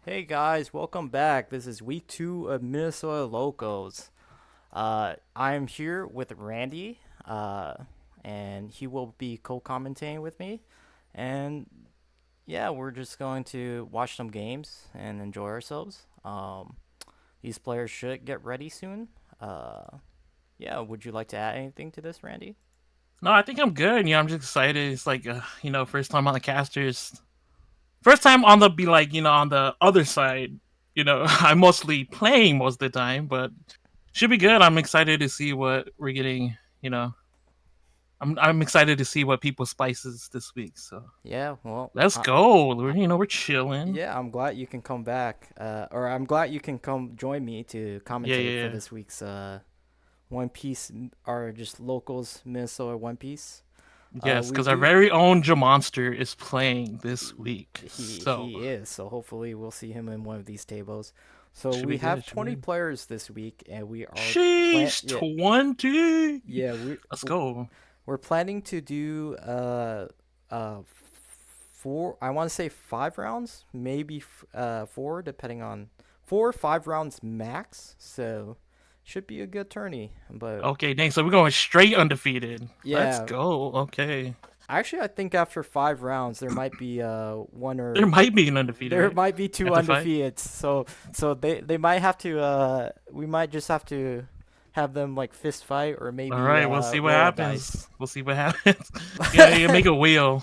Hey guys, welcome back. This is week 2 of Minnesota Locals. I'm here with Randy, and he will be co-commentating with me. And yeah, we're just going to watch some games and enjoy ourselves. These players should get ready soon. Uh, yeah, would you like to add anything to this, Randy? No, I think I'm good. I'm just excited. It's like, first time on the casters. First time on the be like, on the other side. I'm mostly playing most of the time, but should be good. I'm excited to see what we're getting. I'm excited to see what people spices this week. So Yeah, well, let's go. We're chilling. yeah, I'm glad you can come back. Or I'm glad you can come join me to Yeah, commentate yeah, for yeah. this week's One Piece are just locals Minnesota One Piece. Yes, We because our do. very own Jamonster is playing this week. So He is, so hopefully we'll see him in one of these tables. So should be we good. have Should be 20 good. players this week, and we are Sheesh, 20. yeah Let's go. we're planning to do four. I want to say 5 rounds, maybe four, depending on 4 or 5 rounds max. So should be a good tourney. But Okay, dang. So we're going straight undefeated. Let's yeah, go. Okay. actually, I think after 5 rounds, there might be one There or might be an undefeated, there right? might be two After five? undefeated. So they might have to we might just have to have them like fist fight or All maybe right, we'll see what roll a happens. dice. We'll see what happens. Yeah, make a wheel.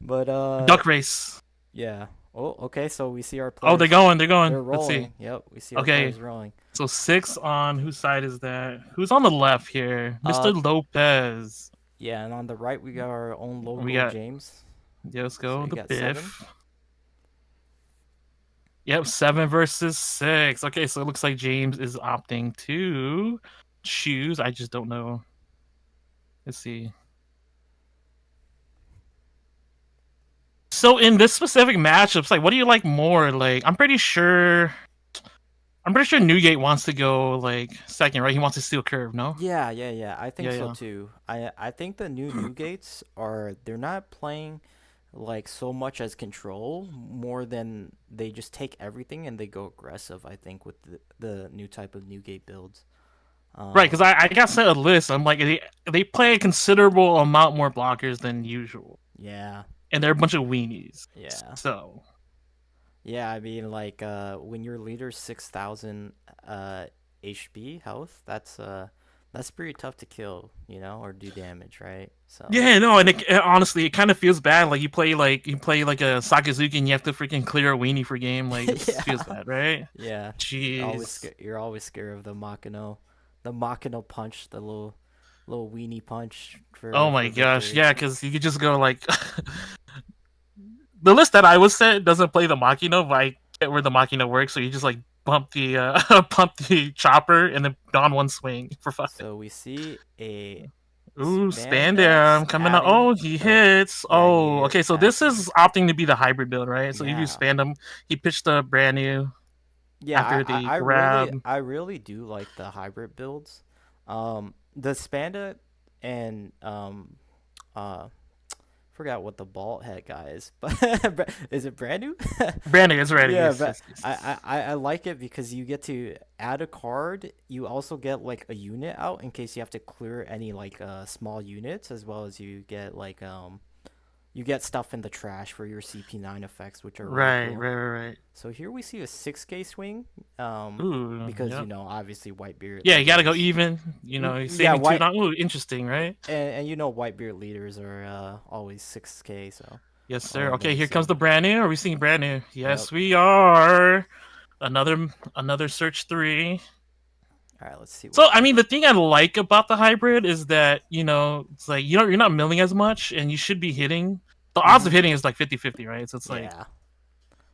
But Duck race. yeah. Oh, okay. So we see our Oh, they're players. going. They're going. They're Let's see. rolling. Yep, we see our Okay. players rolling. So six on whose side is that? Who's on the left here? Uh, Mr. Lopez. yeah, and on the right we got our own We local got, James. yeah, let's So go. you The got seven. Biff. Yep, 7 versus 6. Okay, so it looks like James is opting to choose. I just don't know. Let's see. So in this specific matchups, like, what do you like more? Like, I'm pretty sure Newgate wants to go like second, right? He wants to steal curve, no? Yeah. I think Yeah, so yeah. too. I think the new Newgates are they're not playing like so much as control more than they just take everything and they go aggressive. I think with the new type of Newgate builds. Right, because Um, I got sent a list. I'm like, they play a considerable amount more blockers than usual, yeah, and they're a bunch of weenies. yeah, So yeah. I mean, like when your leader's 6,000 HP health, that's pretty tough to kill, or do damage, right? So yeah, no, and honestly, it kind of feels bad. Like you play like a Sakazuki, and you have to freaking clear a weenie for game. Like it feels yeah, bad, right? yeah. Jeez. You're always scared of the Makino punch, the little weenie punch Oh my for gosh, victory. yeah, because you could just go like the list that I was set doesn't play the Machina, but I get where the Machina works. So you just like bump the pump the chopper and then on one swing for fun. So we see a Ooh, spandex Spandam coming up. adding, Oh, he or hits. yeah, Oh, he okay. So this actually, is opting to be the hybrid build, right? So if you yeah, Spandam, he pitched a brand new yeah. after the grab. I really do like the hybrid builds. The spanda and uh forgot what the bald head guy is, but is it brand new? Brand new is ready. Yeah, Yes, but yes, yes, yes. I like it because you get to add a card. You also get like a unit out in case you have to clear any like small units, as well as you get like you get stuff in the trash for your CP9 effects, which are really Right, cool. right, right, right. So here we see a 6K swing, Ooh, because yep. obviously Whitebeard Yeah, you gotta go leaders. even. He's Yeah, saving two. Ooh, interesting, right? and Whitebeard leaders are always 6K. So Yes, sir. Okay, always here comes the brand new. Are we seeing brand new? yep. Yes, we are. Another search three. All right, let's see So what I we. mean, the thing I like about the hybrid is that it's like you're not milling as much, and you should be hitting. The odds Mm-hmm. of hitting is like 50-50, right? So it's like Yeah.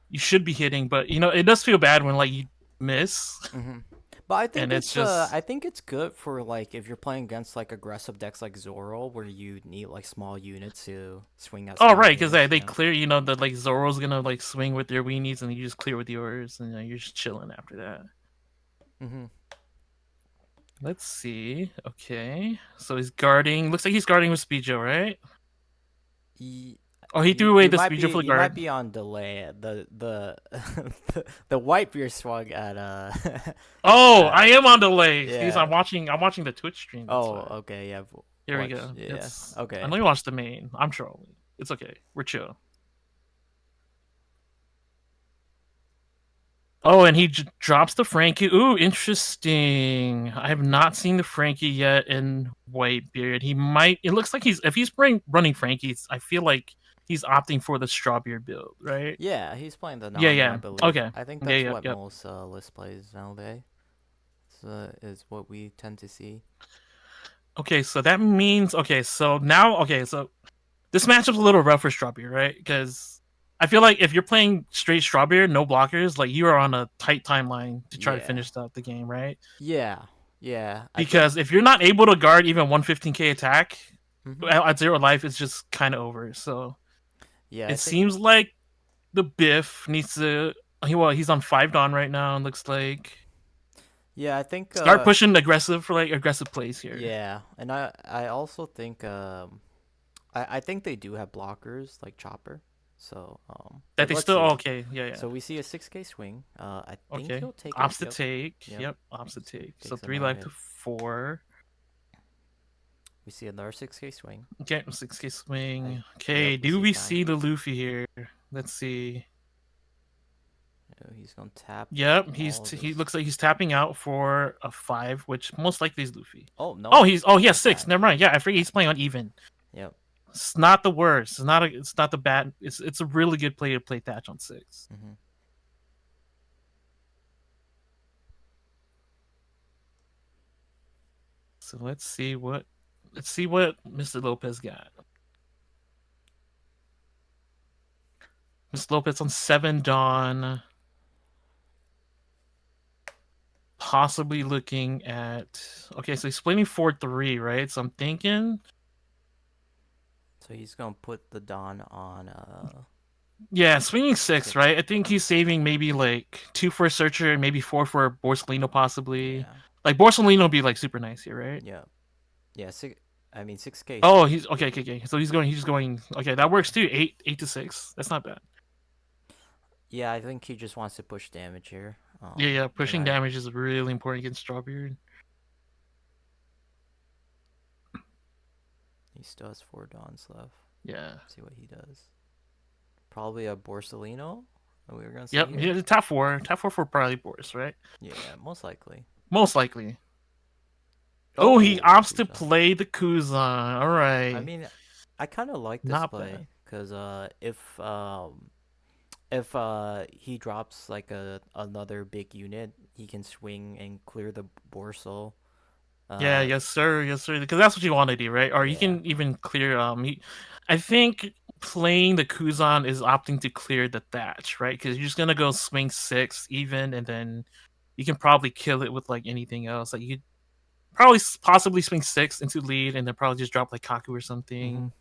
you should be hitting, but it does feel bad when like you miss, Mm-hmm. But and it's just I think it's good for like if you're playing against like aggressive decks like Zoro where you need like small units to swing at oh small right, because units, they clear. That like Zoro's gonna like swing with their weenies, and you just clear with yours, and you're just chilling after that. Mm-hmm. Let's see. Okay, so he's guarding. Looks like he's guarding with Speedo, right? Oh, he threw You away you the might speed be drift you might guard. be on delay. The Whitebeard swung at Oh, I uh am on delay. Excuse, yeah. I'm watching the Twitch stream. That's Oh, why. okay, yeah. Here we Watch, go. yeah. It's I Okay. let me watch the main. I'm trolling. It's okay. We're chill. Oh, and he drops the Frankie. Ooh, interesting. I have not seen the Frankie yet in Whitebeard. He might. It looks like if he's running Frankies, I feel like he's opting for the Strawbeard build, right? Yeah, he's playing the Yeah, Nami, I yeah. believe. Okay. I think Yeah, that's yep, what yep. most list plays nowadays. Is what we tend to see. Okay, so that means so this matchup's a little rough for Strawbeard, right? Because I feel like if you're playing straight Strawbeard, no blockers, like you are on a tight timeline to try to Yeah. finish the game, right? Yeah. Yeah. I think. Because if you're not able to guard even 115k attack Hmm. at zero life, it's just kind of over. So Yeah, I it think. seems like the Biff needs to. He's on 5 Dawn right now, and looks like Yeah, I think. start pushing aggressive for like aggressive plays here. Yeah, and I also think I think they do have blockers like Chopper. So That but they let's still see. okay, yeah, yeah. So we see a 6K swing. I think Okay, he'll take it. opposite Yep. take. Yep. Yep, opposite take. So Takes 3 life another to hit. 4. We see another 6K swing. Okay, 6k I swing. Yep, Okay, we do see we 5. see the Luffy here? Let's see. Oh, he's gonna tap Yep, all of he this. looks like he's tapping out for a 5, which most likely is Luffy. Oh no, He has not 6. bad. Never mind. Yeah, I forget he's playing on even. Yep. It's not the worst. It's not the bad. It's a really good play to play Thatch on 6. Hmm. So let's see what Mr. Lopez got. Mr. Lopez on 7 Dawn. Possibly looking at okay, so he's splitting 4-3, right? So I'm thinking So he's gonna put the Dawn on yeah, swinging 6, 6. right? I think he's saving maybe like 2 for a Searcher and maybe 4 for Borsalino possibly. Yeah. Like Borsalino would be like super nice here, right? Yeah. Yeah, 6. I mean 6K. Oh, he's okay. So he's just going okay, that works too. 8 to 6. That's not bad. Yeah, I think he just wants to push damage here. Yeah, And pushing damage is really important against Strawbeard. he still has 4 Dawns left. Yeah. Let's see what he does. Probably a Borsalino. We were gonna see Yep, here. yeah, top 4. Top 4 for probably Boris, right? Yeah, most likely. Most likely. Oh, he opts to Kuzan. play the Kuzan. All right. I mean, I kind of like this Not play bad. because if he drops like another big unit, he can swing and clear the Borsal. Yeah, yes sir, because that's what you want to do, right? Or you Yeah. can even clear I think playing the Kuzan is opting to clear the Thatch, right? Because you're just gonna go swing 6 even, and then you can probably kill it with like anything else. Like you could probably possibly swing 6 into lead, and then probably just drop like Kaku or something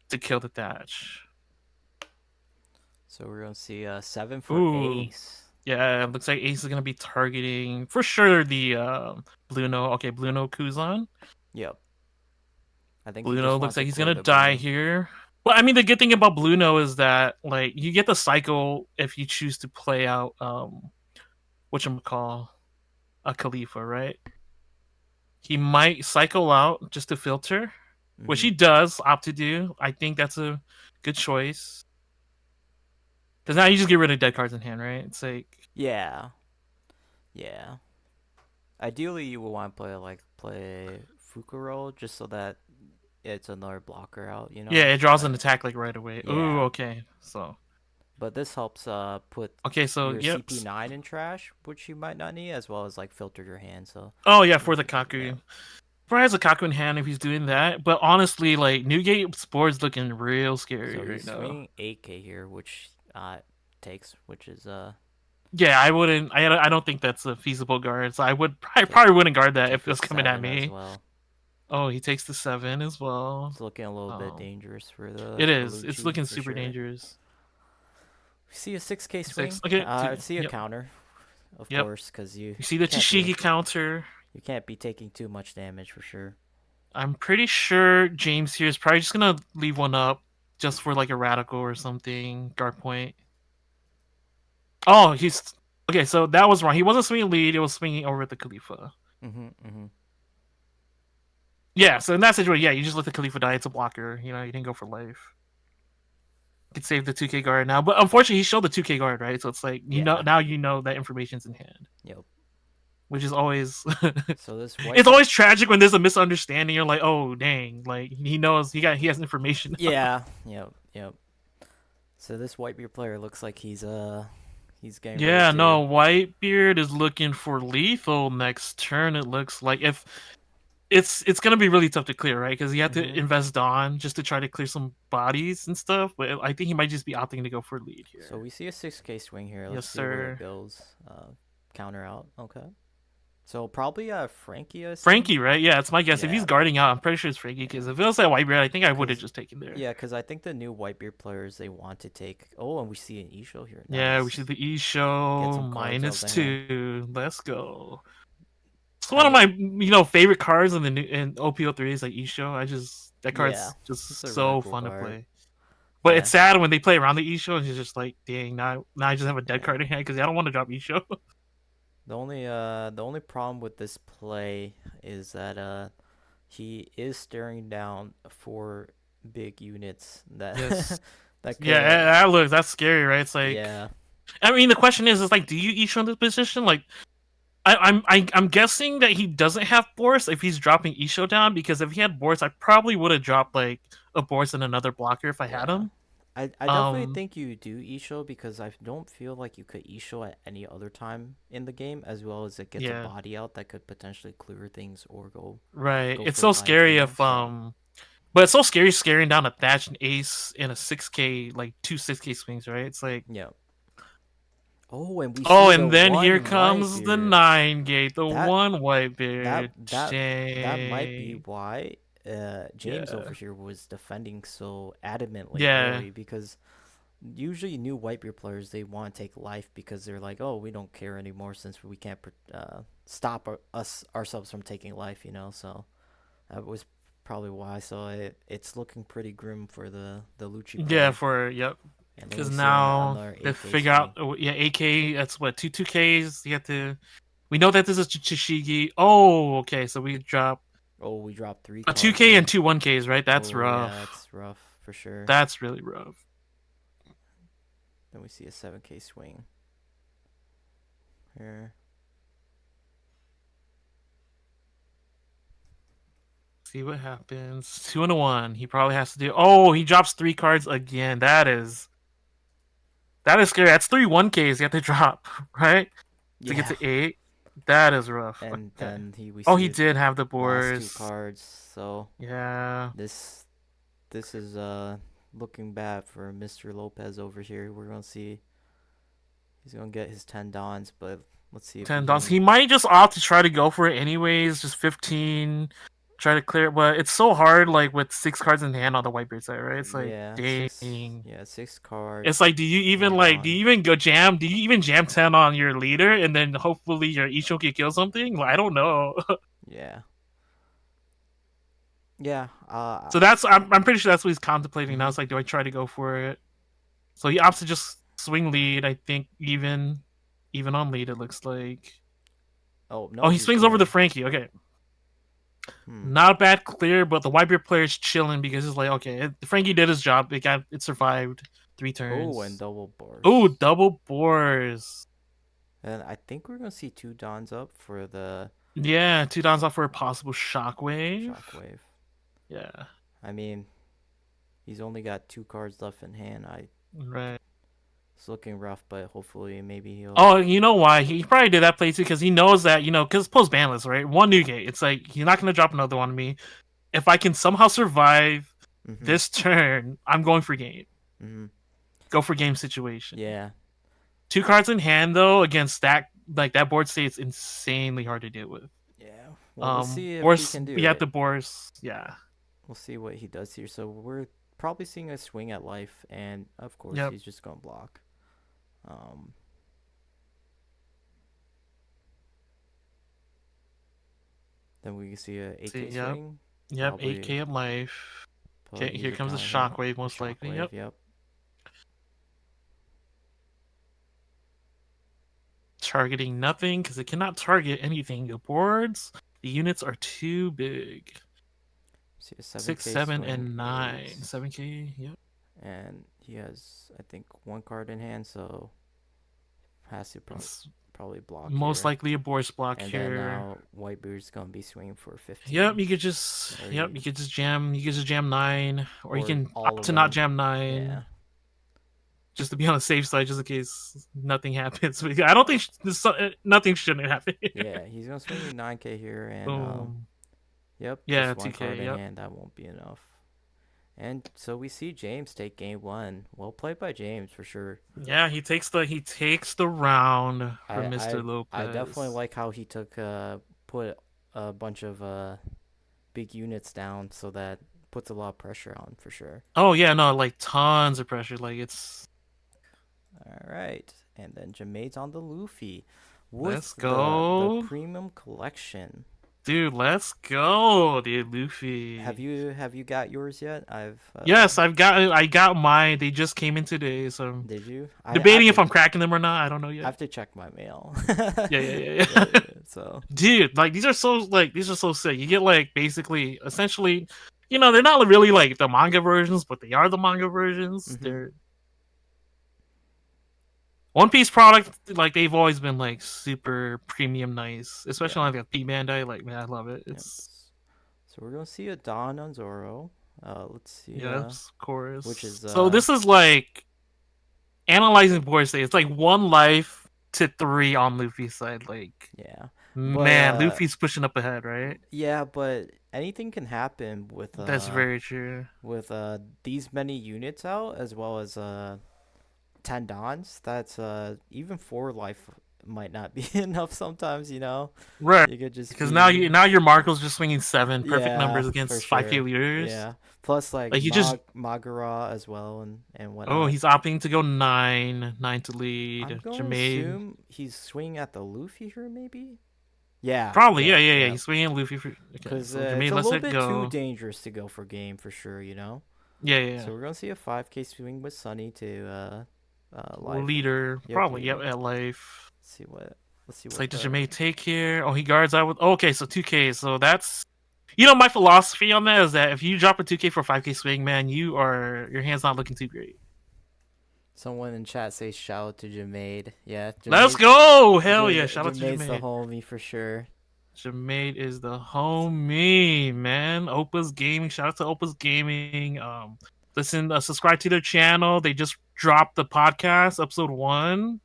to kill the Thatch. So we're gonna see 7 for Ooh. Ace. Yeah, it looks like Ace is gonna be targeting for sure the Blue No. Okay, Blue No Kuzan. Yep. I think Blue he No just looks wants like to he's clear gonna the die Blue. here. Well, I mean, the good thing about Blue No is that like you get the cycle if you choose to play out whatchamacall, a Khalifa, right? He might cycle out just to filter, which he does opt to do. I think that's a good choice. Because now you just get rid of dead cards in hand, right? It's like Yeah. Yeah. Ideally, you would want to play Fukuro just so that it's another blocker out, you know. yeah, it draws an attack like right away. Yeah. Ooh, okay. So But this helps put okay, so your yep. CP9 in trash, which you might not need, as well as like filter your hand. So Oh yeah, for the Kaku. Yeah. Probably has a Kaku in hand if he's doing that. But honestly, like Newgate's board's looking real scary so right he's now. swinging 8K here, which takes, which is Yeah, I wouldn't. I don't think that's a feasible guard. So I probably wouldn't guard that if it was coming at me. well. Oh, he takes the 7 as well. It's looking a little bit dangerous for the. It is. Lucci, It's looking for super sure. dangerous. We see a 6K swing. Okay. See a counter, of course, because you see the Tashigi counter. You can't be taking too much damage for sure. I'm pretty sure James here is probably just gonna leave one up just for like a radical or something. Guard point. Oh, he's okay. So that was wrong. He wasn't swinging lead. It was swinging over the Khalifa. Mm-hmm. Mm-hmm. Yeah. So in that situation, yeah, you just let the Khalifa die. It's a blocker. You know, you didn't go for life. You could save the 2K guard now, but unfortunately, he showed the 2K guard, right? So it's like Yeah. now you know that information's in hand, Yep. which is always So this it's Whitebeard. always tragic when there's a misunderstanding. You're like, oh dang, like he knows he has information. Yeah. Yep. Yep. So this Whitebeard player looks like he's getting ready Yeah, to. no, Whitebeard is looking for lethal next turn. It looks like if it's gonna be really tough to clear, right? Because you have to Mm-hmm. invest Dawn just to try to clear some bodies and stuff. But I think he might just be opting to go for lead So here. we see a 6K swing here. Yes, Let's see where it sir. goes. Counter out. Okay. So probably Frankie, I assume. Frankie, right? Yeah, it's my guess. If he's Yeah. guarding out, I'm pretty sure it's Frankie. Because Yeah. if it was that Whitebeard, I think I would have Cause just taken there. yeah, cause I think the new Whitebeard players they want to take. Oh, and we see an Isho here. Yeah, we see Nice. the E Get show some cards out of the hand. -2. Let's go. It's I one of w- my favorite cards in the new in OPO3 is like E show. That yeah, card's it's just a really so cool fun to card. play. But Yeah. it's sad when they play around the E show and it's just like, dang, now I just have a dead Yeah. card in hand because I don't want to drop E show. The only problem with this play is that he is staring down four big units that Yes. that Yeah, could that's scary, right? It's like, yeah. I mean, the question is like, do you E show in this position? Like, I'm guessing that he doesn't have Boris if he's dropping Isho down because if he had Boris, I probably would have dropped like a Boris and another blocker if I had Yeah. him. I definitely Um, think you do Isho because I don't feel like you could Isho at any other time in the game, as well as it gets a yeah, body out that could potentially clear things or right. go It's for so life, scary if So but it's so scary scaring down a Thatch and Ace in a 6K like two 6K swings, right? It's like, yeah. Oh, and we oh, see the and then here one comes the Whitebeard. 9 gate, the That one that Whitebeard. that might be Shame. why James Yeah, over here was defending so adamantly yeah, early because usually new Whitebeard players they want to take life because they're like, oh, we don't care anymore since we can't stop us ourselves from taking life. So that was probably why. So it's looking pretty grim for the Lucci yeah. player, For yep. and then Because we see now another they 8K figure out, swing. oh, yeah, AK. That's what 2Ks. You have to. We know that this is Chishigi. Oh, okay. So we drop Oh, we dropped three a cards 2K and here. two 1Ks, right? That's Oh yeah, rough. it's rough for sure. That's really rough. Then we see a 7K swing here. See what happens. 2 and a 1. He probably has to do. Oh, he drops 3 cards again. That is scary. That's three 1Ks you have to drop, right? To get Yeah, to 8. That is rough. and Okay. then we Oh, see he it did have the last two boars. cards. So Yeah. this this is looking bad for Mr. Lopez over here. We're gonna see he's gonna get his 10 dons, but let's see if he $10. can. He might just opt to try to go for it anyways. Just 15. Try to clear it, but it's so hard. Like with 6 cards in hand on the Whitebeard side, right? It's like, Yeah, dang. six It's cards, like, do you even one like? Do don. you even go jam? Do you even jam 10 on your leader, and then hopefully your Isho can kill something? Like, I don't know. Yeah, yeah. So that's I'm pretty sure that's what he's contemplating now. Mhm. It's like, do I try to go for it? So he opts to just swing lead. I think even on lead, it looks like. Oh Oh, no, he he's swings over the clearing. Frankie. Okay. Hmm. Not a bad clear, but the Whitebeard player is chilling because it's like, okay, Frankie did his job. It survived 3 turns. Oh, and double Oh, bars. double boars. And I think we're gonna see two dons up for the Yeah, 2 downs off for a possible shockwave. shockwave. Yeah, I mean, he's only got two cards left in hand. right. It's looking rough, but hopefully maybe he'll. Oh, you know why? He probably did that play too because he knows that, because post banless, right? One new gate. It's like, he's not going to drop another one on me. If I can somehow survive Mhm. this turn, I'm going for game. Mhm. Go for game situation. Yeah. 2 cards in hand, though, against that board state, it's insanely hard to deal with. Yeah. Well, we'll see if he Boris, can do yeah, the it. Boris, yeah. We'll see what he does here. So we're probably seeing a swing at life, and of course Yep. he's just gonna block. Um. Then we can see a See, 8K yep. swing. Yep, Probably. 8K of life. Put Okay, here music comes a down here. shockwave, The most likely. shockwave, Yep. yep. Targeting nothing because it cannot target anything. The boards, the units are too big. See a 6, 7K 7, swing and 9. is, 7K. Yep. and he has I think one card in hand, so has to It's probably block most here. likely a boards block And then here. now Whitebeard's gonna be swinging for Yep, 15. you could just Or yep, you could just jam. You could just jam 9, or you or can all opt of to not them. jam Yeah. 9, just to be on the safe side, just in case nothing happens. But I don't think nothing shouldn't happen. Yeah, he's gonna swing you 9K here, and Boom. yep, Yeah, just one 2K. card in Yep. hand. That won't be enough. And so we see James take game one. Well played by James for sure. Yeah, he takes the round for I I Mr. I definitely Lopez. like how he took put a bunch of big units down, so that puts a lot of pressure on for sure. Oh yeah, no, like tons of pressure. Like it's All right, and then Jamade's on the Luffy with let's the go, premium collection. dude. Let's go, dude. Luffy. Have you got yours yet? I've Yes, I got mine. They just came in today, so I'm did you? I have debating if to I'm cracking them or not. I don't know I yet. have to check my mail. Yeah, yeah, yeah, Yeah, yeah. so Dude, like these are so sick. You get like basically essentially, they're not really like the manga versions, but they are the manga versions. mhm. They're One Piece product, like they've always been like super premium nice, especially Yeah. on like a P Bandai. Like man, I love it. Yep. It's So we're gonna see a Dawn on Zoro. Let's see. yes, of Which course. is So this is like analyzing board state. It's like 1 life to 3 on Luffy's side. Like yeah, but man, Luffy's pushing up ahead, right? yeah, but anything can happen That's very true. with these many units out, as well as 10 Dons. That's even 4 life might not be enough sometimes. Right. You could just Because be now your Marco's just swinging 7 perfect yeah, numbers for against 5K sure. leaders. Yeah. Plus like Like he just Magara as well and oh, whatnot. he's opting to go 9 to I'm lead. going to Jermaine assume he's swinging at the Luffy here, maybe. Yeah, probably yeah, yeah. yeah. He's swinging Luffy for okay. Because So it's Jermaine a lets little it bit too go. dangerous to go for game for sure. Yeah. So we're gonna see a 5K swing with Sunny to life. Leader Yep, probably leader. at life. Let's see what. Let's see It's what like does the. Jermaine take here? Oh, he guards out with okay. So 2K. So that's my philosophy on that is that if you drop a 2K for a 5K swing, man, your hand's not looking too great. Someone in chat says shout out to Jamaid. Yeah, Let's go! Hell yeah! Shout out to Jamaid's the Jermaine. homie for sure. Jermaine is the homie, man. Opa's Gaming. Shout out to Opa's Gaming. Listen, subscribe to their channel. They just dropped the podcast, episode 1,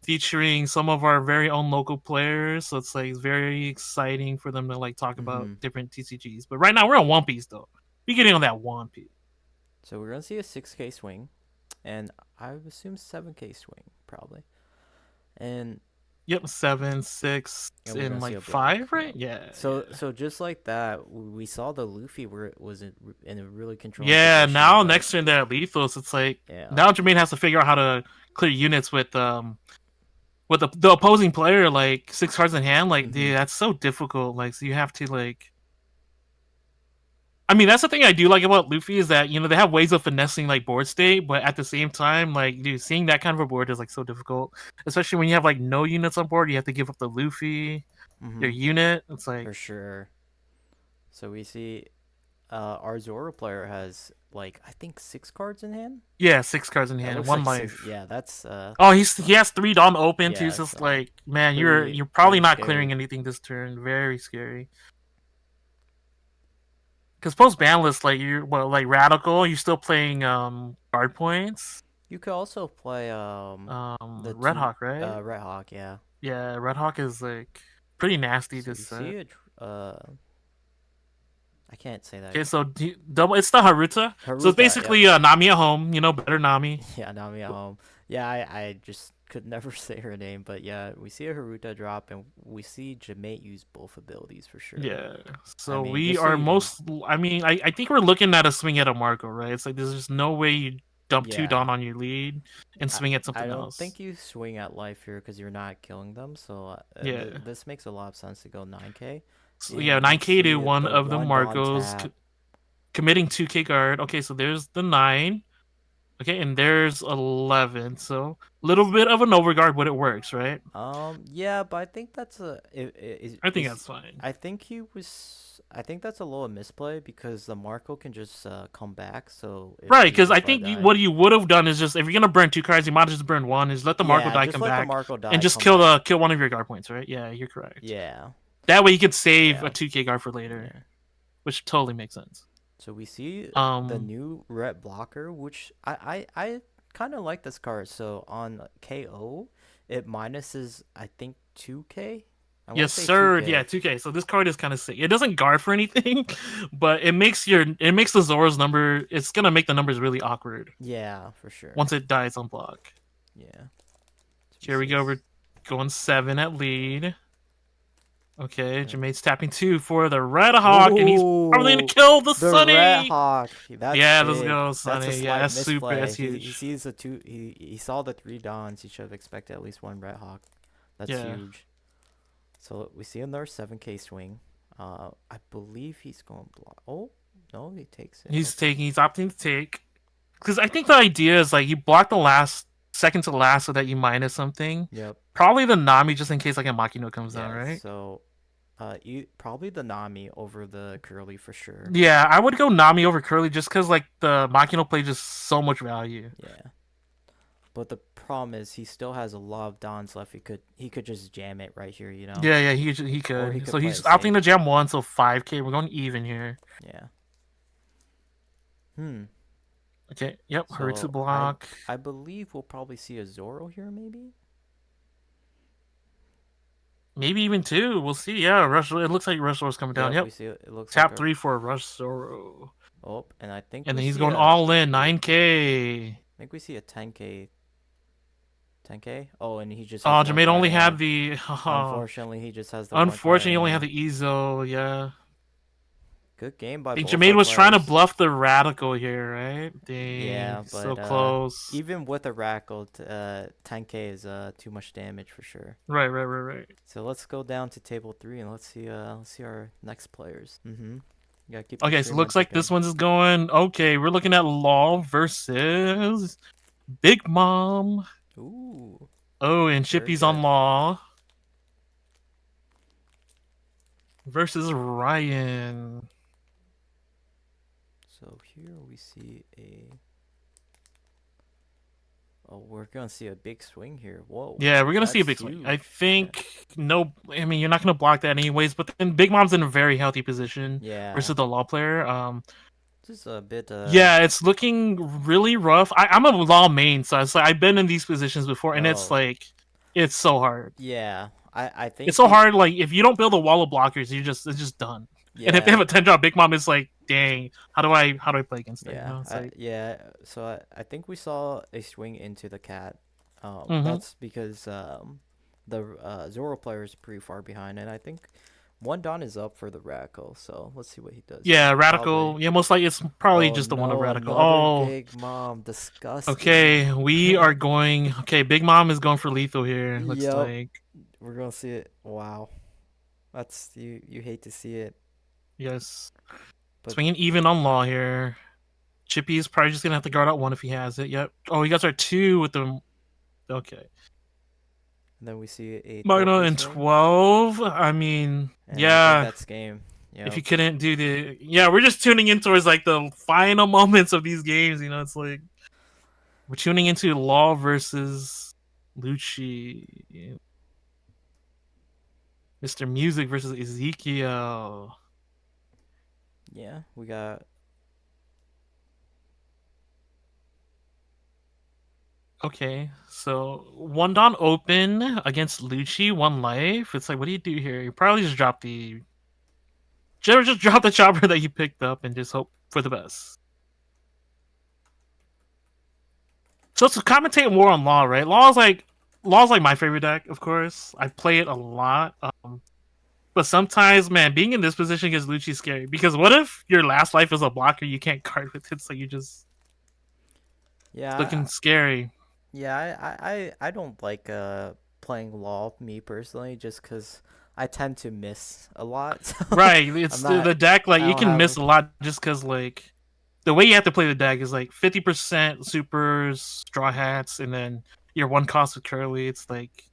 featuring some of our very own local players. So it's very exciting for them to like talk about Mm-hmm. different TCGs. But right now we're on One Piece though. We getting on that One Piece. So we're gonna see a 6K swing, and I would assume 7K swing probably, and Yep, 7, 6, we're gonna and see like a block. 5, right? Yep. Yeah. So Yeah. so just like that, we saw the Luffy where it was in a really controlling Yeah, position. now But next turn they're at Lethos, it's like yeah. now Jermaine has to figure out how to clear units with the opposing player like 6 cards in hand. Like, Mm-hmm. dude, that's so difficult. Like, so you have to like. I mean, that's the thing I do like about Luffy is that they have ways of finessing like board state, but at the same time, like, dude, seeing that kind of a board is like so difficult, especially when you have like no units on board. You have to give up the Luffy, Mm-hmm. your unit. It's like For sure. So we see our Zoro player has like I think 6 cards in hand. yeah, 6 cards in That hand, looks one like life. yeah, that's Oh, he has 3 Dawn open too. yeah, So it's so like, man, pretty you're probably pretty not scary. clearing anything this turn. Very scary. Because post banlist, like you're like radical, you're still playing guard points. You could also play the Red two Hawk, right? Red Hawk, yeah. Yeah, Red Hawk is like pretty nasty So this you see set. it I can't say that. Okay, so double. It's the Haruta. So it's Haruta, basically Nami at home. Better Nami. yeah, Nami at home. Yeah, I just could never say her name, but yeah, we see a Haruta drop, and we see Jamae use both abilities for sure. Yeah. So mean, we just so are you know. most. I mean, I think we're looking at a swing at a Marco, right? It's like there's just no way you dump 2 Yeah, Dawn on your lead and swing at I something don't else. think you swing at life here because you're not killing them. So Yeah. this makes a lot of sense to go 9K. So yeah, And we 9K to see one the of the one Dawn Marcos. tap. committing 2K guard. Okay, so there's the 9. Okay, and there's 11. So a little bit of an overguard, but it works, right? Yeah, but I think that's I think that's fine. I think that's a little misplay because the Marco can just come back. So if Right, he because I just let think die, what you would have done is just if you're gonna burn 2 cards, you might just burn one. Is let the Marco yeah, die just come let the back Marco and die, just come back. kill one of your guard points, right? Yeah, you're correct. Yeah, That way you could save a yeah, 2K guard for later, yeah. which totally makes sense. So we see the Um, new red blocker, which I kind of like this card. So on KO, it minuses I think 2K. I want yes, to say sir. Yeah, 2K. 2K. So this card is kind of sick. It doesn't guard for anything, but it makes the Zoro's number. It's gonna make the numbers really awkward Yeah, for sure. once it dies on block. Yeah. So we Here we see go. us. We're going 7 at lead. Okay, Yep. Jermaine's tapping 2 for the Red Hawk, and he's probably gonna Ooh, kill the the Red Sunny. Hawk. That's Yeah, let's big. go, That's a Sunny. Yeah, slight that's super. misplay. That's He huge. sees the two. He saw the 3 Dons. He should have expected at least one Red Hawk. That's Yeah, huge. So we see another 7K swing. I believe he's going block. Oh no, he takes it. Okay. he's opting to take because I think the idea is like you block the last second to last so that you minus something. Yep. Probably the Nami just in case like a Makino comes down, Yeah. right? So, probably the Nami over the Curly for sure. Yeah, I would go Nami over Curly just because like the Makino play just so much value. Yeah. But the problem is he still has a lot of Dons left. He could just jam it right here, you know. Yeah, he Or he could. could So play he's it opting safe. to jam one, so 5K. We're going even here. Yeah. Hmm. Okay. Yep. Hurry to So I block. I believe we'll probably see a Zoro here, maybe. Maybe even 2. We'll see. Yeah, Rush. It looks like Rush Zoro's coming down. Yep, we Yep. see it. It looks like Tap a 3 for Rush Zoro. oh, and I think And we then he's see going a all in, oh, 9K. I think we see a 10K. 10K. Oh, and he just has Oh, one Jermaine card. only Yeah. had the. Unfortunately, he just has the one card Unfortunately, in he only hand. had the Ezo. Yeah. Good game I by think both Jermaine our was trying to players. bluff the Radical here, right? Dang. Yeah, So but close. even with a Rackle, 10K is too much damage for sure. Right. So let's go down to table 3 and let's see our next players. Mm-hmm. You gotta keep the Okay, so stream on looks like this ticking. one's going. Okay, we're looking at Law versus Big Mom. Ooh, Oh, and very Chippy's on good. Law versus Ryan. So here we see a. Oh, we're gonna see a big swing here. Whoa, Yeah, we're gonna see a that's big swing. I huge. Yeah. think no. I mean, you're not gonna block that anyways. But then Big Mom's in a very healthy position Yeah. versus the Law player. Just a bit. Yeah, it's looking really rough. I'm a Law main, so it's like I've been in these positions before, and it's Oh. like it's so hard. Yeah. I It's think so he. hard. Like if you don't build a wall of blockers, it's just done. And if they have Yeah. a 10 drop Big Mom, it's like, dang, how do I play against that? You Yeah. know, it's like, Yeah. So I think we saw a swing into the cat. mm-hmm. That's because the Zoro player is pretty far behind, and I think one Don is up for the Radical. So let's see what he does Yeah, here. Radical. Probably. Yeah, most likely it's probably Oh just the one of no, Radical. another Oh, Big Mom. Disgusting. okay. We are going. Okay, Big Mom is going for lethal here. Looks Yep. like We're gonna see it. Wow. That's you hate to see it. yes. But Swinging even on Law here. Chippy's probably just gonna have to guard out one if he has it. Yep. Oh, he got our 2 with the. Okay. and then we see a Magna Toku and swing. 12. I mean, And I think yeah. that's game. If Yep. you couldn't do the, yeah, we're just tuning in towards like the final moments of these games. You know, it's like we're tuning into Law versus Lucci, Mr. Music versus Ezekiel. Yeah, we got Okay, so one Don open against Lucci, 1 life. It's like, what do you do here? You probably just drop the, just drop the chopper that you picked up and just hope for the best. So to commentate more on Law, right? Law's like my favorite deck, of course. I play it a lot. But sometimes, man, being in this position against Lucci is scary. Because what if your last life is a blocker you can't guard with it, so you just yeah, looking scary. yeah. I don't like playing LoL me personally, just cause I tend to miss a lot. So Right, I'm it's not. the deck. Like I you don't can miss have. a lot just because like the way you have to play the deck is like 50% supers, straw hats, and then your one cost with curly. It's like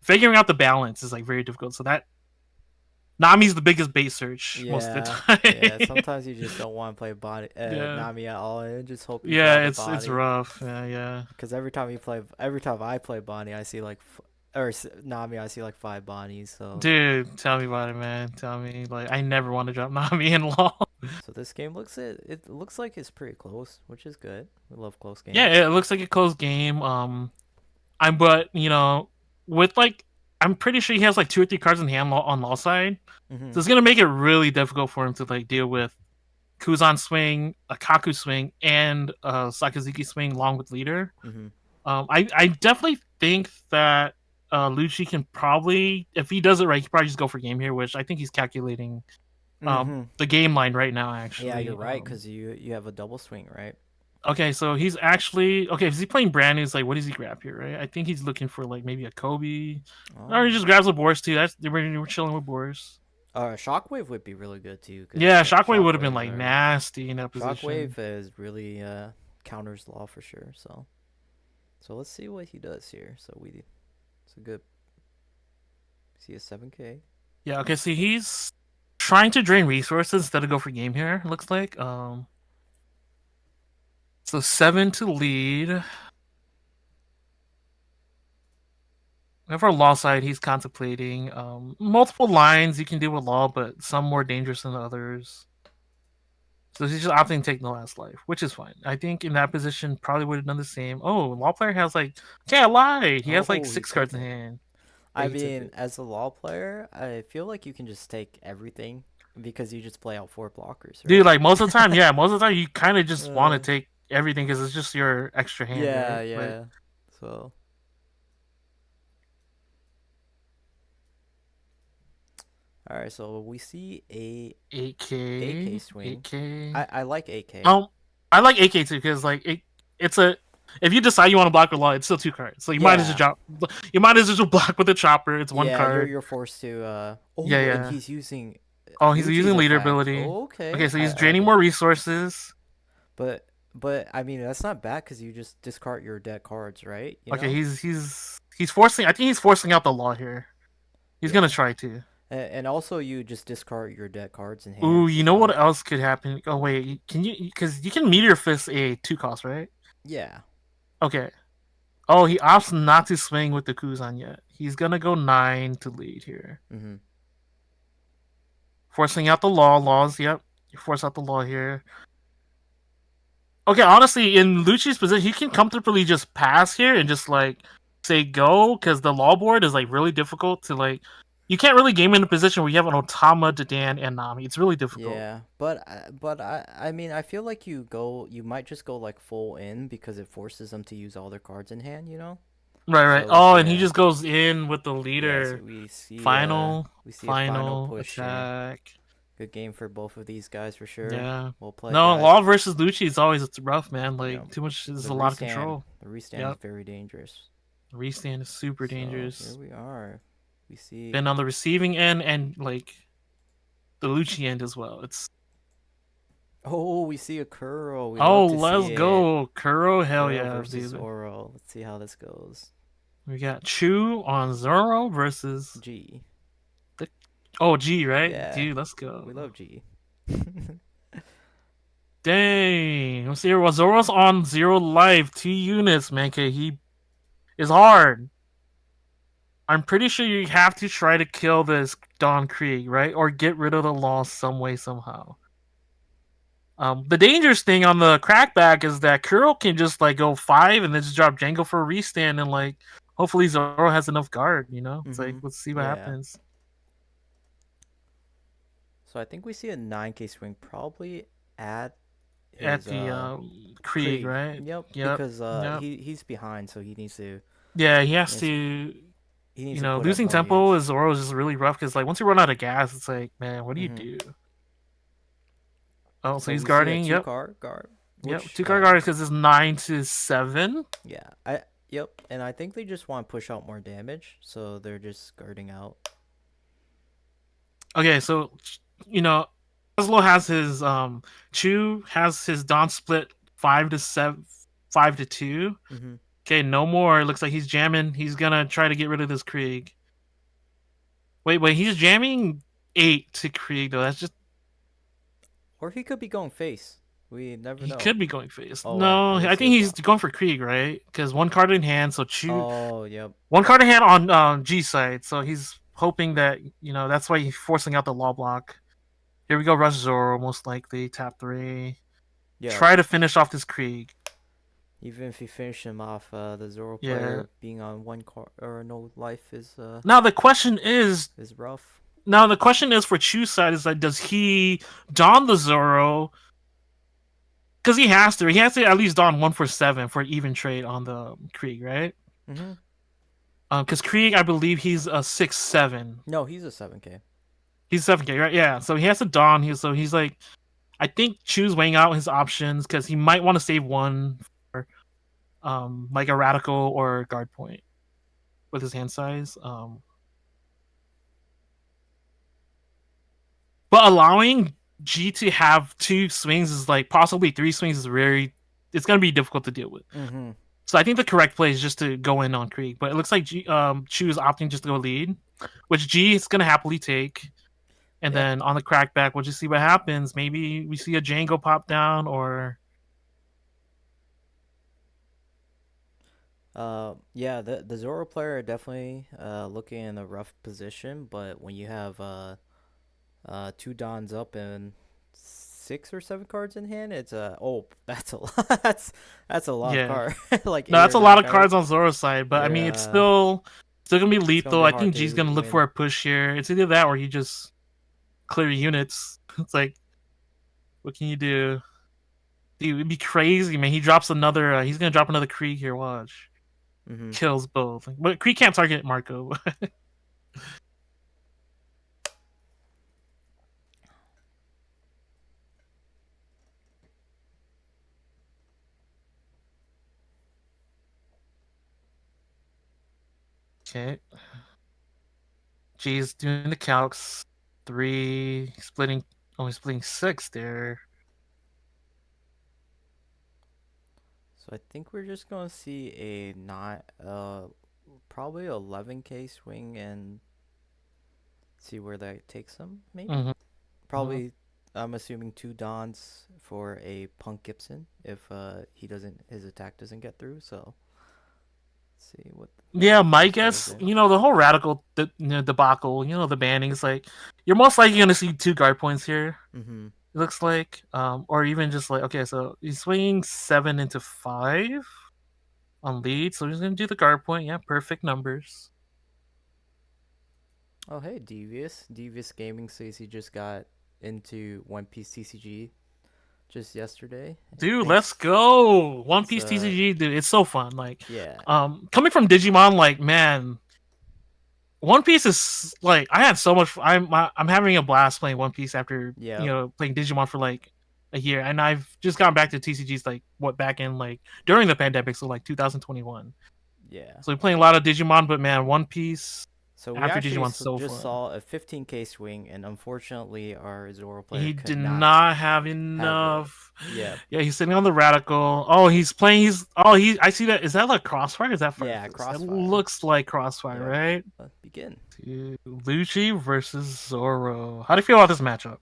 figuring out the balance is like very difficult. So that Nami's the biggest bait search most of the Yeah, yeah. time. Sometimes you just don't want to play body Yeah, Nami at all, and just hope you draw yeah, the it's body. rough. Yeah, yeah. Because every time I play Bonnie, I see like, Nami, I see like 5 Bonnies. Dude, tell me about it, man. Tell me. Like, I never want to drop Nami in law. So this game it looks like it's pretty close, which is good. We love close games. Yeah, it looks like a close game. But with like, I'm pretty sure he has like 2 or 3 cards in hand on law side, Mhm. so it's gonna make it really difficult for him to like deal with Kuzan swing, a Kaku swing, and a Sakazuki swing along with leader. Mhm. I definitely think that Lucci can probably, if he does it right, he probably just go for game here, which I think he's calculating Mhm. the game line right now. Yeah, you're Actually, right. Cause you have a double swing, right? okay, so he's actually okay. If he's playing brand new, it's like what does he grab here, right? I think he's looking for like maybe a Kobe, or he Oh. just grabs a Boris too. We're chilling with Boris. Shockwave would be really good too, Yeah, cause Shockwave would have been like nasty in that position. Shockwave is really counters law for sure. So let's see what he does here. It's a good. See a 7K. Yeah, okay, so he's trying to drain resources instead of go for game here. Looks like so 7 to lead. We have our law side. He's contemplating multiple lines you can do with law, but some more dangerous than others. So he's just opting to take the last life, which is fine. I think in that position, probably would have done the same. Oh, law player has like, okay, I lied. He has like Oh, he 6 cards took in it. hand. Yeah, I he took mean, it. as a law player, I feel like you can just take everything because you just play out 4 blockers, Dude, right? like most of the time, yeah, most of the time you kind of just want to uh, take everything because it's just your extra hand, yeah, right? Like, yeah. So, all right. So we see a 8K, AK swing. 8K. I like AK. Um, I like AK too because like it's a if you decide you want to block with law, it's still 2 cards. So you might as well Yeah, drop. You might as well just block with the chopper. It's one yeah. card. You're forced to. Yeah, Oh, and yeah. he's using Oh, he's Lucci's using leader effect. ability. Oh, Okay, okay. so he's I like draining it. more resources. But I mean that's not bad because you just discard your deck cards, right? You Okay, know. he's forcing. I think he's forcing out the law here. He's gonna Yeah. try to. And also you just discard your deck cards in Ooh, hand. you know So what else could happen? Oh wait, can you? Because you can meteor fist a 2 cost, right? yeah. Okay. Oh, he opts not to swing with the Kuzan yet. He's gonna go 9 to lead here. Mhm. Forcing out the laws. Yep, you force out the law here. Okay, honestly, in Lucci's position, he can comfortably just pass here and just like say go because the law board is like really difficult to like. You can't really game in a position where you have an Otama, Denn, and Nami. It's really difficult. Yeah, but I mean I feel like you might just go like full in because it forces them to use all their cards in hand, you know? Right, right. So Oh, and he yeah. just goes in with the Yeah, so leader. we Final, see a final final push here. attack. Good game for both of these guys for sure. Yeah. Well played, No, guys. Law versus Lucci is always it's rough, man. You know, Like too much is the a lot of restand control. the restand is Yep. very dangerous. Restand is super So here dangerous. we are. We see. Been on the receiving end and like the Lucci end as well. It's Oh, we see a Kuro. We oh, love to let's see it. go, Kuro. Hell Kuro yeah, versus dude. Oro. Let's see how this goes. We got Chu on Zoro versus G. the G, right? Yeah, Dude, let's we go. love G. Dang. Let's see here. Well, Zoro's on 0 life, 2 units, man. Okay, he is hard. I'm pretty sure you have to try to kill this Don Krieg, right? Or get rid of the law some way, somehow. The dangerous thing on the crackback is that Kuro can just like go 5 and then just drop Django for a restand and like hopefully Zoro has enough guard, you know? It's like let's see what Yeah. happens. So I think we see a 9K swing probably at At his the Krieg, Krieg. right? Yep. Yep. Because Yep. he's behind, so he needs to Yeah, he he has needs to to, he needs to put up losing more tempo units. as Zoro is just really rough because like once you run out of gas, it's like, man, what do you Hmm. do? Oh, so So he's we see a guarding. two Yep. card guard, Yep. which 2 card guard because it's 9 to 7. yeah, and I think they just want to push out more damage, so they're just guarding out. Okay, so you know, Oslo has his Chu has his Don split 5-7, 5-2. Mm-hmm. Okay, no more. Looks like he's jamming. He's gonna try to get rid of this Krieg. Wait, he's jamming 8 to Krieg though. That's just Or he could be going face. We never he know. could be going face. Oh, No, I I guess he think has he's lock. going for Krieg, right? Because one card in hand, so Chu Oh, yep. one card in hand on G side. So he's hoping that that's why he's forcing out the law block. Here we go, Rush Zoro, most likely tap 3. Yep. Try to finish off this Krieg. Even if you finish him off, the Zoro Yeah. player being on one card or no life Now the question is, is rough. for Chu's side is like, does he don the Zoro? Because he has to. He has to at least don 1 for 7 for an even trade on the Krieg, right? Mm-hmm. Because Krieg, I believe he's a 6-7. No, he's a 7K. He's 7K, right? Yeah. So he has to don. He's like, I think Chu's weighing out his options because he might want to save one for like a radical or guard point with his hand size. But allowing G to have 2 swings is like possibly 3 swings is very. It's gonna be difficult to deal with. Mm-hmm. So I think the correct play is just to go in on Krieg. But it looks like Chu is opting just to go lead, which G is gonna happily take. And Yep. then on the crackback, we'll just see what happens. Maybe we see a Django pop down, or Yeah, the Zoro player definitely looking in a rough position, but when you have two Dons up and 6 or 7 cards in hand, it's oh, that's a lot. That's a lot of yeah. cards. Like No, eight that's or a nine lot of cards cards. on Zoro's side. But I mean, it's Yeah, still gonna be it's gonna lethal. be I hard think G's to gonna look win. for a push here. It's either that or you just clear units. It's like, what can you do? Dude, it'd be crazy, man. He drops another. He's gonna drop another Krieg here. Watch, Mm-hmm. kills both. But Krieg can't target Marco. Okay, G's doing the calcs. 3 splitting, only splitting 6 there. So I think we're just gonna see a not probably 11K swing and see where that takes him. Maybe Mm-hmm. probably. I'm assuming 2 Dons for a Punk Gibson if his attack doesn't get through. So let's see Yeah, what my these players guess, do. the whole radical debacle, the bannings, like, you're most likely going to see 2 guard points here, Mm-hmm. it looks like. Or even just like, okay, so he's swinging 7 into 5 on lead, so he's going to do the guard point. Yeah, perfect numbers. Oh, hey, Devious. Devious Gaming says he just got into One Piece TCG just yesterday. Dude, let's Thanks. go. One It's Piece TCG, dude, it's so fun. Like, yeah, coming from Digimon, like, man, One Piece is like, I had so much. I'm having a blast playing One Piece after yep, playing Digimon for like a year, and I've just gone back to TCGs like back in like during the pandemic, so like 2021. yeah. So we're playing a lot of Digimon, but man, One Piece So we after actually Digimon's so just fun. saw a 15K swing, and unfortunately, our Zoro player He could did not not have have it. enough. Yep. Yeah, he's sitting on the radical. Oh, he's playing. He. I see that. Is that like Crossfire? Or is that Fire Yeah, Fist? It Crossfire. looks like Crossfire, Yep. right? Let's begin. Lucci versus Zoro. How do you feel about this matchup?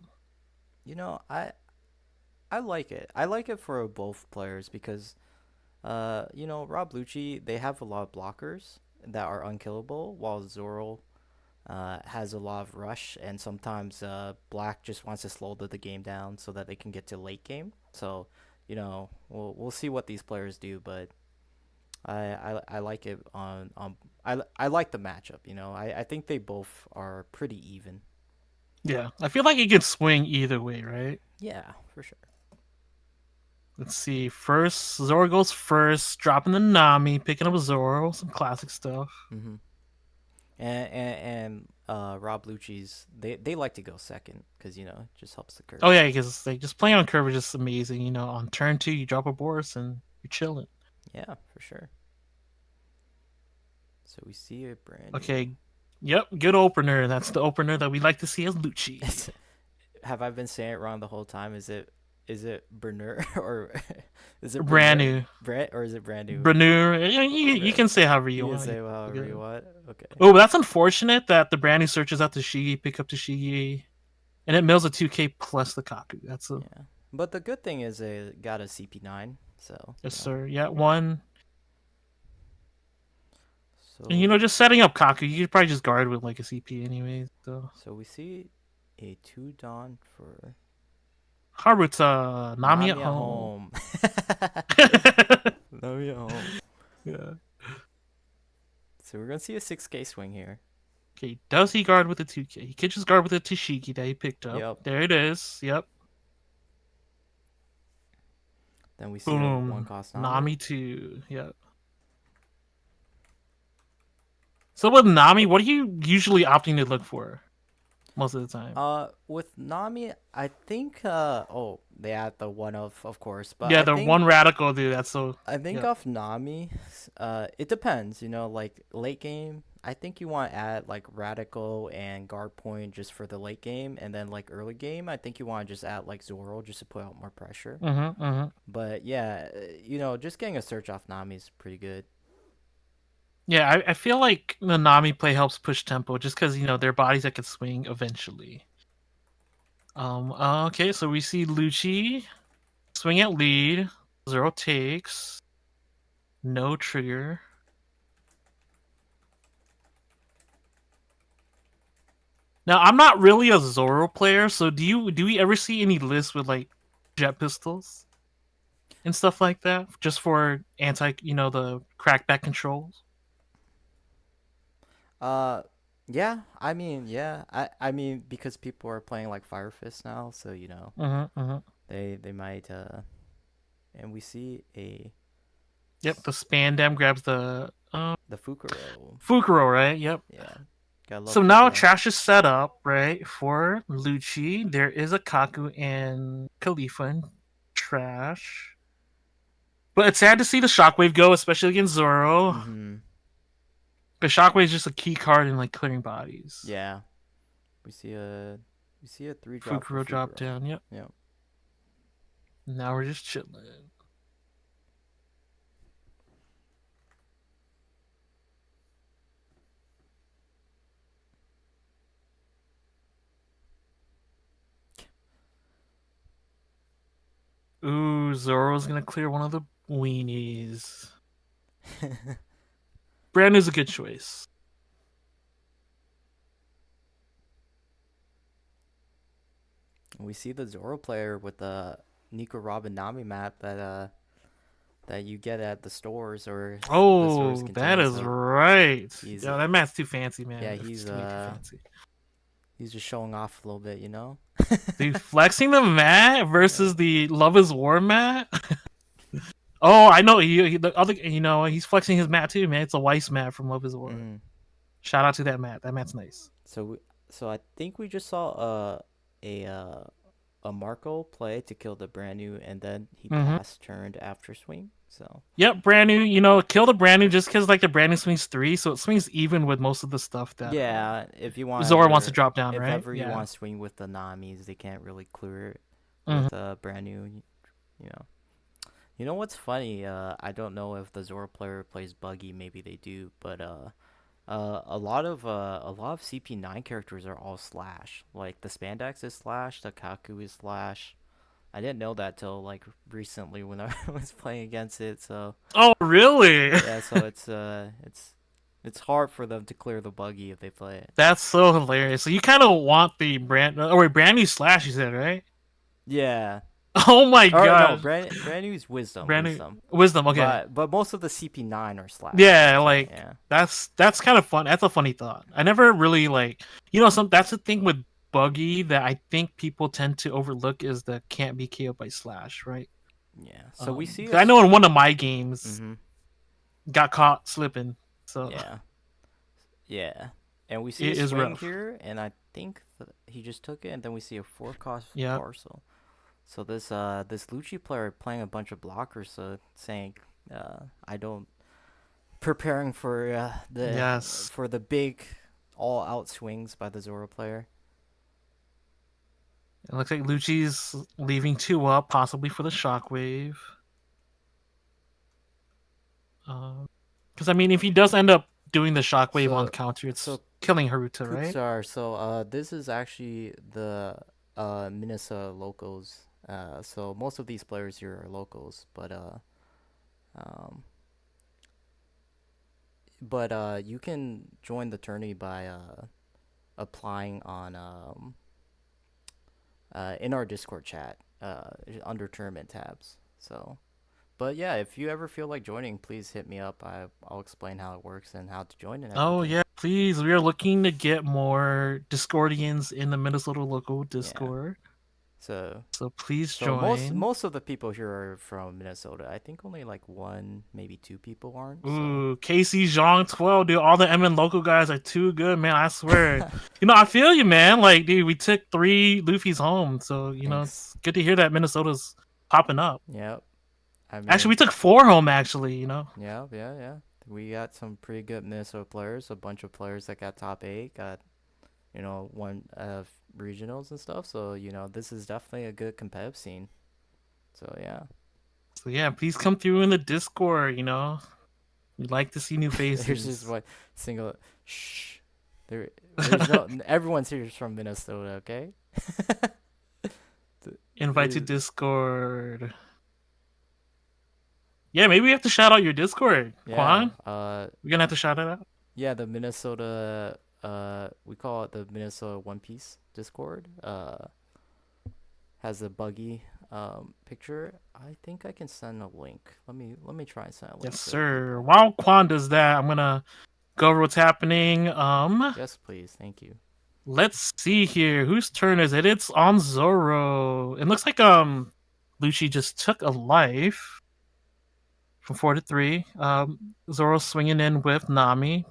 You know, I like it. I like it for both players because Rob Lucci, they have a lot of blockers that are unkillable, while Zoro has a lot of rush, and sometimes Black just wants to slow the game down so that they can get to late game. So, we'll see what these players do, but I like it I like the matchup. I think they both are pretty even. Yeah, I feel like it can swing either way, right? Yeah, for sure. Let's see. First, Zoro goes first, dropping the Nami, picking up Zoro, some classic stuff. Mm-hmm. And Rob Lucci's they like to go second because it just helps the curve. Oh yeah, because like just playing on curve is just amazing. On turn 2, you drop a Boris and you're chilling. Yeah, for sure. So we see a brand new. Okay, Yep, good opener. That's the opener that we like to see as Lucci. Have I been saying it wrong the whole time? Is it Bernard or is it Brand Bernard? new. Brett or is it brand new? Brenur. You Brett. can say however you You can want. say however you want. Okay. Oh, but that's unfortunate that the brand new searches out the Shigi, pick up the Shigi, and it mills a 2K plus the Kaku. That's a Yeah. But the good thing is they got a CP9, so yes, sir. Yeah, one. And So just setting up Kaku, you could probably just guard with like a CP anyways. So so we see a 2 Dawn for Haruta, Nami at Nami at home. home. Nami at home. Yeah. So we're gonna see a 6K swing here. Okay, does he guard with the 2K? He could just guard with the Tashiki that he picked up. Yep. There it is. Yep. Then we see a one Boom. cost Nami 2. Yep. So with Nami, what are you usually opting to look for most of the time? With Nami, I think oh, they add the one of course, but Yeah, I the think one radical dude. That's so. I think Yeah. off Nami, it depends, like late game, I think you want to add like Radical and Guard Point just for the late game, and then like early game, I think you want to just add like Zoro just to put out more pressure. Mm-hmm. Mm-hmm. But yeah, just getting a search off Nami is pretty good. Yeah, I feel like the Nami play helps push tempo just because their bodies that can swing eventually. Okay, so we see Lucci swing at lead. Zero takes. No trigger. Now I'm not really a Zoro player, so do we ever see any lists with like jet pistols and stuff like that, just for the crackback controls? Uh, yeah, I mean because people are playing like Fire Fist now, so Mm-hmm, mm-hmm. they might and we see Yep, the Spandam grabs the Fukuro. Fukuro, right? Yep. Yeah, gotta love So now Fukuro. trash is set up, right, for Lucci. There is a Kaku and Khalifa and trash. But it's sad to see the Shockwave go, especially against Zoro. Mm-hmm. But Shockwave is just a key card in like clearing bodies. Yeah, we see a 3 drop for Fukuro drop Fukuro. down, yep. Yep. Now we're just chilling. Ooh, Zoro's gonna clear one of the weenies. Brand new's a good choice. We see the Zoro player with the Nico Robin Nami map that you get at the stores or the stores Oh, that contain. is So right. he's Yeah, that mat's too fancy, man. yeah It's he's too fancy. he's just showing off a little bit, Dude, flexing the mat versus the Love is War mat. Oh, I know. The other, he's flexing his mat too, man. It's a Weiss mat from Love is War. Mm. Shout out to that mat. That mat's nice. So I think we just saw a Marco play to kill the brand new, and then he Mm-hmm. pass turned after swing. So Yep, brand new. Kill the brand new just because like the brand new swings 3, so it swings even with most of the stuff that yeah, if you want Zora wants to drop down, if right? ever you Yeah. want to swing with the Namis, they can't really clear it Mhm. with a brand new. You know. You know what's funny? I don't know if the Zora player plays buggy. Maybe they do, but a lot of CP9 characters are all slash. Like the Spandex is slash, the Kaku is slash. I didn't know that till like recently when I was playing against it. So Oh, really? yeah, so it's hard for them to clear the buggy if they play it. That's so hilarious. So you kind of want the brand new slash, you said, right? Yeah. Oh my Or no, gosh. brand new is wisdom, Brand new wisdom. wisdom. Okay. But most of the CP9 are slash. Yeah, So, like yeah. that's kind of fun. That's a funny thought. I never really some. That's the thing with buggy that I think people tend to overlook is the can't be KO'd by slash, right? Yeah. So we see. 'Cause I know in one of my games Mm-hmm. got caught slipping. So Yeah. Yeah. And we see it a is swing rough. here, and I think he just took it, and then we see a 4 cost Yeah. parcel. So this Lucci player playing a bunch of blockers, so saying, I don't preparing for Yes. the big all out swings by the Zoro player. It looks like Lucci's leaving 2 up, possibly for the shockwave. Because I mean, if he does end up doing the shockwave on So, counter, it's so killing Haruta, right? Kuksar. So, this is actually the Minnesota locals. So most of these players here are locals, um, you can join the tourney by applying on in our Discord chat under tournament tabs. So, but yeah, if you ever feel like joining, please hit me up. I'll explain how it works and how to join and Oh everything. yeah, please. We are looking to get more Discordians in the Minnesota local Yeah. Discord. So So please so most join. most of the people here are from Minnesota. I think only like one, maybe two people aren't. So Ooh, Casey, Xiong, 12, dude. All the MN local guys are too good, man. I swear. I feel you, man. Like, dude, we took 3 Luffy's home. So, thanks. it's good to hear that Minnesota's popping up. Yep. I Actually, we mean, took 4 home, actually. yeah. We got some pretty good Minnesota players. A bunch of players that got top eight. Got one regionals and stuff. So this is definitely a good competitive scene. So yeah. So, yeah, please come through in the Discord. We'd like to see new There's just faces. one single shh. There's no everyone's here is from Minnesota, okay? Invite to There's, Discord. Yeah, maybe we have to shout out your Discord, yeah, Quan. We're gonna have to shout it out. yeah, the Minnesota we call it the Minnesota One Piece Discord. Has a buggy picture. I think I can send a link. Let me try and send a link Yes, for the sir. people. While Quan does that, I'm gonna go over what's happening. Yes, please. Thank you. Let's see here. Whose turn is it? It's on Zoro. It looks like Lucci just took a life from 4 to 3. Zoro swinging in with Nami.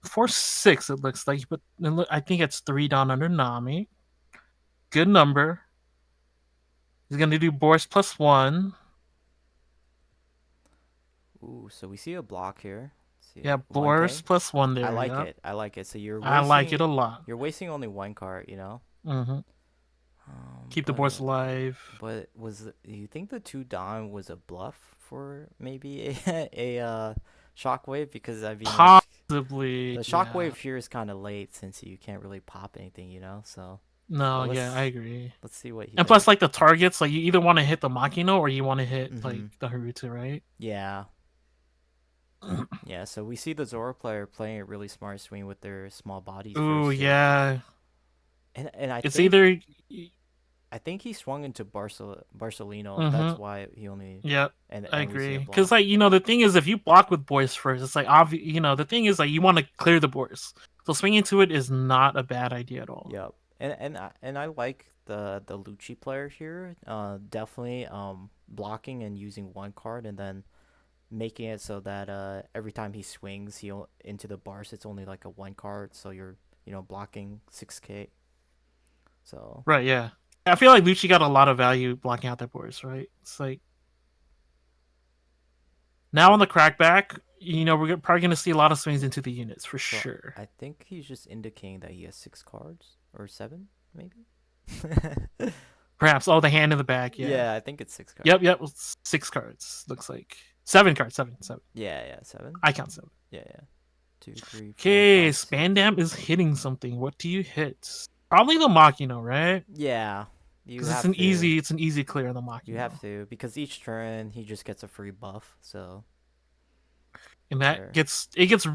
4-6. It looks like, but I think it's 3 down under Nami. Good number. He's gonna do Boris +1. Ooh, so we see a block here. Let's see, Yeah, Boris 1K. +1 I there. like Yeah, it. I like it. So you're I like it wasting a lot. you're wasting only one card. Hmm Um, Keep the but Boris alive. but you think the two Don was a bluff for maybe a shockwave? Because I mean like Possibly, the yeah. shockwave here is kind of late since you can't really pop anything. So, No, but yeah, I agree. let's see what he And does. plus, like the targets, like you either want to hit the Makino or you want to hit like Mhm. the Haruta, right? Yeah. Yeah. So we see the Zoro player playing a really smart swing with their small bodies Ooh, first hit, yeah. and It's either. I think he swung into Barcelino. Mm-hmm. That's why he only Yep, I and we see agree. a Because block. like the thing is, if you block with Boris first, it's like obvious. The thing is like you want to clear the Boris, so swinging to it is not a bad idea at all. Yep. And I like the Lucci player here. Definitely blocking and using one card and then making it so that every time he swings into the bars it's only like a one card, so you're blocking 6K. So Right? Yeah. I feel like Lucci got a lot of value blocking out that Boris, right? It's like now so on the crackback, we're probably going to see a lot of swings into the units for so sure. I think he's just indicating that he has 6 cards or 7 maybe. Perhaps. Oh, the hand in the back. Yeah. Yeah, I think it's 6 cards. Yep. 6 cards. Looks like 7 cards. Seven. Yeah, 7. I count 7. Yeah. 2, 3, 4, Okay, 5, 6. Spandam is hitting something. What do you hit? Probably the Machino, right? Yeah, you Because it's have an to. easy, it's an easy clear on the You have Machino, to because each turn he just gets a free buff. So and that there. gets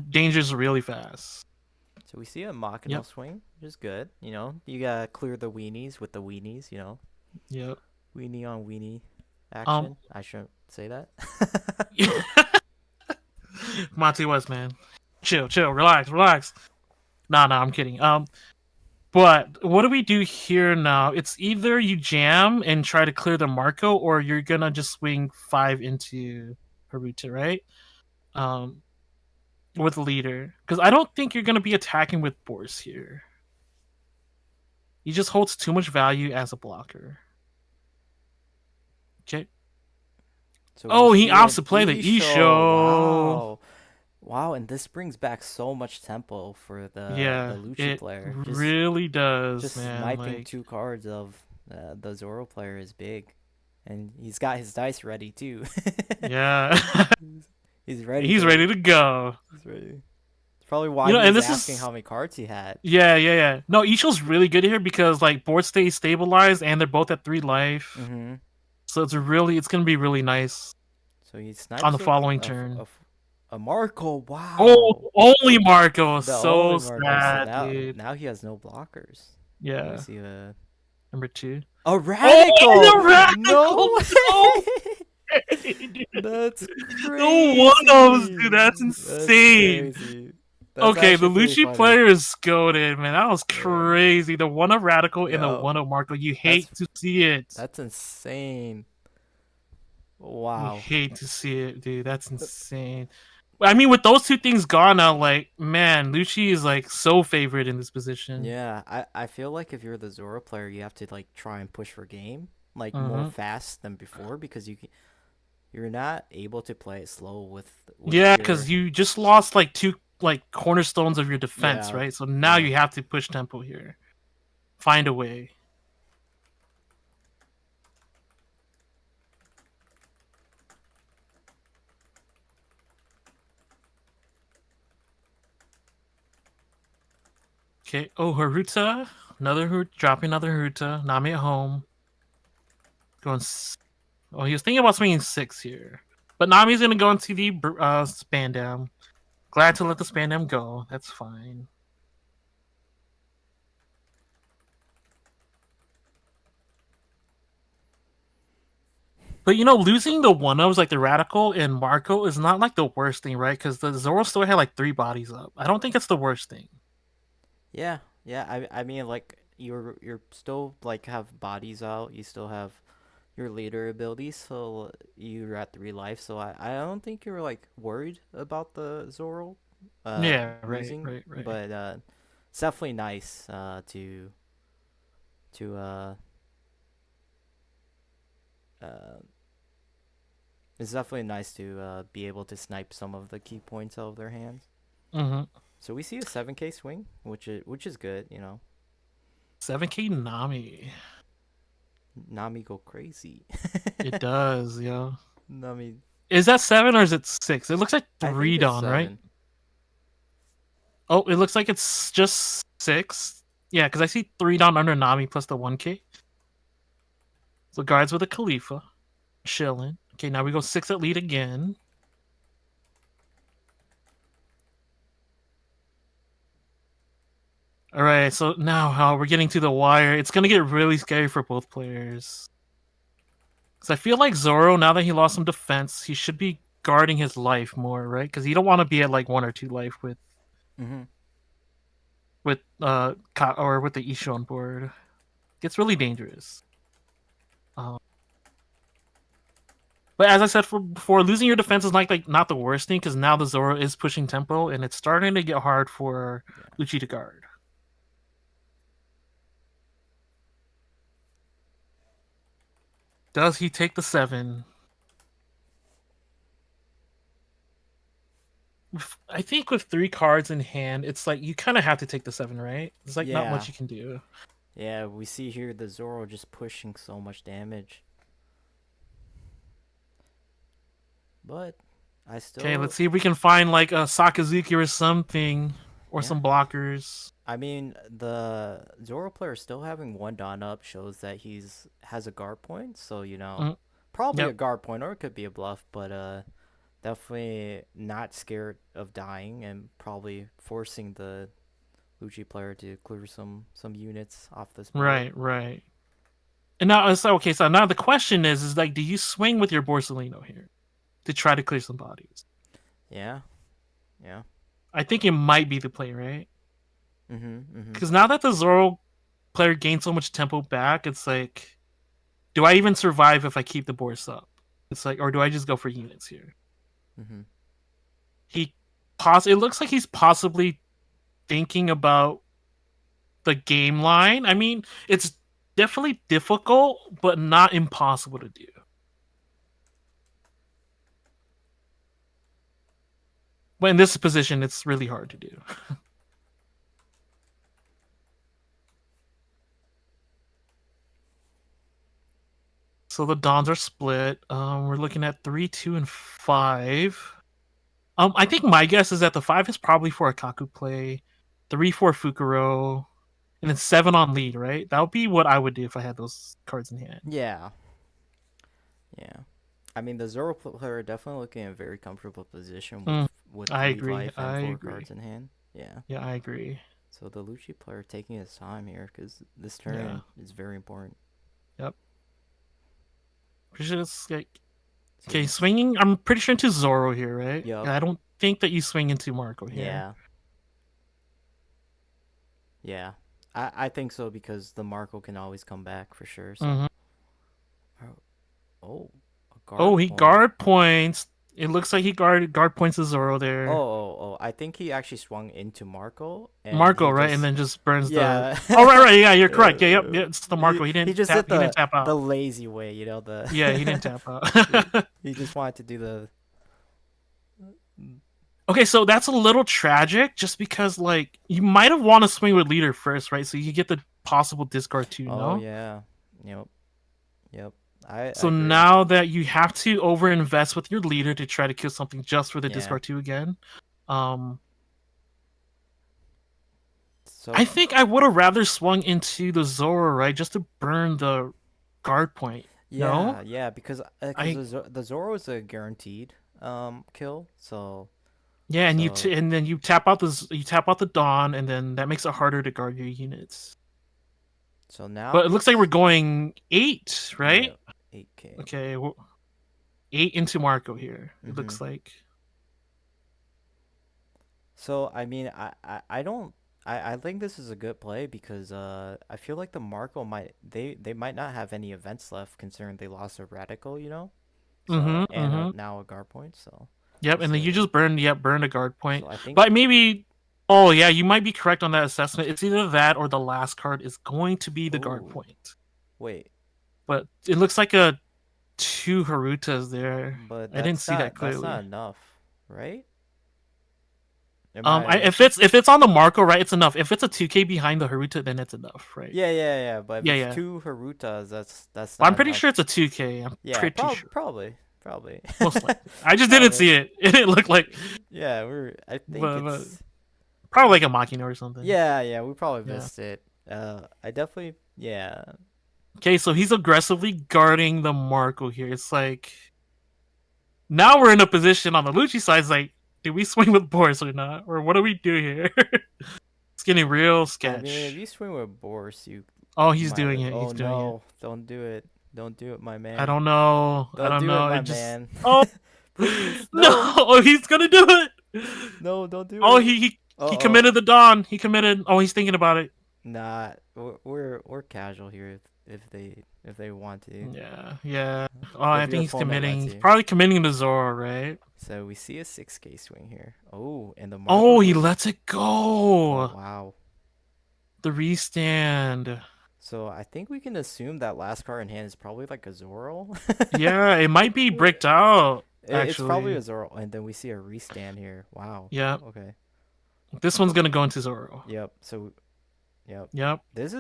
dangerous really fast. So we see a Machino Yep, swing, which is good. You gotta clear the weenies with the weenies. yep. Weenie on weenie Um, action. I shouldn't say that. Monty West, man, chill, relax. Nah, I'm kidding. But what do we do here now? It's either you jam and try to clear the Marco, or you're gonna just swing 5 into Haruta, right? Um, with leader, because I don't think you're gonna be attacking with Boris here. He just holds too much value as a blocker. Okay. So we Oh, he see opts an to play the Isho. Isho. Wow. Wow, and this brings back so much tempo for the Yeah, Lucci it player. really does, Just man. sniping Like, two cards of the Zoro player is big, and he's got his dice ready too. yeah, He's ready he's to. ready to go. He's ready. It's probably why he And was this asking is how many cards he had. yeah. No, Isho's really good here because like board stays stabilized and they're both at 3 life, Mm-hmm. so it's gonna be really nice So he on the snipes following turn. a Marco. Oh, Wow, only Marco, the only so Marco. So sad, dude. now he has no blockers. Let me Yeah, see number 2. a Oh, radical. the radical! No No way. way, dude. That's The one-ups, dude. crazy. That's That's insane. crazy. That's Okay, the actually pretty Lucci funny. player is goated, man. That was Yeah. crazy. The one-up radical and the Yeah. one-up Marco. You That's hate to see it. that's insane. You Wow. hate to see it, dude. That's insane. I mean, with those two things gone now, like, man, Lucci is like so favored in this position. Yeah, I feel like if you're the Zora player, you have to like try and push for game like more Hmm. fast than before because you're not able to play it slow with Yeah, your because you just lost like two like cornerstones of your defense, yeah right? So now yeah. you have to push tempo here. Find a way. Okay. Oh, Haruta. Another dropping another Haruta. Nami at home. Going. Oh, he was thinking about swinging 6 here. But Nami's going to go into the Spandam. Glad to let the Spandam go. That's fine. But losing the one-ups like the Radical and Marco is not like the worst thing, right? Because the Zoro still had like 3 bodies up. I don't think it's the worst thing. Yeah, yeah. I mean, like you're still like have bodies out. You still have your leader abilities, so you're at 3 life. So I don't think you're like worried about the Zoro, Yeah, right, losing. right, right. But it's definitely nice to uh it's definitely nice to be able to snipe some of the key points out of their hands. Mm-hmm. So we see a 7K swing, which is good. 7K Nami. Nami go crazy. It does, yo. Nami, Is that 7 or is it 6? It looks like I think 3 it's Dawn, right? 7. Oh, it looks like it's just 6. Yeah, because I see 3 Dawn under Nami plus the 1K. So guards with a Khalifa. Chilling. Okay, now we go 6 at lead again. All right, so now we're getting to the wire. It's gonna get really scary for both players. Because I feel like Zoro, now that he lost some defense, he should be guarding his life more, right? Because you don't want to be at like 1 or 2 life Mm-hmm. or with the Isho on board. Gets really dangerous. Um, but as I said before, losing your defense is like not the worst thing because now the Zoro is pushing tempo and it's starting to get hard for Yeah. Lucci to guard. Does he take the 7? I think with 3 cards in hand, it's like you kind of have to take the 7, right? There's like not Yeah. much you can do. Yeah, we see here the Zoro just pushing so much damage. But I Okay, still let's see if we can find like a Sakazuki or something, or yeah. some blockers. I mean, the Zoro player still having one Dawn up shows that has a guard point, so Mm, probably a yep. guard point or it could be a bluff, but definitely not scared of dying and probably forcing the Lucci player to clear some units off this board. Right, right. And now, okay, so now the question is like, do you swing with your Borsellino here to try to clear some bodies? Yeah. Yeah. I think it might be the play, right? Mhm. Mhm. Because now that the Zoro player gained so much tempo back, it's like, do I even survive if I keep the Bors up? It's like, or do I just go for units here? Mhm. It looks like he's possibly thinking about the game line. I mean, it's definitely difficult, but not impossible to do. But in this position, it's really hard to do. So the Dons are split. We're looking at 3, 2, and 5. I think my guess is that the 5 is probably for a Kaku play, 3 for Fukuro, and then 7 on lead, right? That would be what I would do if I had those cards in hand. Yeah. Yeah. I mean, the Zoro player definitely looking in a very comfortable position with I 3 agree. life I and 4 agree. cards in hand. Yeah. Yeah, I agree. So the Lucci player taking his time here because this Yeah. turn is very important. Yep. Pretty sure it's like So okay, swinging. I'm pretty sure into Zoro here, right? Yup. I don't think that you swing into Marco here. Yeah. Yeah. I think so because the Marco can always come back for sure. So. Mhm. Oh, a guard Oh, he point. guard points. It looks like he guard points to Zoro Oh, there. oh, oh! I think he actually swung into Marco. And Marco, he right? just, And then just burns yeah. the. Oh, right. Yeah, you're correct. Yeah, yep. Yeah, it's the Marco. He He didn't just tap. did He didn't tap the out. lazy way, you know the. Yeah, he didn't tap out. He just wanted to do the. Okay, so that's a little tragic, just because like you might have want to swing with leader first, right? So you get the possible discard too. Oh No. yeah. Yep. Yep. So I agree. now that you have to overinvest with your leader to try to kill something just for the Yeah. discard 2 again, um, So I think I would have rather swung into the Zoro, right, just to burn the guard point. yeah, No, yeah, because I the Zoro is a guaranteed kill. So yeah, and so and then you tap out the Dawn, and then that makes it harder to guard your units. so now. But it looks like we're going 8, right? Yeah, 8K. Okay, 8 into Marco here. It Mhm. looks like. So I mean, I don't. I think this is a good play because I feel like the Marco they might not have any events left considering they lost a radical, you know. So and now a guard point. So Yep, and then you just burn a guard point. so I think But maybe oh yeah, you might be correct on that assessment. It's either that or the last card is going to be the guard Ooh. point. Wait, But it looks like a 2 Harutas there. but I didn't see that that's clearly. not enough, right? Am If it's on the Marco, right, it's enough. If it's a 2K behind the Haruta, then it's enough, right? Yeah. But if Yeah, it's yeah. 2 Harutas, that's Well, not I'm pretty enough. sure it's a 2K. I'm Yeah, pretty sure. probably. Most likely. I just didn't see it. It didn't look like. Yeah, I think But it's. probably like a Machina or something. Yeah, we probably Yeah. missed it. I definitely, yeah. Okay, so he's aggressively guarding the Marco here. It's like now we're in a position on the Lucci side. It's like, do we swing with Boris or not, or what do we do here? It's getting real sketch. I mean, if you swing with Boris, you. Oh, he's might- doing it. Oh He's doing no! Don't do it! Don't do it, my man! it. I don't know. Don't I don't do know. it, my It just man! oh Please, no! Oh, he's gonna do it. No, don't do Oh, it! he Uh-oh. committed the Dawn. He committed. Oh, he's thinking about it. Nah, we're casual here if they want to. Yeah. Oh, I If think your he's opponent committing. lets He's you. probably committing to Zoro, right? So we see a 6K swing here. Oh, and the Oh, Marco he goes- lets it go. Oh, wow. The restand. So I think we can assume that last card in hand is probably like a Zoro. Yeah, it might be bricked out. It's probably Actually. a Zoro, and then we see a restand here. Wow. Yeah. Okay. This one's gonna go into Zoro. Yep. So, yep. Yep. This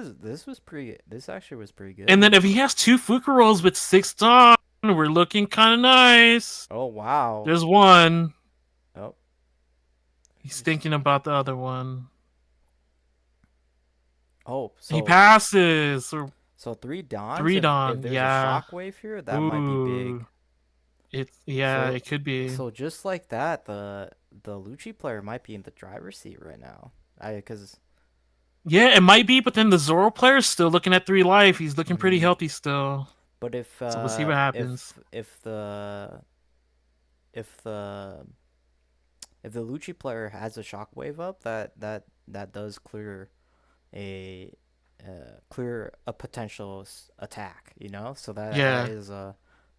actually was pretty good. And then if he has 2 Fukuros with 6 Dawn, we're looking kind of nice. Oh wow. There's one. Oh. He's thinking about the other one. Oh. So He passes. So 3 Dons. 3 Dawn, If there's yeah. a shockwave here, that might be big. So- It could be. So just like that, the Lucci player might be in the driver's seat right now. Because Yeah, it might be, but then the Zoro player is still looking at 3 life. He's looking pretty healthy still. but if So we'll see what happens. if the Lucci player has a shockwave up, that does clear a potential attack, you know. So Yeah. that is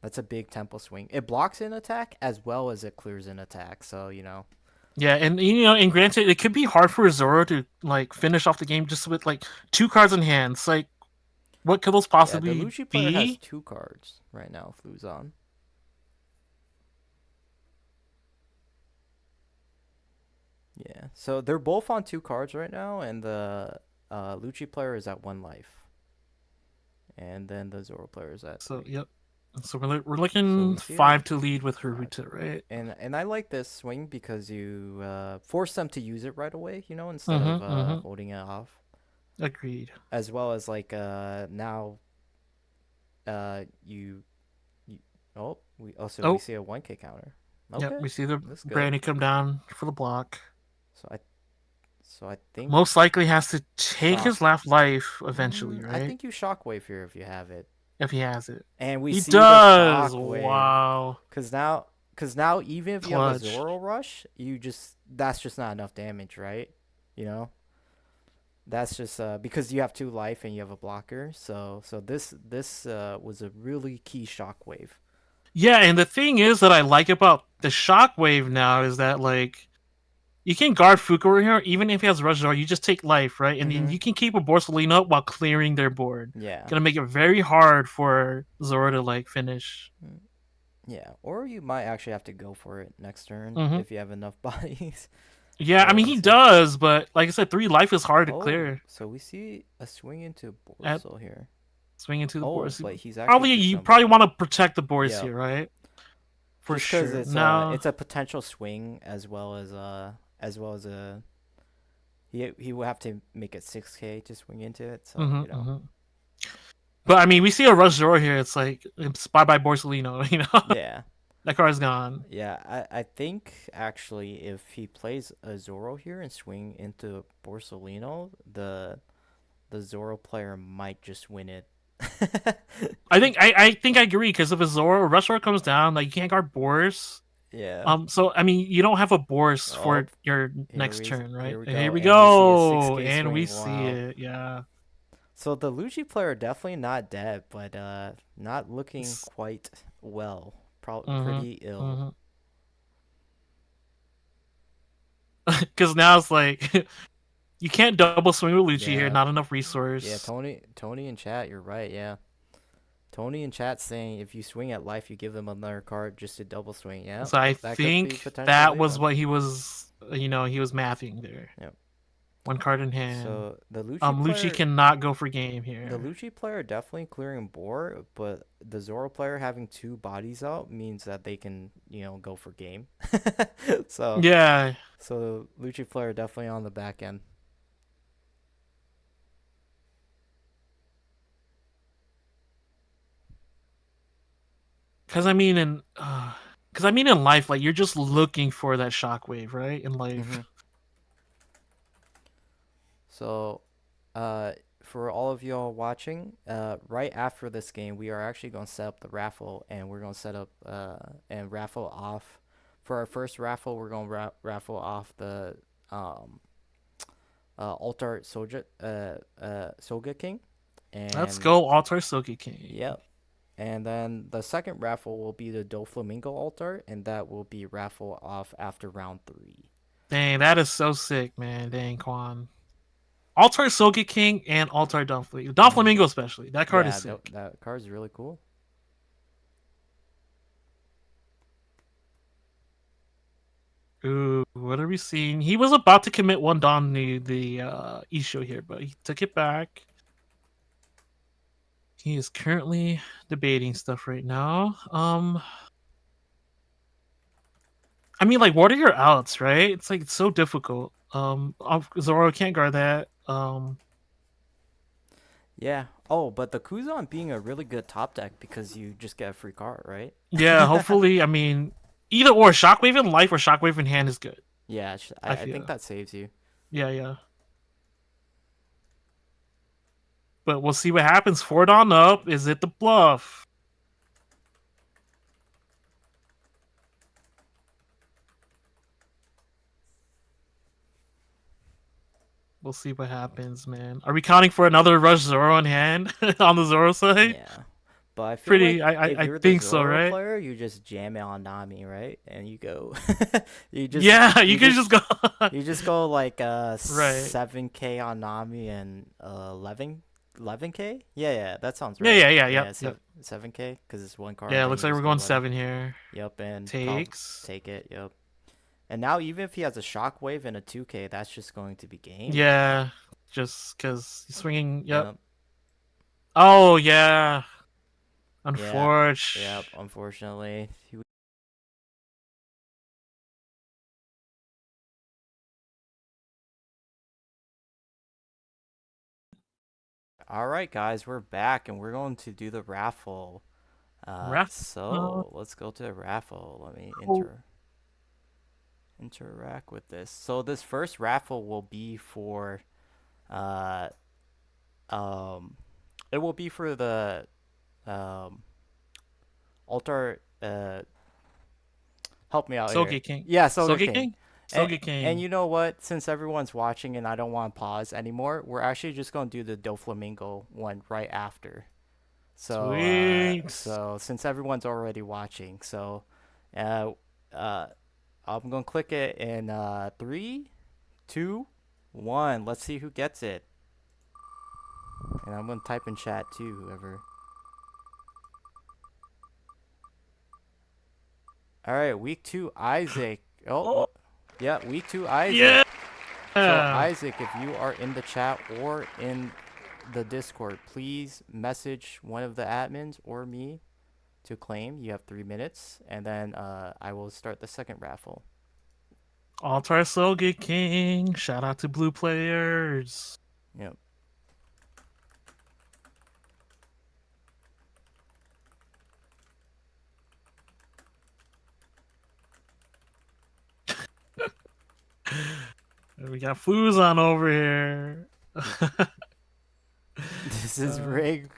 that's a big tempo swing. It blocks an attack as well as it clears an attack. So you know. Yeah, and granted, it could be hard for Zoro to like finish off the game just with like 2 cards in hands. Like, what could those Yeah, possibly the Lucci player be? has 2 cards right now. Fluzon. Yeah. So they're both on 2 cards right now, and the Lucci player is at 1 life, and then the Zoro player is at So 3. yep. So we're So looking we see a 5 to lead with 5, Haruta, right? and I like this swing because you force them to use it right away, instead of Mm-hmm. Mm-hmm. holding it off, Agreed. as well as like now you we also we Oh, see a 1K counter. yep. Okay, We see the that's good. Brandy come down for the block. So I think Most likely has to take shock. his last life eventually, I right? think you shockwave here if you have it. If he has it. And we He see the does. shockwave. Wow. Cause now even if you have a Clutch. Zoro rush, that's just not enough damage, right? You know? That's just because you have 2 life and you have a blocker. So this was a really key shockwave. Yeah, and the thing is that I like about the shockwave now is that like you can guard Fuku here even if he has rush Zoro, you just take life, right? And then Mm-hmm. you can keep a Borsalino up while clearing their board. Yeah. Gonna make it very hard for Zoro to like finish. Mm, yeah. Or you might actually have to go for it next turn Mm-hmm. if you have enough bodies. Yeah, I But mean let's he see. does, but like I said, 3 life is hard to Oh, clear. so we see a swing into At Borsal here. swing into the Oh, board. but he's actually Probably just you jumping probably out. want to protect the boards Yep. here, right? For Just because sure. Now, it's a potential swing as well as a he will have to make it 6K to swing into it. So mm-hmm, mm-hmm. But I mean, we see a rush Zoro here. It's like it's bye bye Borsalino. You know, yeah, that card's gone. yeah. I think actually if he plays a Zoro here and swing into Borsalino, the Zoro player might just win it. I think I agree because if a Zoro rush Zoro comes down, like you can't guard Boris. Yeah. So I mean, you don't have a Boris Oh, for your here next we turn, right? here we Here go, we and we see a go, 6K and we swing. see Wow. it. Yeah. So the Lucci player definitely not dead, but not looking It's, quite well. mm-hmm, Pretty ill. mm-hmm. Because now it's like you can't double swing with Lucci here. Yeah. Not enough Yeah, resource. Tony in chat, you're right. Yeah. Tony in chat saying if you swing at life, you give them another card just to double swing. Yeah. So I That could be think that potentially was them. what he was. He was mathing there. Yep. 1 card in hand. So the Lucci Lucci player cannot go for game the here. Lucci player definitely clearing board, but the Zoro player having 2 bodies out means that they can, go for game. so Yeah, so Lucci player definitely on the back end. because I mean in life, like you're just looking for that shockwave, right? In Mm-hmm. life. So, for all of y'all watching, right after this game, we are actually going to set up the raffle, and we're going to set up and raffle off. For our first raffle, we're going to raffle off the um, Altar Soga King, Let's and go, Altar Soki King. yep. And then the second raffle will be the Doflamingo Altar, and that will be raffle off after round 3. Dang, that is so sick, man. Dang, Quan. Altar Soki King and Altar Donflamingo. Mm-hmm. Donflamingo especially. That card is Yeah, sick. that card is really cool. Ooh, what are we seeing? He was about to commit one Don the Isho here, but he took it back. He is currently debating stuff right now. I mean, like, what are your outs, right? It's like it's so difficult. Zoro can't guard that. Yeah. Oh, but the Kuzan being a really good top deck because you just get a free card, right? Yeah, hopefully, I mean, either or Shockwave in life or Shockwave in hand is good. Yeah, I I think feel. that saves you. Yeah, yeah. But we'll see what happens. 4 on up. Is it the bluff? We'll see what happens, man. Are we counting for another Rush Zoro in hand on the Zoro side? Yeah. But I feel Pretty. like I if I you're the think so, Zoro right? player, you just jam it on Nami, right? And you go Yeah, you can just go. you just go like Right. 7K on Nami and 11K? Yeah, yeah, that sounds Yeah, right. yeah, yeah, Yeah, yep, yep. 7K because it's 1 card Yeah, then looks you like just we're go going 11. 7 here. Yep, and Takes. take it. Yep. And now even if he has a shockwave and a 2K, that's just going to be game. Yeah, just because he's swinging. Yep. Yep. Oh yeah. Yeah. Unfortunate. Yep. Unfortunately. All right, guys, we're back and we're going to do the raffle. Rap. So let's go to the raffle. Let me Oh, interact with this. So this first raffle will be for uh um it will be for the um altar help me out here. Soge King. Yeah, Soga Soge King. King. And Soge and King. you know what? Since everyone's watching and I don't want to pause anymore, we're actually just gonna do the Doflamingo one right after. Sweet. So since everyone's already watching, uh, uh, I'm gonna click it in 3, 2, 1. Let's see who gets it, and I'm gonna type in chat too, whoever. All right, week 2, Isaac. Oh Yeah, week 2, Isaac. yeah. So Isaac, if you are in the chat or in the Discord, please message one of the admins or me to claim. You have 3 minutes, and then I will start the second raffle. Altar Soge King. Shout out to blue players. Yep. We got Fuzon over here. This is rigged.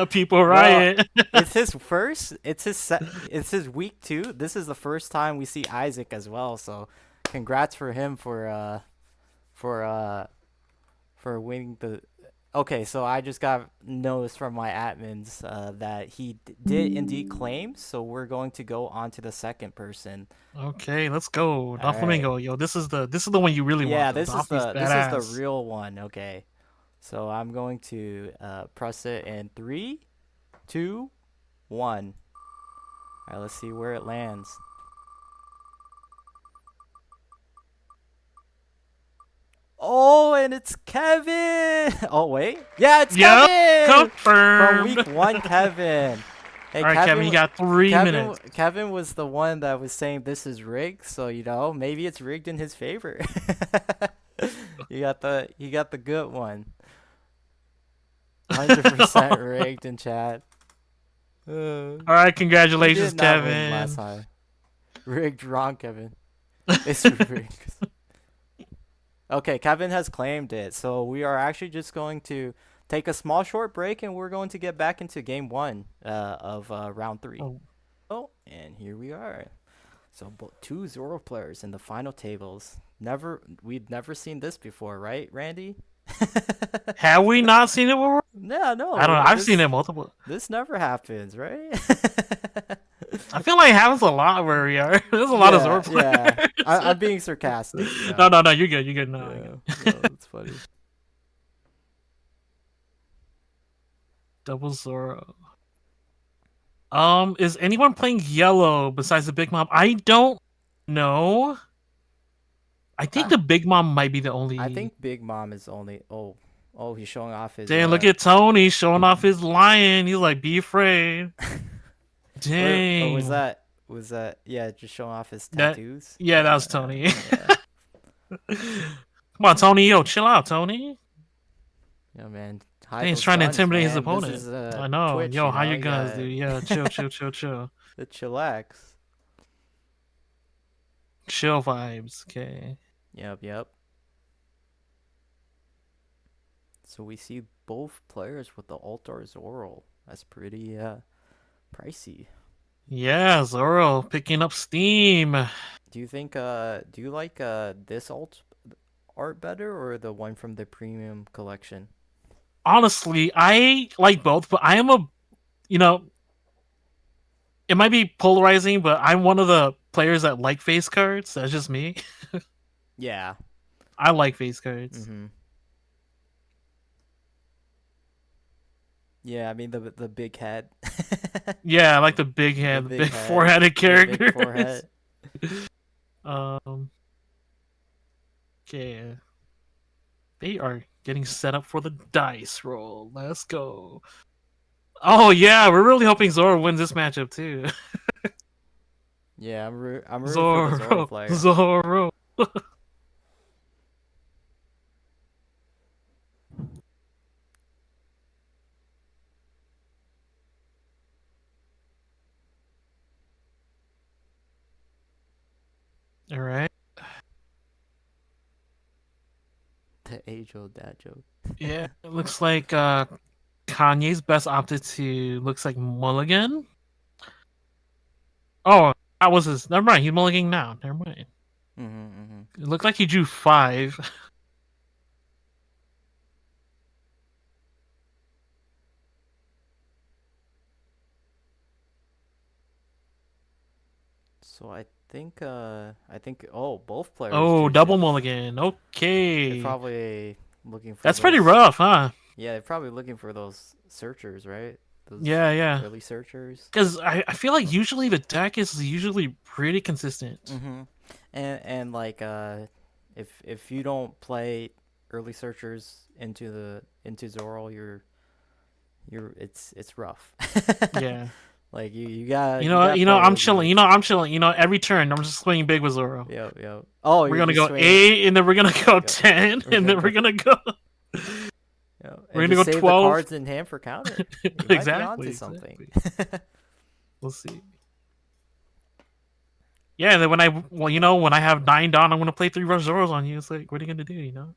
People Well, riot. it's his first. It's his week 2. This is the first time we see Isaac as well. So, congrats for him for uh for winning the. Okay, so I just got notice from my admins that he did indeed claim. So we're going to go on to the second person. Okay, let's go. All Don right. Flamingo, yo, this is the one you really want Yeah, though. Donphy's this is the badass. real one. Okay, so I'm going to press it in 3, 2, 1. All right, let's see where it lands. Oh, and it's Kevin. Oh wait, yeah, it's Yep, Kevin from confirmed. week 1. Kevin. Hey, All right, Kevin, you got 3 minutes. Kevin was the one that was saying this is rigged. So maybe it's rigged in his favor. You got the good one. 100% rigged in chat. All right, You congratulations, did not win last Kevin. time. Rigged wrong, Kevin. It's rigged. Okay, Kevin has claimed it. So we are actually just going to take a small short break and we're going to get back into game 1 of round 3. Oh, Oh, and here we are. So 2 Zoro players in the final tables. We'd never seen this before, right, Randy? have we not seen it before? Yeah, I don't know. no. I've seen it multiple. This never happens, right? I feel like it happens a lot where we are. There's a lot of Zoro Yeah. players. I'm being sarcastic. No, no, no. You're good. You're good. No, you're Yeah, good. no, it's funny. Double Zoro. Is anyone playing yellow besides the Big Mom? I don't know. I think the Big Mom might be the I only. think Big Mom is only. Oh, he's showing off his. Damn, look at Tony showing off his lion. He's like, be afraid. Or was Dang. that? Was that? Yeah, just showing off his That tattoos. yeah, that was Tony. Yeah. Come on, Tony. Yo, chill out, Tony. Yeah, man. Hide Dang, he's those trying to guns, intimidate his man. This opponent. is I know. Twitch, Yo, you how know. your You guns, got dude? Yeah, chill, chill, chill, chill. the chillax. Chill vibes. Okay. Yep. So we see both players with the Altar Zoro. That's pretty pricey. Yeah, Zoro picking up steam. Do you think do you like this alt art better or the one from the premium collection? Honestly, I like both, but I am you know, it might be polarizing, but I'm one of the players that like face cards. That's just me. Yeah. I like face cards. Mhm. Yeah, I mean the big head. Yeah, I like the big The head, the big big head. four-headed The big characters. forehead. Um. Okay. They are getting set up for the dice roll. Let's go. Oh yeah, we're really hoping Zoro wins this matchup too. Yeah, I'm rooting for the Zoro Zoro, player. Zoro. All right. The age-old dad joke. Yeah, it looks like Kanye's best opted to looks like Mulligan. Oh, that was his. Never mind. He's mulliganing now. Never mind. It looked like he drew 5. So I think oh both players Oh, choose double it. mulligan. They're Okay, probably looking for that's pretty those. rough, huh? Yeah, they're probably looking for those searchers, right? Those Yeah, yeah. early searchers. Because I feel like usually the deck is usually pretty consistent. Mm-hmm. And like if you don't play early searchers into Zoro, you're it's rough. Yeah. Like you gotta You know, play I'm those chilling. units. I'm chilling. Every turn I'm just swinging big with Zoro. Yep, yep. Oh, We're you're gonna just go swinging. 8, and then we're gonna go Yep. 10, We're and gonna then go. we're gonna go. Yep. We're And gonna just go save the 12. cards in hand for counter. You might be Exactly. onto something. Exactly. We'll see. Yeah, and then when I have 9 down, I'm gonna play 3 Rush Zoros on you. It's like, what are you gonna do? You know?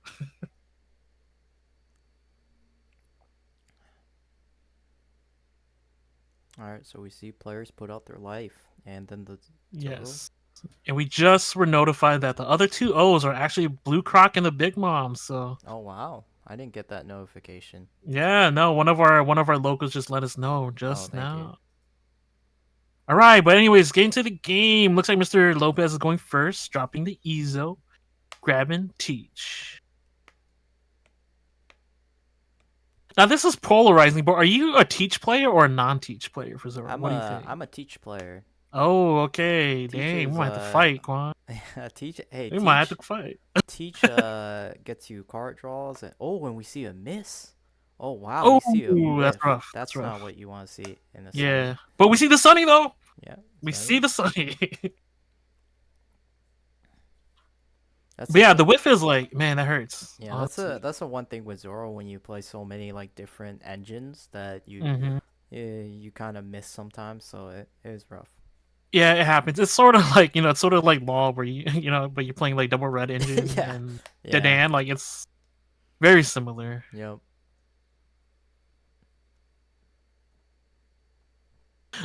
All right, so we see players put out their life, and then the Zoro. Yes. And we just were notified that the other 2 O's are actually Blue Croc and the Big Mom. So Oh wow, I didn't get that notification. yeah, no, one of our locals just let us know Oh, just thank you. now. All right, but anyways, getting to the game. Looks like Mr. Lopez is going first, dropping the Ezo, grabbing Teach. Now this is polarizing, but are you a Teach player or a non-Teach player for Zoro? What do you think? I'm a teach player. Oh, okay. Teach Dang, we is might have to fight, Quan. teach. Hey, We might have to teach. fight. Teach gets you card draws, and oh, when we see a miss. Oh wow, we Oh, see a that's whiff. rough. That's That's not rough. what you want to see in the Yeah, sunny. but we see the Sunny though. Yeah, We see sunny. the Sunny. That's But a yeah, the whiff is like, man, that hurts. yeah. Honestly. That's a one thing with Zoro when you play so many like different engines that Hmm. you kind of miss sometimes. So it is rough. Yeah, it happens. It's sort of like it's sort of like Law, where but you're playing like double red engine Yeah, and yeah, Denn. Like it's very similar. yep.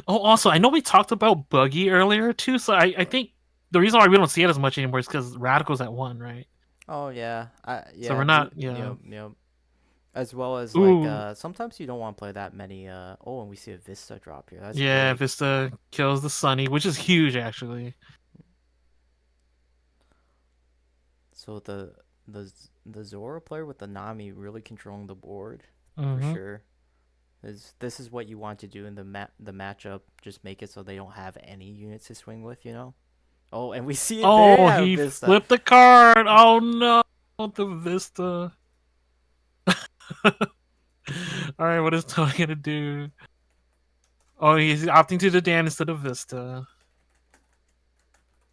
Oh, also, I know we talked about Buggy earlier too, so I think the reason why we don't see it as much anymore is because Radical's at 1, right? Oh yeah, So yeah. we're not, Yep, yep. As well as like Ooh, sometimes you don't want to play that many. Oh, and we see a Vista drop here. That's yeah, great. Vista kills the Sunny, which is huge actually. So the Zoro player with the Nami really controlling the board for Hmm. sure. This is what you want to do in the matchup. Just make it so they don't have any units to swing with, you know. Oh, and we see it. There you Oh, have he Vista. flipped the card. Oh no, the Vista. All right, what is Tony gonna do? Oh, he's opting to the Dan instead of Vista,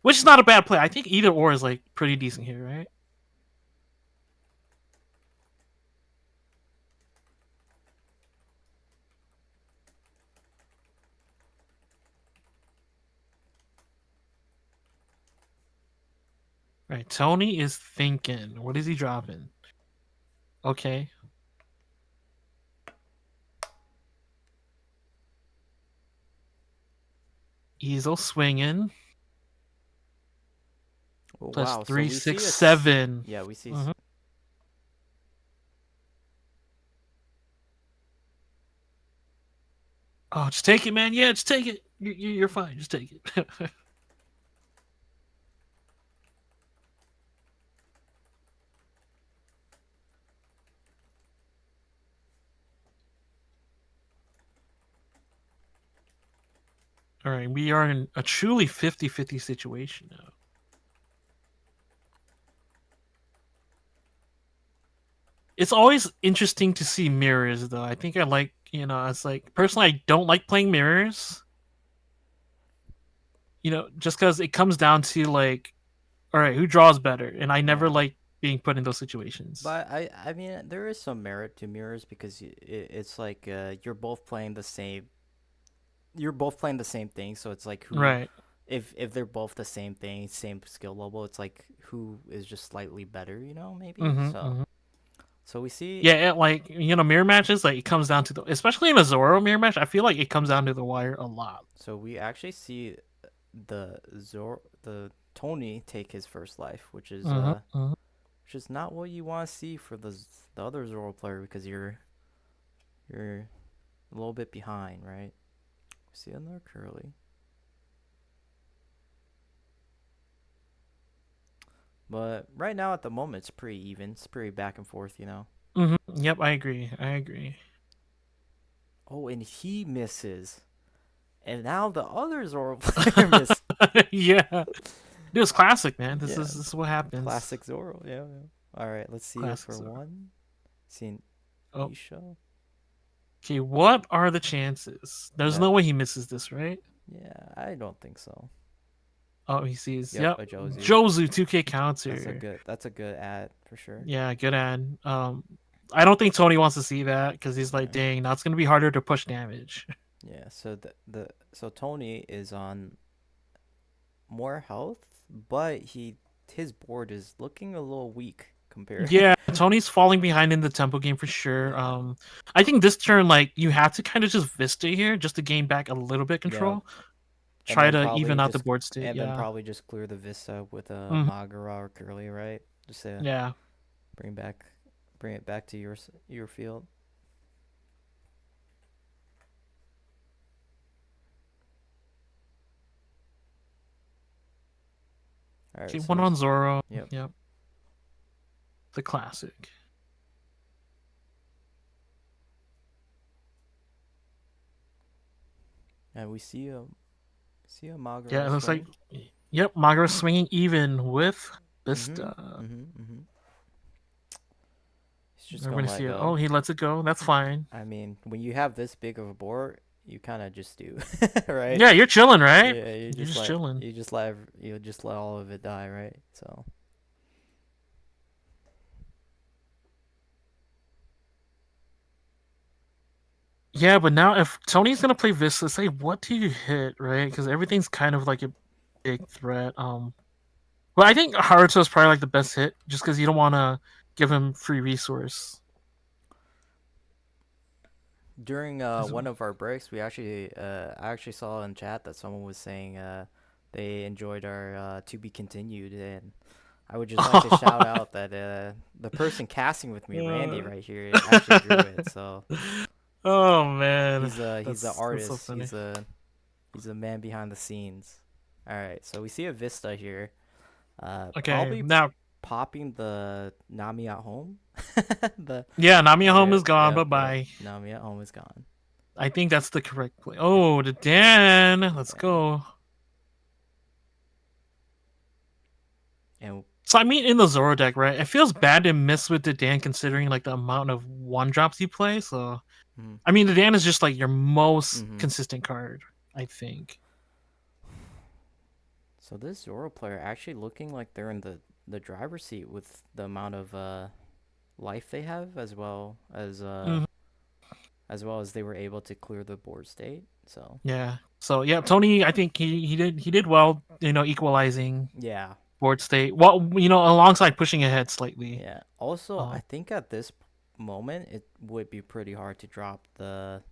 which is not a bad play. I think either or is like pretty decent here, right? Right, Tony is thinking. What is he dropping? Okay. Easel swinging. Oh Plus wow. So three, we six, see a 7. yeah. We see Mhm. Oh, just take it, man. Yeah, just take it. You're fine. Just take it. All right, we are in a truly 50-50 situation now. it's always interesting to see mirrors, though. I think I like, it's like personally, I don't like playing mirrors. Just because it comes down to like, all right, who draws better, and I never Yeah. like being put in those situations. But I mean, there is some merit to mirrors because it's like you're both playing the same thing, so it's like who, Right. if they're both the same thing, same skill level, it's like who is just slightly better, maybe. Mm-hmm. So Mm-hmm. so we see. Yeah, like mirror matches, like it comes down to especially in a Zoro mirror match. I feel like it comes down to the wire a lot. So we actually see the Tony take his first life, Mm-hmm. Mm-hmm. which is not what you want to see for the other Zoro player because you're a little bit behind, right? See another curly. But right now at the moment it's pretty even. It's pretty back and forth. Mm-hmm. Yep, I agree. I agree. Oh, and he misses. And now the other Zoro player misses. Yeah, it was classic, man. This Yeah, is this is what happens. classic Zoro. Yeah, yeah. All right, let's see it Classic for Zoro. one. Seeing Oh, Isha. okay. What are the chances? There's That no way he misses this, right? Yeah, I don't think so. Oh, he sees. Yep, Yep, a Jozu. Jozu 2K That's a counter. good. That's a good ad for sure. Yeah, good ad. I don't think Tony wants to see that because he's like, Yeah, dang, now it's gonna be harder to push damage. yeah. So so Tony is on more health, but his board is looking a little weak compared. Yeah, Tony's falling behind in the tempo game for sure. Yeah. I think this turn, like, you have to kind of just Vista here just to gain back a little bit Yeah. control. Try to even out the board state. And then Yeah. probably just clear the Vista with a Hmm. Magara or Curly, right? Just to Yeah. bring back bring it back to your field. All Okay, right, one on Zoro. yep. Yep. The classic. And we see a Yeah, Magara it looks like. swing. Yep, Magara swinging even with Mhm. Vista. Mhm. Mhm. He's just We're gonna gonna let see it. Oh, go. he lets it go. That's fine. I mean, when you have this big of a board, you kind of just do, right? Yeah, you're chilling, right? Yeah, You're just chilling. you just let all of it die, right? So Yeah, but now if Tony's gonna play Vista, say what do you hit, right? Because everything's kind of like a big threat. Well, I think Haruto is probably like the best hit, just because you don't want to give him free resource. during As one well. of our breaks, I actually saw in chat that someone was saying they enjoyed our to be continued, and I would just like to shout out that the person casting with me, Randy, right here, actually drew it. So Oh man, he's the that's so artist. funny. He's a man behind the scenes. All right, so we see a Vista here. Okay, Probably now popping the Nami at home. the yeah, Nami home Yep, is gone. Bye yep, yep. bye. Nami at home is gone. I think that's the correct play. Oh, the Dan. Let's Yeah, go. and So I mean, in the Zoro deck, right? It feels bad to miss with the Dan considering like the amount of one drops you play. So mm, I mean, the Dan is just like your most mm-hmm. consistent card, I think. So this Zoro player actually looking like they're in the driver's seat with the amount of life they have, Mhm. as well as they were able to clear the board state. So Yeah. So yeah, Tony, I think he did well, equalizing yeah, board state. Well, alongside pushing ahead slightly. yeah. Also, I Um, think at this moment it would be pretty hard to drop the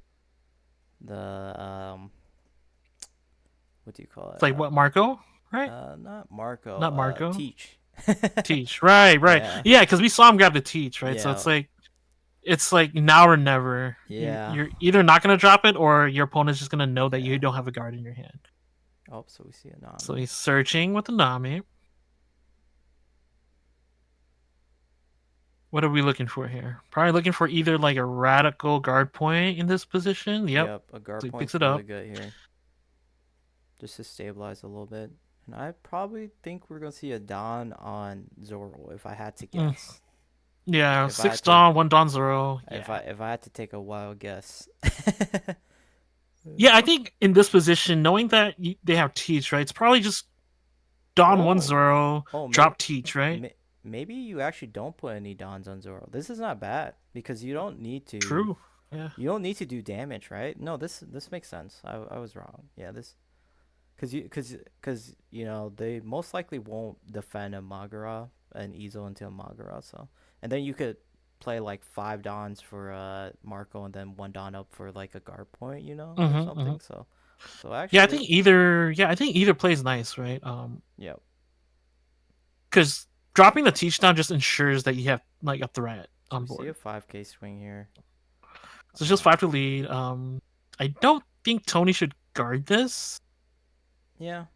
what do you call it's it? like what Marco, right? Not Marco. Not Marco. Teach. Teach. Right, right. Yeah, Yeah, because we saw him grab the teach, right? So yeah, it's like now or never. You're, yeah. you're either not gonna drop it or your opponent's just gonna know that you Yeah. don't have a guard in your hand. Oh, so we see a So Nami. he's searching with the Nami. What are we looking for here? Probably looking for either like a radical guard point in this position. Yep. Yep, a So guard he picks point's it really up. good here, just to stabilize a little bit. And I probably think we're gonna see a Don on Zoro if I had to Mm. guess. Yeah, If I six had to, Dawn, one Dawn Zero. Yeah. if I had to take a wild guess. Yeah, I think in this position, knowing that they have Teach, right? It's probably just Dawn one Oh, Zero, oh, maybe, drop Teach, right? maybe you actually don't put any Dons on Zoro. This is not bad because you don't need to. True. Yeah. You don't need to do damage, right? No, this makes sense. I was wrong. Yeah, this because you know they most likely won't defend a Magara and Izo into a Magara, so and then you could play like 5 Dons for Marco and then 1 Don up for like a guard point, you know, or Mm-hmm, mm-hmm. something. So Yeah, I actually, think either. Yeah, I think either plays nice, right? yeah. Because dropping the Teach down just ensures that you have like a threat So on we see a board. 5K swing here. So it's just 5 to lead. I don't think Tony should guard this, Yeah.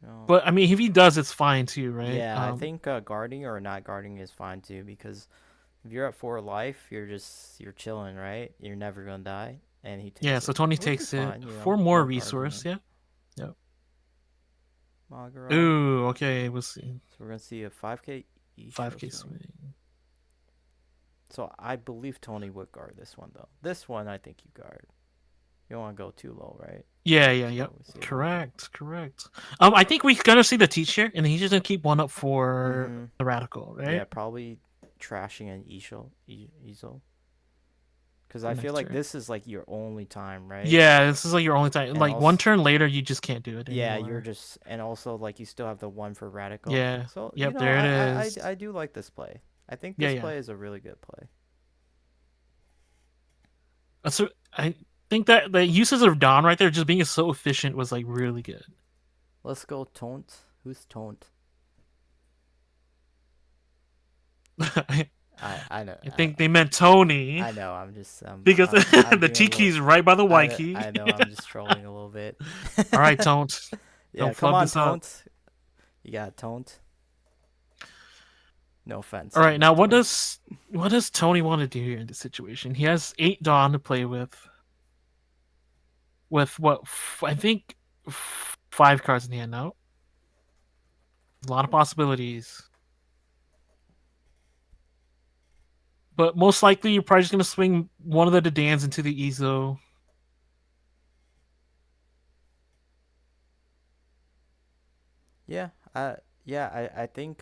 No. but I mean, if he does, it's fine too, right? Yeah, I think guarding or not guarding is fine too because if you're at 4 life, you're chilling, right? You're never gonna die, and he Yeah. takes So it, Tony which is takes it fine, you for know. more No guarding resource. him. Yeah. Yep. Magara. Ooh. Okay. We'll see. So we're gonna see a 5K Isho 5K swing. swing. So I believe Tony would guard this one though. This one I think you guard. You don't want to go too low, right? Yeah. Yeah. So Yep. we see a 5K. Correct. Correct. I think we're gonna see the teacher, and he's just gonna keep one up for Mm-hmm. the radical, Yeah, right? probably trashing an Izo. Because For I feel next like turn. this is like your only time, right? Yeah. This is like your only time. And Like one also, turn later, you just can't do it yeah, you're anymore. just, and also like you still have the one for radical. Yeah. So you Yep. know, There it is. I do like this play. I think Yeah. this Yeah. play is a really good play. So I think that the uses of Dawn right there, just being so efficient, was like really good. Let's go Taunt. Who's Taunt? I I know. think they meant Tony I know. I'm just because I'm the being a little. Tiki's right by the Y key. I know. I'm just trolling a little bit. All right, Tone, Yeah, don't come flub on, this up. Taunt. You got Taunt. No offense All to right, you, now Taunt. what does Tony want to do here in this situation? He has 8 Dawn to play with what I think 5 cards in hand now. A lot of possibilities. But most likely, you're probably just gonna swing one of the Dans into the Ezo. Yeah, I think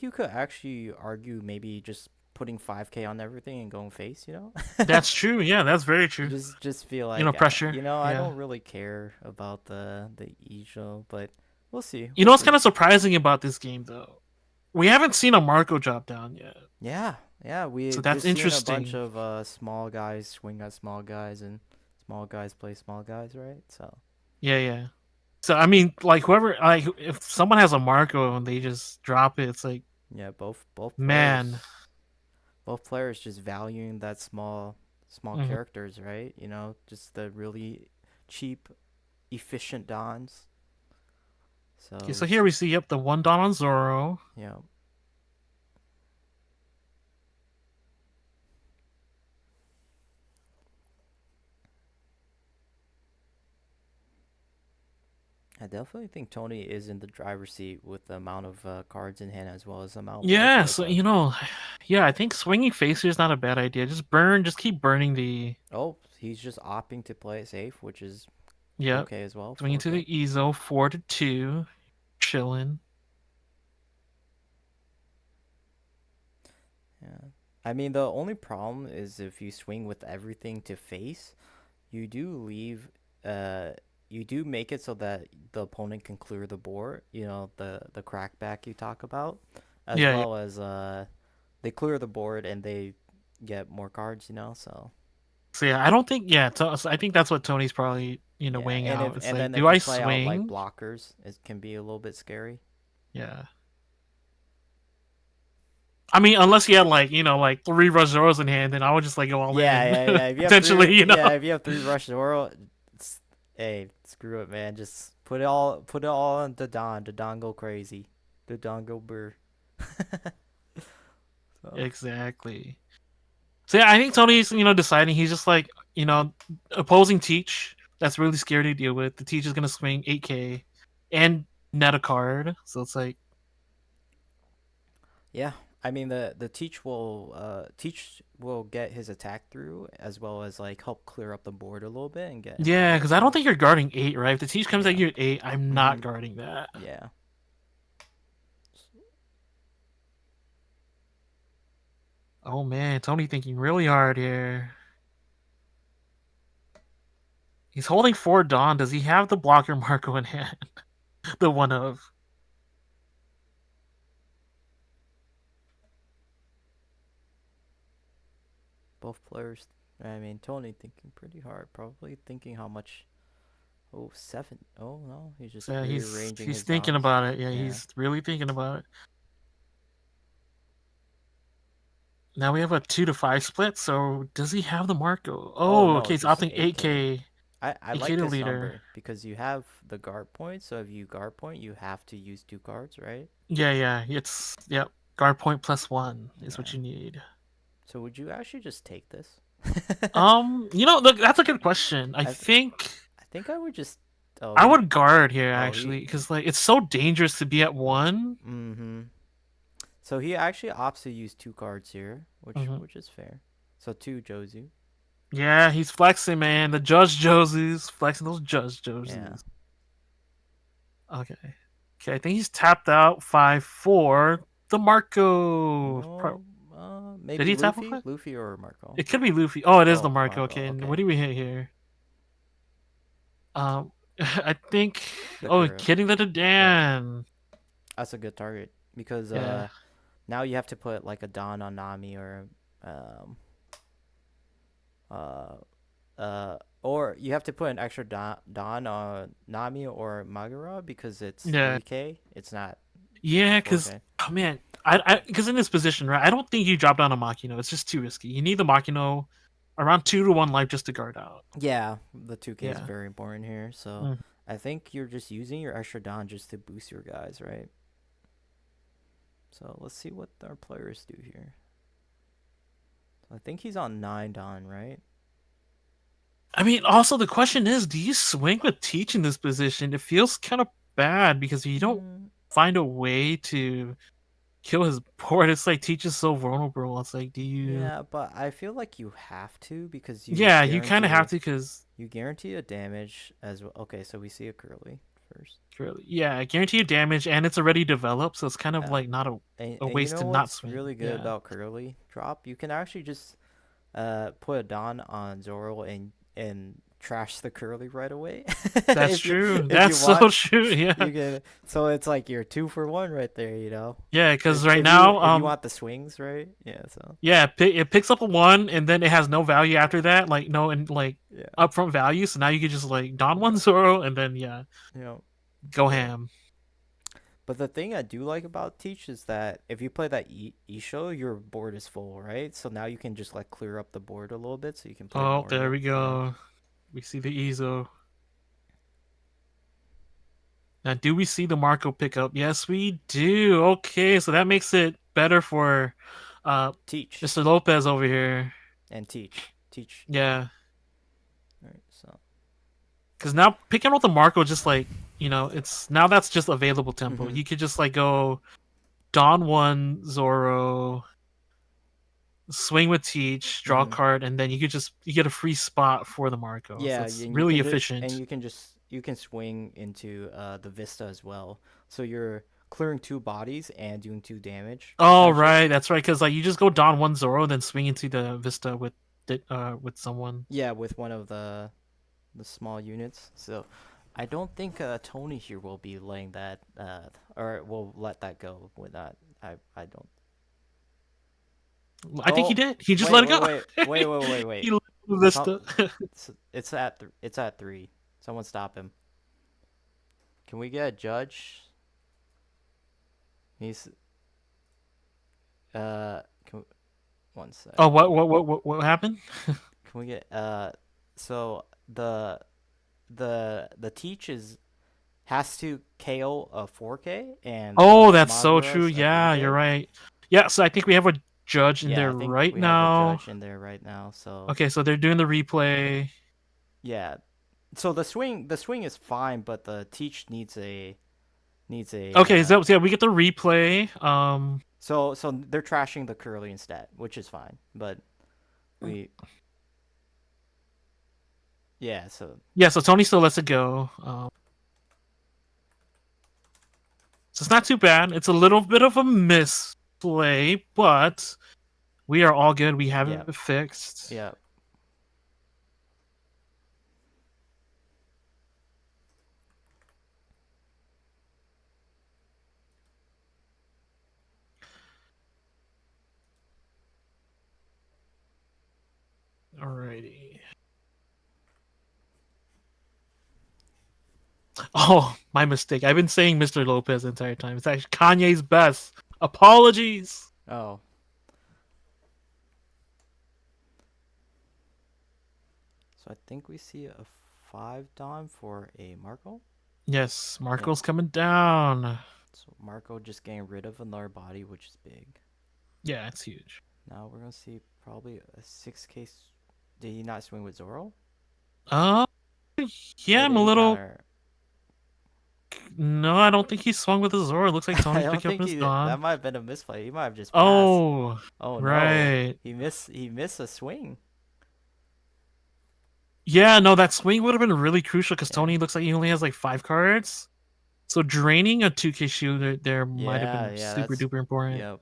you could actually argue maybe just putting 5K on everything and going face, you know? That's true. Yeah, that's very true. Just feel You know, like pressure. you know, I Yeah. don't really care about the Ijo, but we'll see. You We'll know what's see. kind of surprising about this game, though? We haven't seen a Marco drop down yet. Yeah. Yeah, So we've that's just seen a bunch interesting. of small guys swing at small guys and small guys play small guys, right? So, Yeah, yeah. So I mean, like whoever, like if someone has a Marco and they just drop it, it's like, yeah, man, both players just valuing that small mhm. characters, right? You know, just the really cheap efficient dons. Okay. So, So here we see, yep, the 1 Don on Zoro. yeah. I definitely think Tony is in the driver's seat with the amount of cards in hand as well as the amount of life Yeah. he has So left. yeah, I think swinging Facer is not a bad idea. Just keep burning the, Oh, he's just opting to play it safe, which is yep, okay as well. swinging to 4K. the Ezo 4 to 2, chilling. Yeah. I mean, the only problem is if you swing with everything to face, you do leave uh you do make it so that the opponent can clear the board, you know, the crackback you talk about, as Yeah, yeah. well as they clear the board and they get more cards, you know, so So yeah, I don't think yeah. So I think that's what Tony's probably yeah, weighing out. It's and like, then do if you I play out like swing? blockers, it can be a little bit scary. Yeah. I mean, unless you had like like 3 Rogeros in hand, then I would just like go all in Yeah. If you have potentially. if you have 3 rush Zoro, hey, screw it, man. Just put it all on the Don. The Don go crazy. The Don go burr. So Exactly. So yeah, I think Tony's deciding he's just like opposing Teach. That's really scary to deal with. The Teach is gonna swing 8K and net a card, so it's like Yeah, I mean the teach will get his attack through as well as like help clear up the board a little bit and get him Yeah, because I don't progressing. think you're guarding 8, right? If the teach comes at Yeah. you at 8, I'm not Mhm. guarding that. Yeah. Oh man, Tony thinking really hard here. He's holding 4 Dawn. Does he have the blocker Marco in hand? The one of. Both players. I mean, Tony thinking pretty hard. Probably thinking how much. Oh, seven. Oh no, he's just So rearranging he's his thinking dons. about it. Yeah, Yeah. he's really thinking about it. Now we have a 2 to 5 split. So does he have the Marco? Oh Oh, no, okay. He's just opting 8K. 8K. I 8K like to this leader. number because you have the guard point. So if you guard point, you have to use 2 cards, right? Yeah. It's yep. Guard point +1 is what Yeah. you need. So would you actually just take this? Look, that's a good question. I I th- think I think I would just. Oh I he. would guard here Oh actually, he. because like it's so dangerous to be at 1. Mm-hmm. So he actually opts to use 2 cards here, which Mhm. which is fair. So 2 Jozu. Yeah, he's flexing, man. The Judge Josus flexing those Judge Yeah. Josus. Okay. Okay, I think he's tapped out 5-4. The Marco. No. Did Maybe he tap a Luffy, 5? Luffy or Marco. It could be Luffy. Oh, it is the Oh, Marco. Marco. Okay, and what Okay. do we hit here? I think. The Oh, girl. hitting the Yeah. Dan. That's a good target because Yeah. now you have to put like a Don on Nami um uh or you have to put an extra Don on Nami or Magara because it's Yeah. 3K. It's not Yeah, because 4K. oh man, because in this position, right? I don't think you drop down a Machino. It's just too risky. You need the Machino around 2 to 1 life just to guard out. Yeah, the 2K is Yeah. very important here. So Mm. I think you're just using your extra Don just to boost your guys, right? So let's see what our players do here. I think he's on 9 Don, right? I mean, also the question is, do you swing with Teach in this position? It feels kind of bad because you don't Mm, find a way to kill his board. It's like Teach is so vulnerable. It's like, do you? yeah, but I feel like you have to because Yeah, you kind of have to because you guarantee a damage as well. Okay, so we see a curly first. yeah, I guarantee you damage, and it's already developed, so it's kind of Yeah. like not a And you waste know to not what's swing. really good Yeah, about curly drop? You can actually just put a Don on Zoro and trash the curly right away. that's true. If you That's so want, true. Yeah, you can. So it's like you're 2 for 1 right there. You know, yeah. Because right if you now, want the swings, right? Yeah. So yeah, it picks up a 1, and then it has no value after that, like no, and like yeah, upfront value. So now you can just like don one Zoro, and then yeah, you know. go But ham. but the thing I do like about Teach is that if you play that Isho, your board is full, right? So now you can just like clear up the board a little bit, so you can play Oh, more. there we Yeah. go. We see the Ezo. Now, do we see the Marco pickup? Yes, we do. Okay, so that makes it better for uh Teach Mr. Lopez over here. and teach. Yeah, All right. So. because now picking up the Marco just like it's now that's just available tempo. Mhm. You could just like go Don one Zoro, swing with Teach, draw a Mhm. card, and then you get a free spot for the Marco. So Yeah, it's and really efficient. you can swing into the Vista as well. So you're clearing 2 bodies and doing 2 damage Oh essentially. right, that's right. Because like you just go Don one Zoro, then swing into the Vista with someone. Yeah, with one of the small units. So I don't think Tony here will be letting that or will let that go with that. I don't. I think he Oh, did. He just let it go. wait. He let the Some Vista. it's at 3. Someone stop him. Can we get a judge? He's can, one sec. Oh, what happened? Can we get so the teach is has to KO a 4K and Oh, the that's so true. Magura's a Yeah, you're 3K. right. Yeah, so I think we have a judge in Yeah, there I think right we have a now. judge in there right now. So Okay, so they're doing the replay. yeah, so the swing is fine, but the teach needs a Okay, so yeah, we get the replay. So they're trashing the curly instead, which is fine. But we yeah. So Yeah, so Tony still lets it go. So it's not too bad. It's a little bit of a misplay, but we are all good. We have yeah, it fixed. yeah. Alrighty. Oh, my mistake. I've been saying Mr. Lopez the entire time. It's actually Kanye's best. Apologies. Oh, so I think we see a 5 Don for a Marco. Yes, Yep. Marco's coming down. So Marco just getting rid of another body, which is big. Yeah, it's huge. Now we're gonna see probably a 6K. Did he not swing with Zoro? Uh, Or yeah, I'm did a he little. counter? No, I don't think he swung with his Zoro. It looks like I Tony's don't picking up think his he. That Dawn. might have been a misplay. He might have just passed. Oh, Oh no, right. he missed. He missed a swing. Yeah, no, that swing would have been really crucial because Yeah. Tony looks like he only has like 5 cards. So draining a 2K shooter there might have Yeah, been yeah. super That's. duper important. Yep.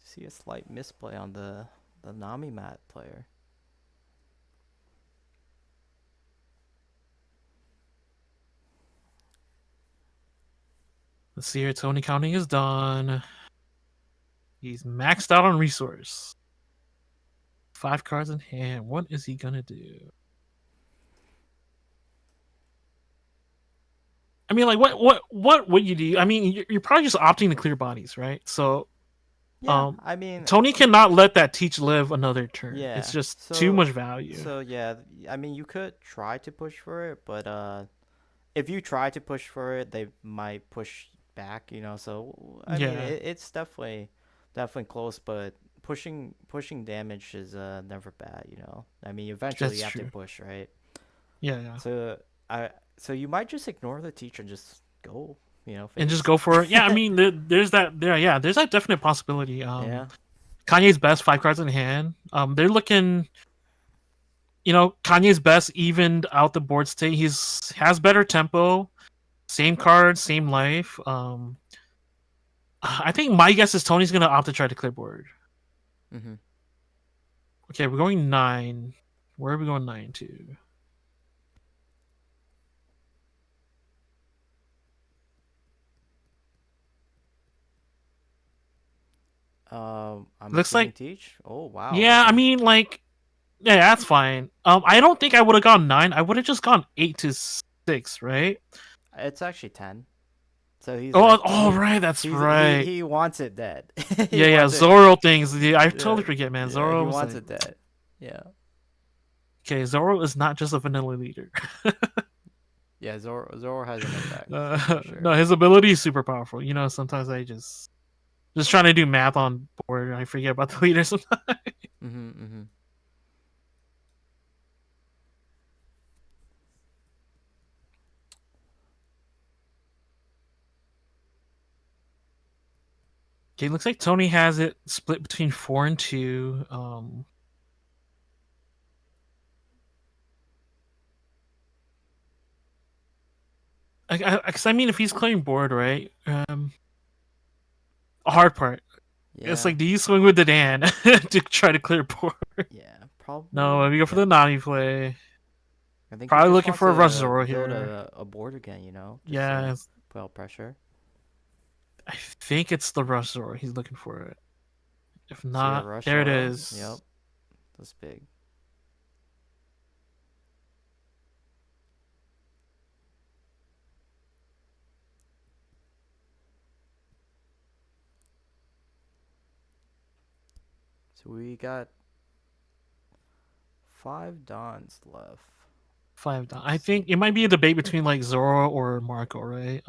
See a slight misplay on the Nami mat player. Let's see here. Tony counting is done. He's maxed out on resource. 5 cards in hand. What is he gonna do? I mean, like, what would you do? I mean, you're probably just opting to clear bodies, right? So, Yeah, um, I mean, Tony cannot let that teach live another turn. It's yeah. just too So much value. so yeah. I mean, you could try to push for it, but if you try to push for it, they might push back. So I mean, Yeah, it's definitely close, but pushing damage is never bad. I mean, eventually that's you have to true. push, right? Yeah, yeah. So I so you might just ignore the teacher and just go, And just face. go for it. Yeah, I mean, there's that. Yeah, there's that definite possibility. Yeah. Kanye's best 5 cards in hand. They're looking. Kanye's best evened out the board state. He's has better tempo, same cards, same life. I think my guess is Tony's gonna opt to try to clear board. Mhm. Okay, we're going 9. Where are we going 9 to? I'm Looks assuming like teach. Oh wow. yeah. I Okay. mean, like yeah, that's fine. I don't think I would have gone 9. I would have just gone 8 to 6, right? It's actually 10. So he's Oh, like oh, right, that's right. he wants it dead. He Yeah, yeah, wants it. Zoro things. Yeah, I Yeah, totally forget, man. yeah. He Zoro was wants like, it dead. Yeah. okay, Zoro is not just a vanilla leader. Yeah. Zoro has an effect for No, sure. his ability is super powerful. Sometimes I just trying to do math on board and I forget about the leader sometimes. Mhm. Mhm. Okay, looks like Tony has it split between 4 and 2. I mean, if he's clearing board, right? A hard part. It's Yeah. like, do you swing with the Dan to try to clear board? Yeah. No, Probably. we go for Yep. the Nami play. I think he Probably just looking wants for a Rush to Zoro build here. a board again. Just Yeah, put out pressure. I think it's the Rush Zoro. He's looking for it. If See a not, rush there it Zoro. Yep. is. That's big. So we got 5 Dons left. 5 down. I Let's think see. it might be a debate between like Zoro or Marco, right?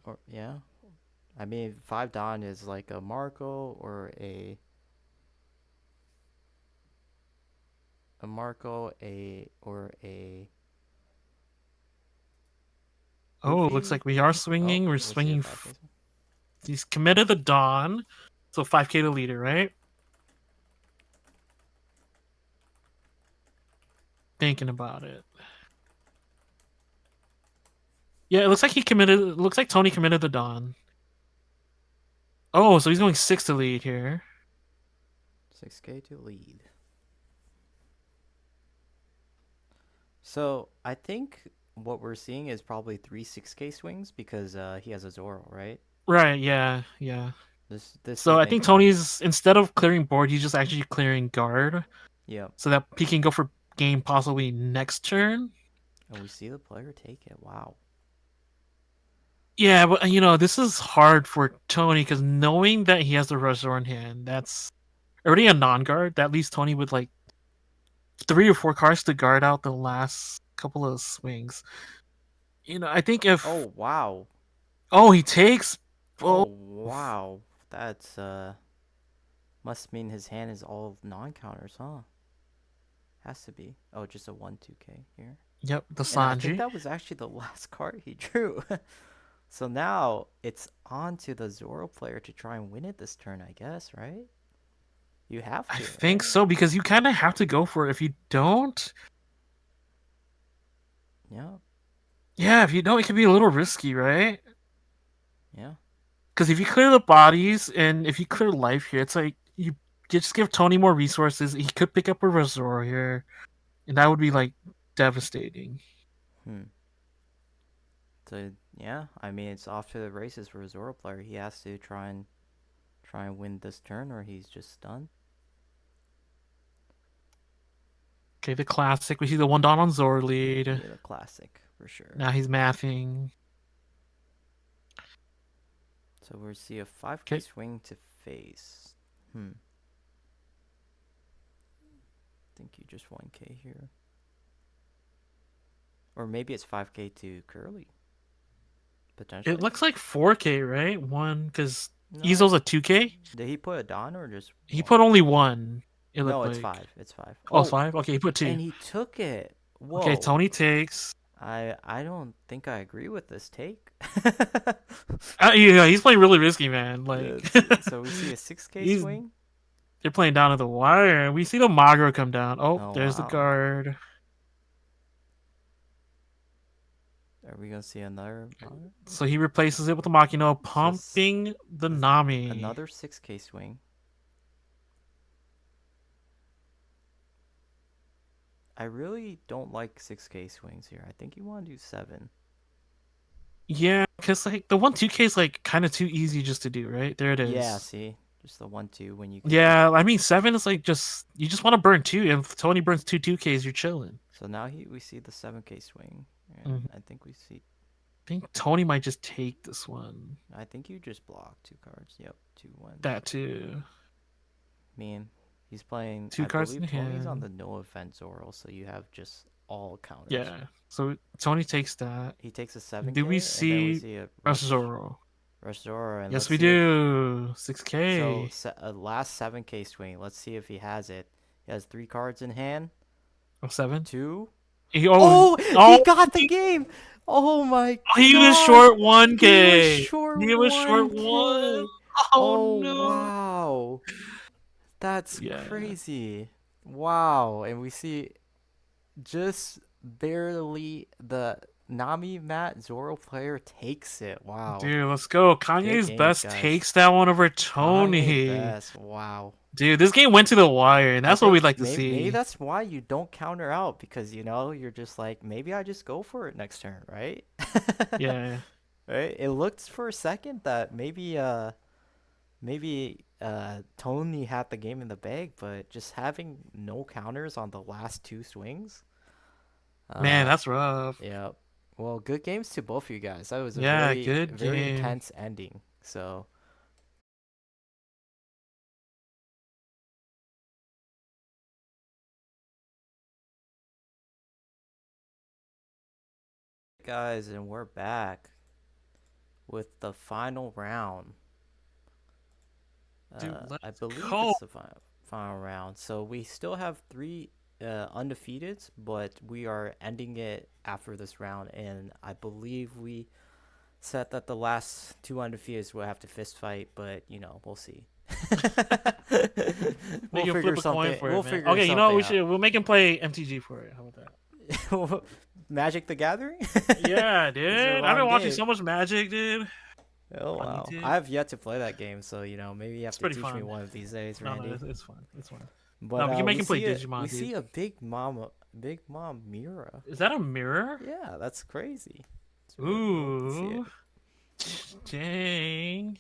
Or yeah. I mean, 5 Don is like a Marco or a Marco, a or a Oh, looks Luffy. like we are Oh, swinging. We're we'll see a swinging 5 face. He's committed the Dawn, so 5k to leader, right? Thinking about it. Yeah, it looks like he committed. It looks like Tony committed the Dawn. Oh, so he's going 6 to lead here. 6k to lead. So I think what we're seeing is probably three 6k swings because he has a Zoro, right? Right? Yeah, yeah. This So would I make think sense. Tony's instead of clearing board, he's just actually clearing guard, Yep. so that he can go for game possibly next turn. And we see the player take it. Wow. Yeah, but this is hard for Tony because knowing that he has the Resor in hand, that's already a non-guard. That leaves Tony with like 3 or 4 cards to guard out the last couple of swings. I think if Oh wow. he takes. Oh Oh, wow. That's must mean his hand is all non-counters, huh? Has to be. Oh, just a 1-2k here. yep, the And I think Sanji. that was actually the last card he drew. So now it's on to the Zoro player to try and win it this turn, I guess, right? You have I to, think right? so because you kind of have to go for it. If you don't, Yeah, yeah, if you don't, it can be a little risky, right? yeah. Because if you clear the bodies and if you clear life here, it's like you just give Tony more resources. He could pick up a Resor here, and that would be like devastating. Hmm. So yeah, I mean it's off to the races for a Zoro player. He has to try and win this turn, or he's just done. Okay, the classic. We see the one Don on Zor lead. Yeah, the classic for sure. Now he's mathing. So we see a 5k Okay, swing to face. Hmm. Think you just 1k here, or maybe it's 5k to Curly it potentially. looks like 4K, right? One because No, Ezo's a 2K. did he put a Don or just He one? put only one. It looked No, it's like. five. It's five. Oh, it's Oh, 5. Okay, he put 2. and he took it. Okay, Whoa. Tony takes. I don't think I agree with this take. Yeah, he's playing really risky, man. Like So we see a 6k he's swing. they're playing down to the wire. We see the Magro come down. Oh, Oh there's the wow. guard. Are we gonna see another? So he replaces it with the Makino, So pumping the Nami. another 6k swing. I really don't like 6k swings here. I think you want to do 7. Yeah, because like the 1-2K is like kind of too easy just to do, right? There it Yeah, is. see? Just the 1-2 when you could just. Yeah, I mean 7 is like just you just want to burn 2. If Tony burns 2-2Ks, you're chilling. So now we see the 7k swing. And Mhm. I think we see. I think Tony might just take this one. I think you just block 2 cards. Yep, 2-1. That too. mean, he's playing. Two I cards in believe Tony's on hand. the no offense Zoro, so you have just all counters. Yeah. So Tony takes that. He takes a Do we 7k, and then we see see a a rush Zoro? Zoro, and Yes, let's we see if do. so. 6K. A last 7k swing. Let's see if he has it. He has 3 cards in hand. Oh, 7. Two. Oh, Oh, he oh, got the game. Oh my he was god. short He was 1K. short He was short 1. 1k. Oh Oh no. wow. That's Yeah. crazy. Wow. And we see just barely the Nami Matt Zoro player takes it. Wow. Dude, let's go. Good Kanye's games, best guys. takes that one over Kanye Tony. best. Wow. Dude, this game went to the wire, and I that's what we'd think like to maybe see. that's why you don't counter out because you're just like maybe I just go for it next turn, right? Yeah. Right? It looked for a second that maybe Tony had the game in the bag, but just having no counters on the last 2 swings. Man, Uh that's rough. yeah. Well, good games to both of you guys. That was a Yeah, very good very game. intense ending. So guys, and we're back with the final round. Dude, I let's believe go. it's the final round. So we still have 3 undefeateds, but we are ending it after this round, and I believe we Set that the last two undefeateds will have to fist fight, but we'll see. Make we'll him flip figure a coin something. for We'll it, man. figure Okay, you know what? something We out. should. We'll make him play MTG for it. How about that? Magic the Gathering? Yeah, This is a dude. I've long been watching game. so much Magic, dude. Oh On wow, YouTube. I've yet to play that game, so maybe you have It's to pretty teach me fun. one of these days, No, Randy. it's fun. It's fun. No, But we can make we him play see we Digimon, dude. see a big mom Mira. Is that a mirror? Yeah, that's crazy. It's really cool to see it. Ooh. Dang.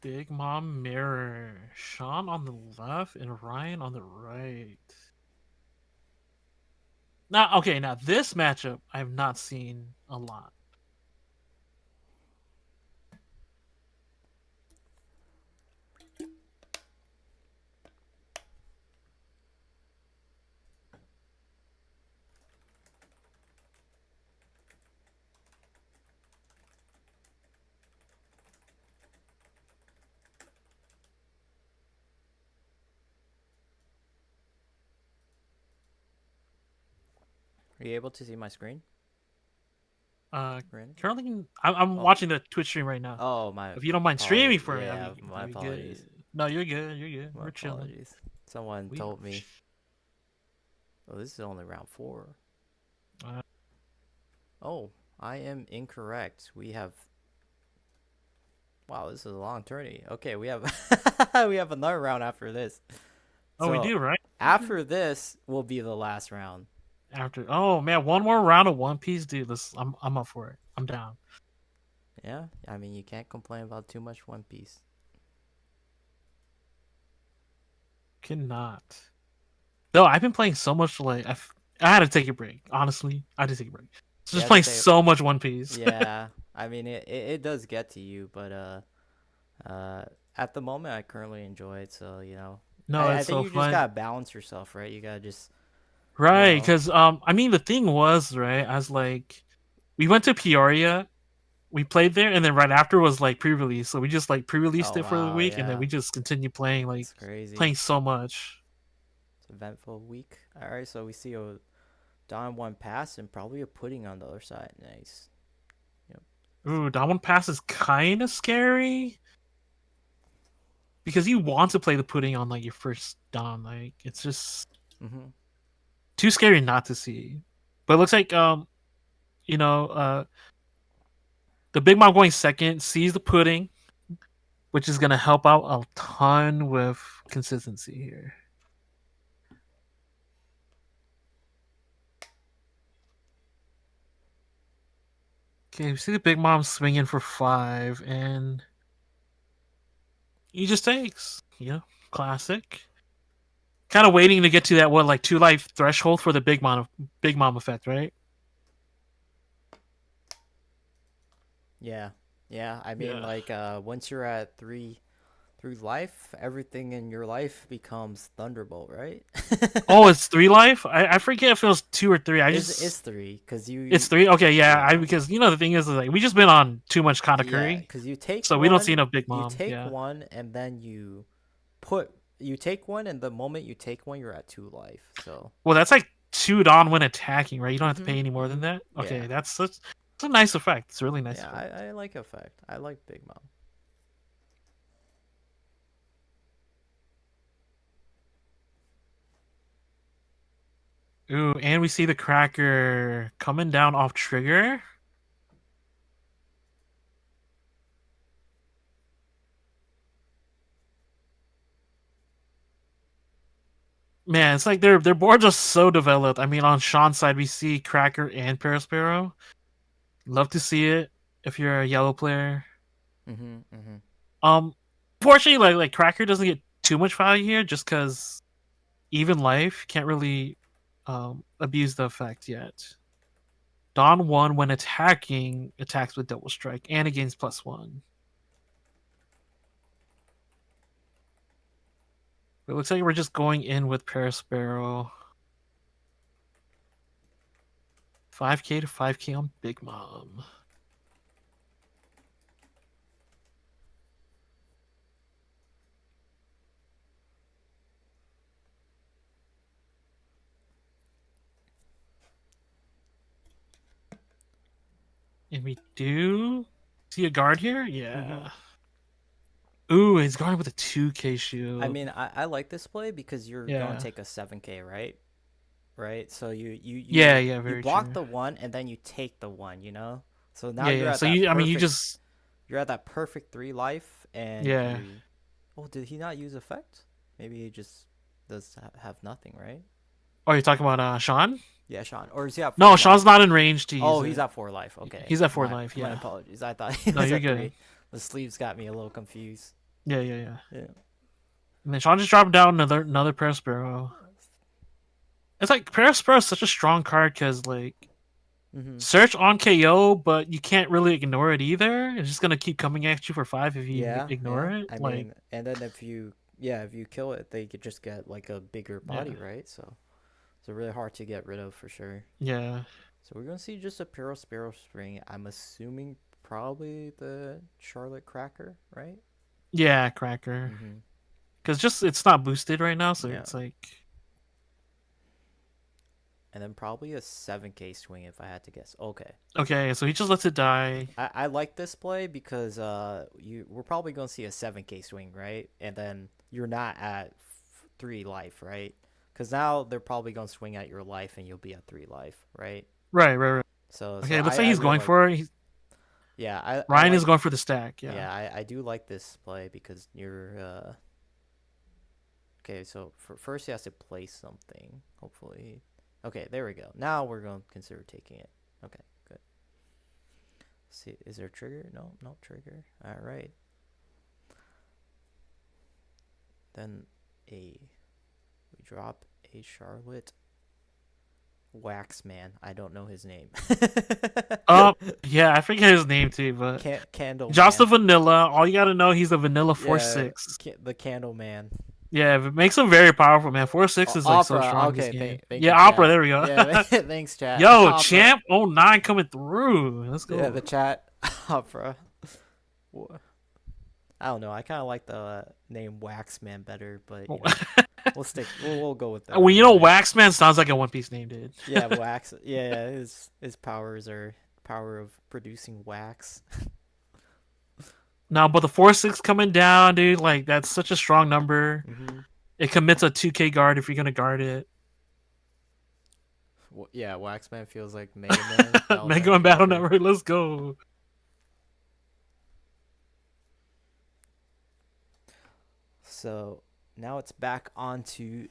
Big Mom Mirror. Sean on the left and Ryan on the right. Now this matchup I've not seen a lot. Are you able to see my screen, Randy? Currently I'm Oh. watching the Twitch stream right now. Oh my. If you don't mind streaming for me, Yeah, that'd be my good. apologies. No, you're good. You're good. My We're chilling. apologies. Someone We told me. Oh, this is only round 4. Uh, Oh, I am incorrect. We have. Wow, this is a long tourney. Okay, we have we have another round after this. Oh, we So, do, right? After this will be the last round. After man, one more round of One Piece, dude. I'm up for it. I'm down. Yeah, I mean you can't complain about too much One Piece. Cannot. No, I've been playing so much. I had to take a break. Honestly, I had to take a break. You Just had to playing take- so much One Piece. Yeah, I mean it does get to you, but at the moment I currently enjoy it, so No, I it's think so you just fun. gotta balance yourself, right? You gotta just Right, know. because I mean the thing was right as like we went to Peoria, we played there, and then right after was like pre-release, so we just like pre-released Oh it for the wow, week, and then yeah, we just continued playing it's crazy. playing so much. It's an eventful week. All right, so we see a Don one pass and probably a pudding on the other side. Nice. Ooh, that one pass is kind of scary because you want to play the pudding on like your first Don, like it's just Mm-hmm. too scary not to see. But it looks like you know the Big Mom going second sees the pudding, which is gonna help out a ton with consistency here. Okay, we see the Big Mom swinging for 5, and he just takes. Classic. Kind of waiting to get to that 2 life threshold for the Big Mom effect, right? Yeah, yeah. I mean, Yeah. once you're at through life, everything in your life becomes Thunderbolt, right? Oh, it's 3 life. I forget if it was 2 or 3. It's 3 because It's 3. Okay, yeah. yeah. Because the thing is like we just been on too much Yeah, Katakuri, because you take so one, we don't see enough Big you Mom. take Yeah. one, and then you take one, and the moment you take one, you're at 2 life. So Well, that's like 2 Dawn when attacking, right? You don't have to pay any more than mhm. that. Okay, Yeah. that's a nice effect. It's a really nice Yeah, effect. I like effect. I like Big Mom. Ooh, and we see the cracker coming down off trigger. Man, it's like their boards are so developed. I mean, on Sean's side, we see Cracker and Parasparrow. Love to see it if you're a yellow player. Mm-hmm. Um, Fortunately, like Cracker doesn't get too much value here, just because even life can't really abuse the effect yet. Dawn 1 when attacking attacks with double strike and against +1. It looks like we're just going in with Parasparrow. 5k to 5k on Big Mom. And we do see a guard here? Hmm. Yeah. Ooh, he's guarding with a 2K I shield. mean, I like this play because you're gonna Yeah. take a 7K, right? Right. So Yeah, yeah, you very block true. the one and then you take the one. You know. So now Yeah, you're yeah. at So that you perfect. just You're at that perfect 3 life, and yeah. you. Oh, did he not use effect? Maybe he just does have nothing, right? Oh, you're talking about Sean? Yeah, Sean. Or is he at No, four Sean's life? not in range to use Oh, he's it. at 4 life. Okay. He's at 4 My life, my yeah. apologies. I thought he No, was you're at good. 3. The sleeves got me a little confused. Yeah, yeah, yeah. Yeah. And then Sean just dropped down another Prayer Sparrow. It's like Prayer Sparrow is such a strong card because like Mhm. search on KO, but you can't really ignore it either. It's just gonna keep coming at you for 5 if you Yeah, ignore yeah. it. I Like, mean, and then if you kill it, they could just get like a bigger yeah, body, right? So it's really hard to get rid of for sure. yeah, So we're gonna see just a Pyro Sparrow Spring. I'm assuming probably the Charlotte Cracker, right? yeah, Cracker. Mm-hmm. Because just it's not boosted right now, so Yeah. it's like And then probably a 7K swing if I had to guess. Okay. okay, so he just lets it die. I like this play because we're probably gonna see a 7K swing, right? And then you're not at 3 life, right? Because now they're probably gonna swing at your life and you'll be at 3 life, right? Right, right, right. So Okay, looks like I he's really going like. for it. He's, Yeah, I Ryan is like. going for the stack. Yeah. Yeah, I do like this play because you're okay. So first he has to play something. Hopefully, okay. There we go. Now we're gonna consider taking it. Okay, good. See, is there a trigger? No, no trigger. All right. Then we drop a Charlotte Waxman. I don't know his name. Yeah, I forget his name too, but Candle just the Man. vanilla. All you gotta know, he's a vanilla Yeah, 4/6. the Candle Man. Yeah, it makes him very powerful, man. 4/6 is like so Opera. strong in this Okay, game. thank Yeah, you, Opera. chat. There we go. Yeah, thanks, chat. Yo, Opera. champ 09 coming through. Let's Yeah, go. the chat. Opera. I don't know. I kind of like the name Waxman better, but we'll stick. We'll go with that. Well, you know, Waxman sounds like a One Piece name, dude. Yeah, wax. Yeah, yeah. His powers are power of producing wax. No, but the 4/6 coming down, dude, like that's such a strong number. Mm-hmm. It commits a 2K guard if you're gonna guard it. Yeah, Waxman feels like Mega Man. Mega Man Battle Network, let's go. So now it's back onto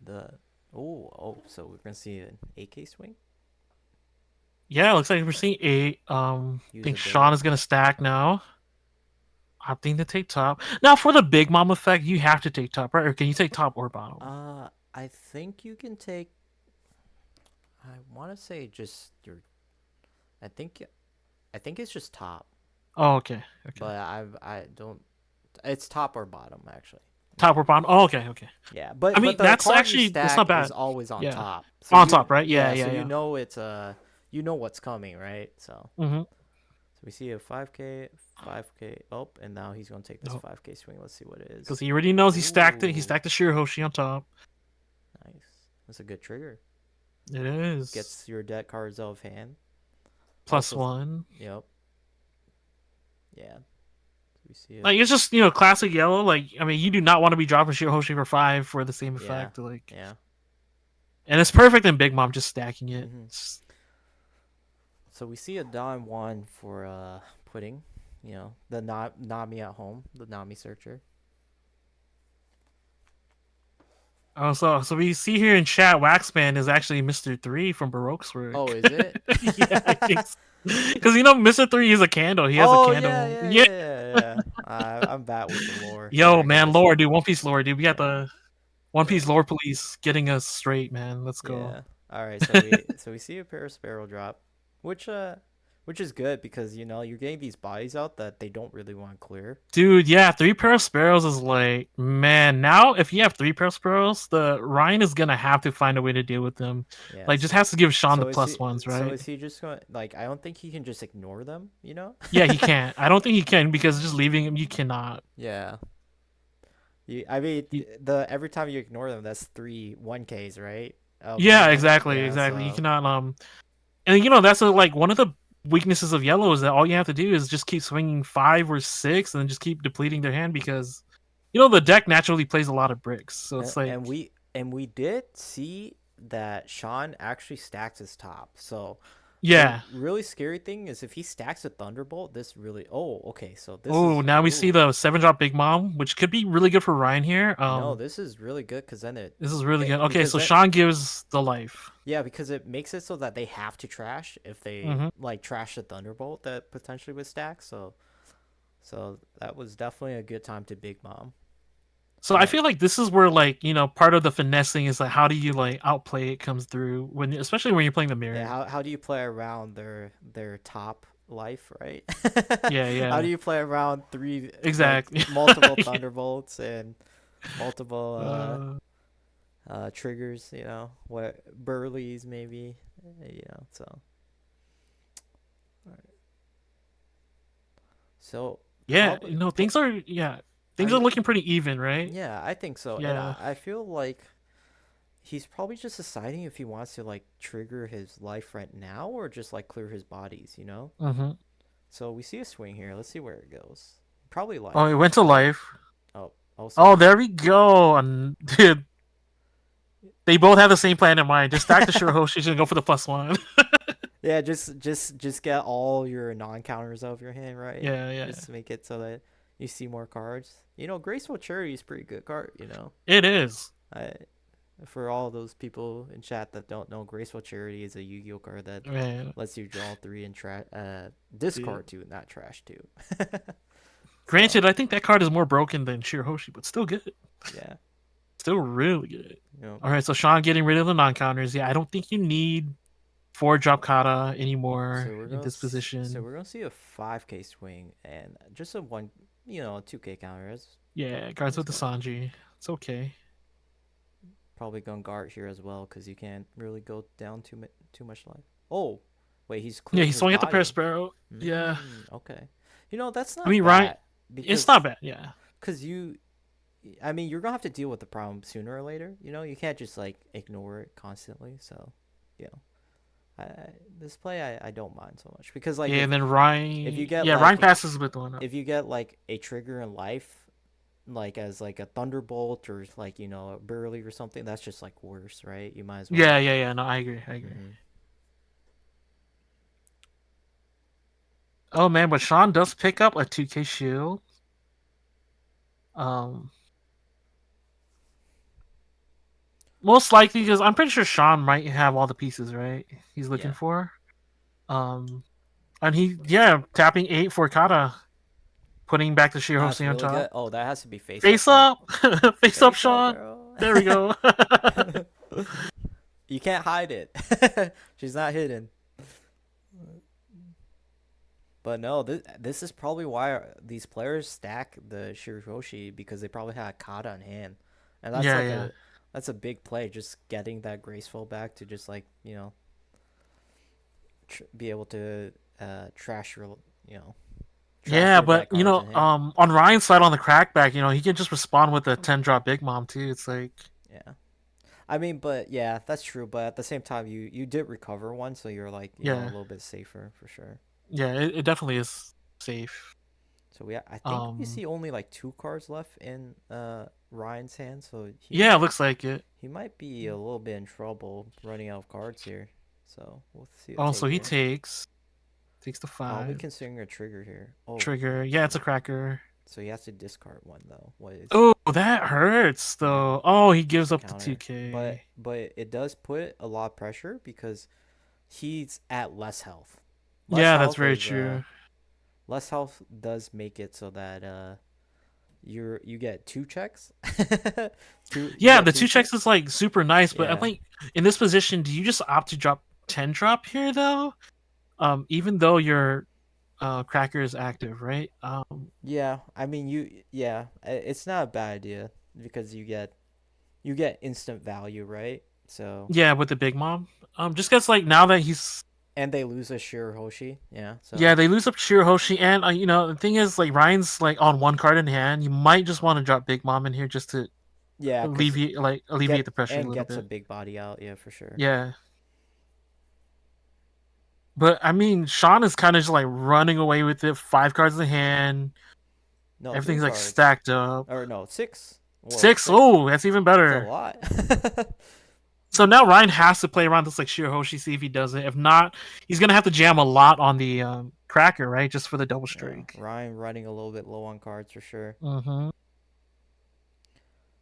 the. So we're gonna see an AK swing. Yeah, looks like we're seeing 8. I think Sean is gonna stack now. Opting to take top. Now for the Big Mom effect, you have to take top, right? Or can you take top or bottom? I think you can take. I want to say just your. I think, I think it's just top, Oh, okay. Okay. but I don't. It's top or bottom actually. Top or bottom? Oh, okay, okay. Yeah, I but mean, the that's card you actually that's stack not bad. is always on Yeah. top. So On top, right? Yeah, so yeah, you yeah. know it's you know what's coming, right? So Mm-hmm. we see a 5K up, and now he's gonna take this Oh, 5K swing. Let's see what it is. because he already knows he stacked it. He Ooh, stacked the Shirahoshi on top. nice. That's a good trigger. It is. Gets your deck cards out of hand. Plus Also, 1. yep. Yeah. We see it. Like it's just classic yellow. Like I mean, you do not want to be dropping Shirahoshi for 5 for the same Yeah. effect. Like, Yeah. and it's perfect in Big Mom just stacking it. Hmm. So we see a Don Juan for putting, the Nami at home, the Nami searcher. Oh, so we see here in chat, Waxman is actually Mr. 3 from Baroque's work. Oh, is it? Yeah, I think because Mr. 3 is a candle. He has a Oh candle. yeah. I'm bad with the lore. Yo, Sorry, man, guys. lore, dude. One Piece lore, dude. We got Yeah. the One Piece Yeah. lore police getting us straight, man. Let's go. Yeah. All right. So we see a pair of Sparrow drop, which is good because you're getting these bodies out that they don't really want to clear. Dude, yeah, 3 pair of sparrows is like, man, now if you have 3 pair of sparrows, the Ryan is gonna have to find a way to deal with them. Yeah. Like, just has to give Sean So the is plus he? ones, So right? is he just going like? I don't think he can just ignore them. Yeah, he can't. I don't think he can because just leaving him, you cannot. Yeah. I mean, You- every time you ignore them, that's 3 1Ks, right? yeah, Minimum. exactly, Yeah. exactly. You So cannot and that's like one of the weaknesses of yellow is that all you have to do is just keep swinging 5 or 6, and then just keep depleting their hand because the deck naturally plays a lot of bricks. So it's like, And we did see that Sean actually stacks his top. So the yeah. really scary thing is if he stacks a Thunderbolt, this really okay, so this Oh, is now we see the 7-drop Big Mom, which could be really good for Ryan here. no, this is really good because then This is really it good. Okay, because so then Sean gives the life. yeah, because it makes it so that they have to trash if they Hmm. like trash the Thunderbolt that potentially would stack. So that was definitely a good time to Big Mom. So I But feel like this is where part of the finessing is like how do you outplay it comes through when especially when you're playing the yeah, mirror. how do you play around their top life, right? Yeah, How yeah, do you play around three like exactly. multiple Yeah. Thunderbolts and multiple Uh, triggers? What Burleys maybe, So so yeah, probably, I things are mean, looking pretty even, right? yeah, I think so, and Yeah. I feel like he's probably just deciding if he wants to like trigger his life right now or just like clear his bodies. Hmm. So we see a swing here. Let's see where it goes. Probably Oh, it life. went to Oh, life. also Oh, there life. we go. And dude, they both have the same plan in mind. Just stack the Shirahoshi and go for the +1. Yeah, just get all your non-counters out of your hand, right? Yeah, yeah. Just to make it so that you see more cards. Graceful Charity is a pretty good card. It is. I For all those people in chat that don't know, Graceful Charity is a Yu-Gi-Oh card that Man. lets you draw three and discard Dude. two, not trash two. So Granted, I think that card is more broken than Shirahoshi, but still good. yeah, Still really good. you know. All right, so Sean getting rid of the non-counters. Yeah, I don't think you need 4-drop kata anymore in this So position. we're gonna see a 5K swing and just a 2K counter. Yeah, guards That's with the good. Sanji. It's okay. Probably gonna guard here as well because you can't really go down too much life. Oh, wait, he's Yeah, clearing he's his swinging at the Pair body. Sparrow. Yeah. Okay. That's I not mean, Ryan, bad it's because not bad. Yeah. cause you, I mean, you're gonna have to deal with the problem sooner or later. You can't just like ignore it constantly. So, you know, this play I don't mind so much because like Yeah, and then if Ryan. you get Yeah, Ryan like passes with one up. if you get like a trigger in life like as like a thunderbolt or like a burly or something, that's just like worse, right? You might as well. Yeah, yeah, yeah. No, I agree. I agree. Hmm. Oh man, but Sean does pick up a 2K shield. Um, Most likely because I'm pretty sure Sean might have all the pieces, right? He's looking Yeah. for. Um, and tapping 8 for kata, putting back the That's Shirahoshi on really good. top. Oh, that has to be face up Face then. up, face up, Face up, Sean. girl. There we go. You can't hide it. She's not hidden. But no, this is probably why these players stack the Shirahoshi because they probably had Kata in hand, and that's Yeah, like yeah, that's a big play. Just getting that graceful back to just like be able to trash your you know trash yeah. their But deck cards in hand. on Ryan's side on the crackback, he can just respond with a 10-drop Big Mom too. It's like, Yeah. I mean, but yeah, that's true. But at the same time, you did recover one, so you're like a yeah, little bit safer for sure. yeah. It definitely is safe. So I think we Um, see only like two cards left in Ryan's hand, so yeah, it looks like it. he might be a little bit in trouble running out of cards here. So we'll see a Oh, so take he here. takes the Probably 5 considering a trigger here. Oh, trigger. Yeah, it's a cracker. so he has to discard one though. What is? Oh, that hurts Mm, though. Oh, he gives it's a up the counter, 2K. but it does put a lot of pressure because he's at less health. Less Yeah, that's health very is true. less health does make it so that you get two checks. You Yeah, get the two 2 checks checks. is like super nice, but I'm Yeah. like in this position, do you just opt to drop 10-drop here though? Even though your cracker is active, right? Yeah, I mean it's not a bad idea because you get instant value, right? So Yeah, with the Big Mom. Just cause like now that he's and they lose a Shirahoshi, yeah. yeah, So they lose up Shirahoshi, and the thing is like Ryan's like on one card in hand. You might just want to drop Big Mom in here just to yeah, cuz alleviate the pressure a little gets a bit. big body out, yeah, for sure. Yeah, But I mean, Sean is kind of just like running away with it. 5 cards in hand. No, three Everything's like cards. stacked up. Or no, six. Well, 6. six. Oh, that's even It's a better. lot. So now Ryan has to play around this like Shirahoshi, see if he does it. If not, he's gonna have to jam a lot on the cracker, right? Just for the double Yeah, strike. Ryan running a little bit low on cards for sure. Mm-hmm.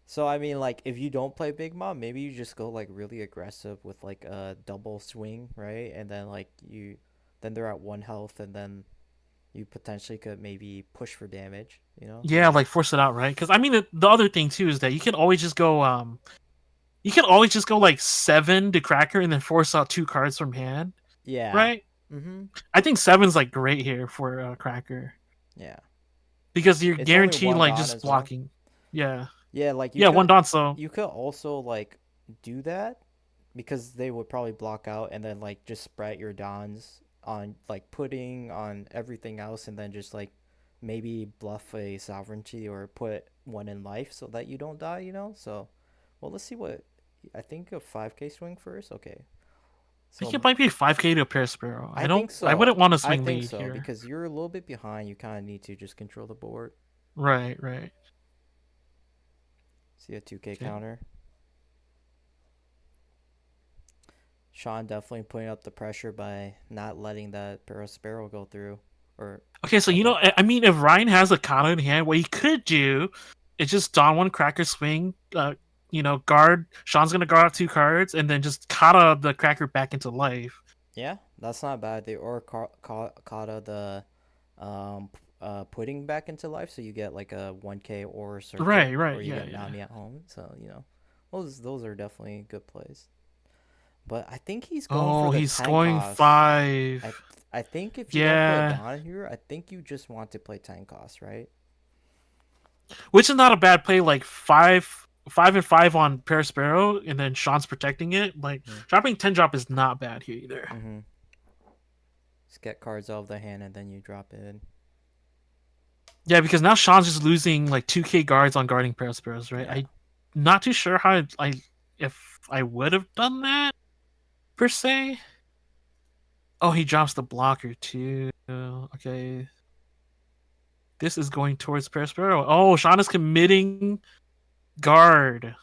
So I mean, like, if you don't play Big Mom, maybe you just go like really aggressive with like a double swing, right? And then then they're at 1 health, and then you potentially could maybe push for damage. Yeah, like force it out, right? Because I mean, the other thing too is that you can always just go like 7 to cracker and then force out 2 cards from hand, Yeah. right? Mhm. I think 7's like great here for cracker Yeah. because you're It's only guaranteed one like Don just as well. blocking. Yeah, Yeah, like yeah, one Don. So you could also like do that because they would probably block out and then like just spread your Dons on like pudding on everything else and then just like maybe bluff a sovereignty or put one in life so that you don't die. So, well, let's see what I think of 5K swing first. Okay. I think So it might be 5K to a pair sparrow. I think I so. wouldn't want to I swing think lead so here. because you're a little bit behind. You kind of need to just control the board. Right, right. See a 2K Okay. counter. Sean definitely putting up the pressure by not letting that Sparrow go through. Or Okay, so I mean, if Ryan has a kata in hand, what he could do is just Don one cracker swing. Guard. Sean's gonna guard out 2 cards and then just kata the cracker back into life. yeah, that's not bad. They or Kata the pudding back into life, so you get like a 1K or circuit, Right, right, or you yeah, get yeah. Nami at home. So those are definitely good plays. But I think he's going for Oh, the he's 10 going cost. 5. I think if you don't put a Yeah, Don here, I think you just want to play 10 cost, right? which is not a bad play. Like 5 and 5 on Sparrow, and then Sean's protecting it. Like dropping 10 drop is not bad here either. Mm-hmm. Just get cards out of the hand and then you drop in. Yeah, because now Sean's just losing like 2K guards on guarding Sparrows, right? Yeah. I'm not too sure how if I would have done that per se. Oh, he drops the blocker too. Okay. This is going towards Sparrow. Oh, Sean is committing guard.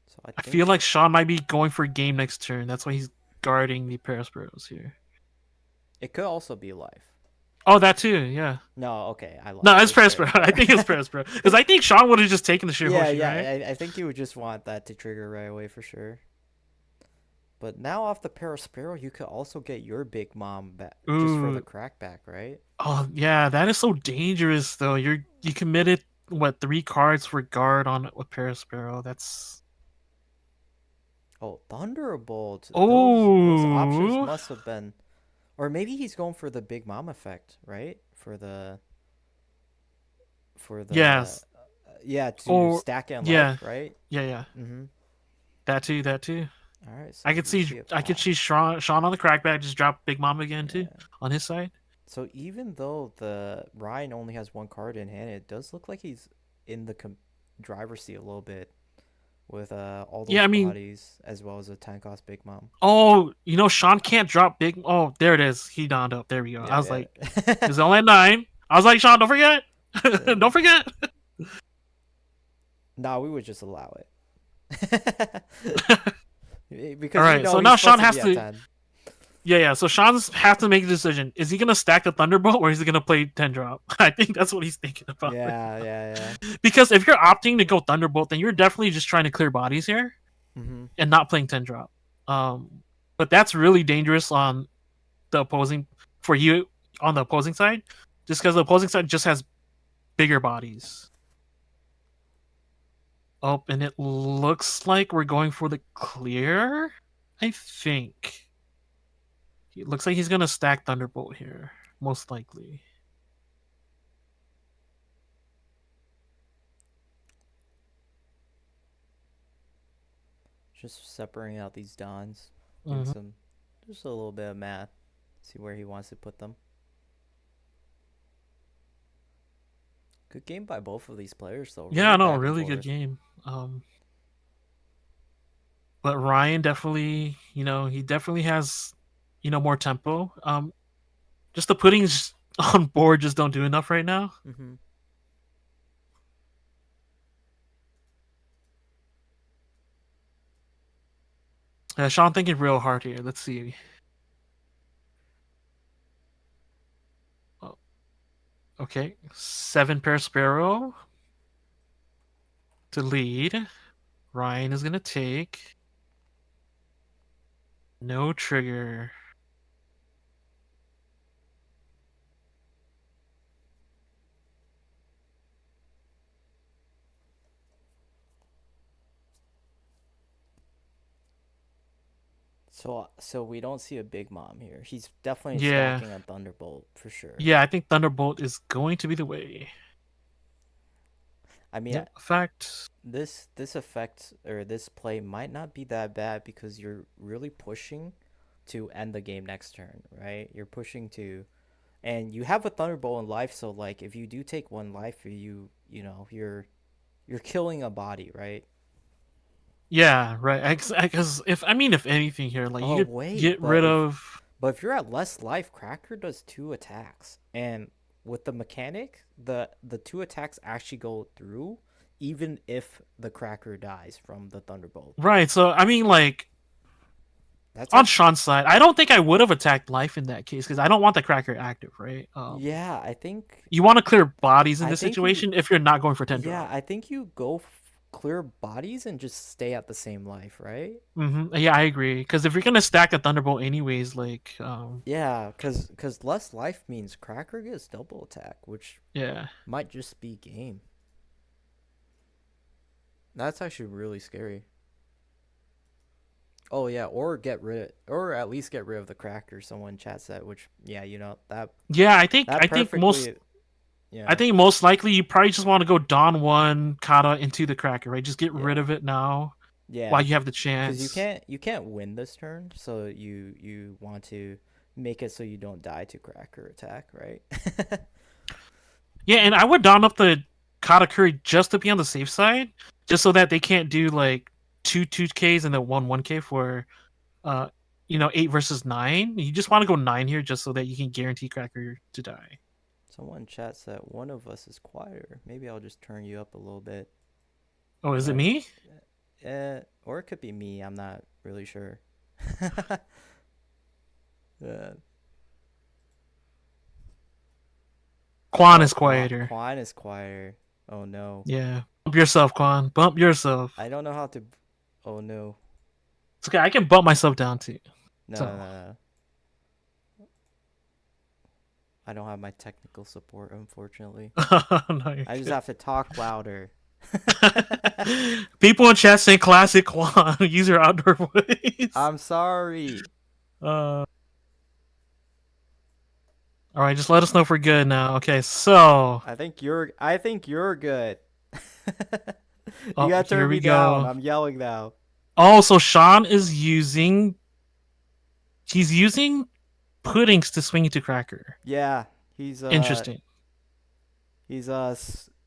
So I I think feel like Sean might be going for a game next turn. That's why he's guarding the Sparrows here. it could also be life. Oh, that too, yeah. No, okay, I No, lied. it's Sparrow. I think it's Sparrow. Because I think Sean would have just taken the Yeah, Shirahoshi, right? I think you would just want that to trigger right away for sure. But now off the Sparrow, you could also get your big mom back just for the Ooh. crackback, right? Oh yeah, that is so dangerous though. You committed what 3 cards for guard on with Sparrow. That's Oh, Thunderbolt. Those options oh must have been, or maybe he's going for the big mom effect, right? For the yes. yeah, to Or stack it in yeah, life, right? yeah. Mm-hmm. That too, that too. All right, so I could we see see a I could pop. see Sean on the crackback just drop Big Mom again too Yeah. on his side. So even though the Ryan only has 1 card in hand, it does look like he's in the driver's seat a little bit with all Yeah, those I mean, bodies as well as a 10 cost big mom. oh, Sean can't drop big. Oh, there it is. He donned up. There we go. I was Yeah, like, yeah. he's only at 9. I was like, Sean, don't forget. Yeah. Don't forget. Nah, we would just allow it. All Because right, so he's now Sean supposed to has be at to. 10. Yeah. So Sean's have to make a decision. Is he gonna stack the Thunderbolt or is he gonna play 10 drop? I think that's what he's thinking about. Yeah. Because if you're opting to go Thunderbolt, then you're definitely just trying to clear bodies here Mm-hmm. and not playing 10 drop. But that's really dangerous on the opposing for you on the opposing side, just because the opposing side just has bigger bodies. Oh, and it looks like we're going for the clear. I think it looks like he's gonna stack Thunderbolt here, most likely. Just separating out these dons, doing Mm-hmm. some, just a little bit of math, see where he wants to put them. Good game by both of these players, though. Yeah, Really no, back and really good forth. game. But Ryan definitely, he definitely has, more tempo. Just the puddings on board just don't do enough right now. Mm-hmm. Yeah, Sean thinking real hard here. Let's see. Oh, okay, 7 pair sparrow to lead. Ryan is gonna take no trigger. So we don't see a big mom here. He's definitely Yeah, stacking a thunderbolt for sure. yeah. I think Thunderbolt is going to be the way. I mean, Yep. Fact. this effect or this play might not be that bad because you're really pushing to end the game next turn, right? You're pushing to, and you have a thunderbolt in life, so like if you do take one life, you're killing a body, right? Yeah, right. Because if anything here, like you Oh could wait, get rid of. but if you're at less life, Cracker does two attacks, and with the mechanic, the two attacks actually go through, even if the Cracker dies from the thunderbolt. Right. So like That's on actually Sean's side, I don't think I would have attacked life in that case because I don't want the cracker active, right? yeah. I think You want to clear bodies in I this think you situation if you're not going for 10 yeah. drop. I think you go clear bodies and just stay at the same life, right? Yeah, I agree. Because if you're gonna stack a thunderbolt anyways, like Yeah, cause less life means Cracker gets double attack, which yeah, might just be game. That's actually really scary. Oh yeah, or at least get rid of the Cracker. Someone chat said, which yeah, yeah. that perfectly. I Yeah, think most likely you probably just want to go Don one kata into the cracker, right? Just get rid yeah, of it now while yeah. you have the Because chance. you can't win this turn, so you want to make it so you don't die to Cracker attack, right? Yeah, and I would Don up the Katakuri just to be on the safe side, just so that they can't do like two Ks and then one 1K for uh 8 versus 9. You just want to go 9 here just so that you can guarantee Cracker to die. Someone chat said one of us is quieter. Maybe I'll just turn you up a little bit. Oh, is it But me? or it could be me. I'm not really sure. uh, Quan oh, is quieter. Quan is quieter. Oh no. Yeah. Bump yourself, Quan. Bump yourself. I don't know how to. Oh no. It's okay. I can bump myself down too. No, no, So. no, no. I don't have my technical support, unfortunately. No, you're I just good. have to talk louder. People in chat saying classic Quan. Use your outdoor voice. I'm sorry. Uh, all right, just let us know if we're good now. Okay, so I think you're good. You oh, gotta here turn we me down. go. I'm yelling now. Oh, so Sean is using. He's using puddings to swing into Cracker. Yeah, Interesting. he's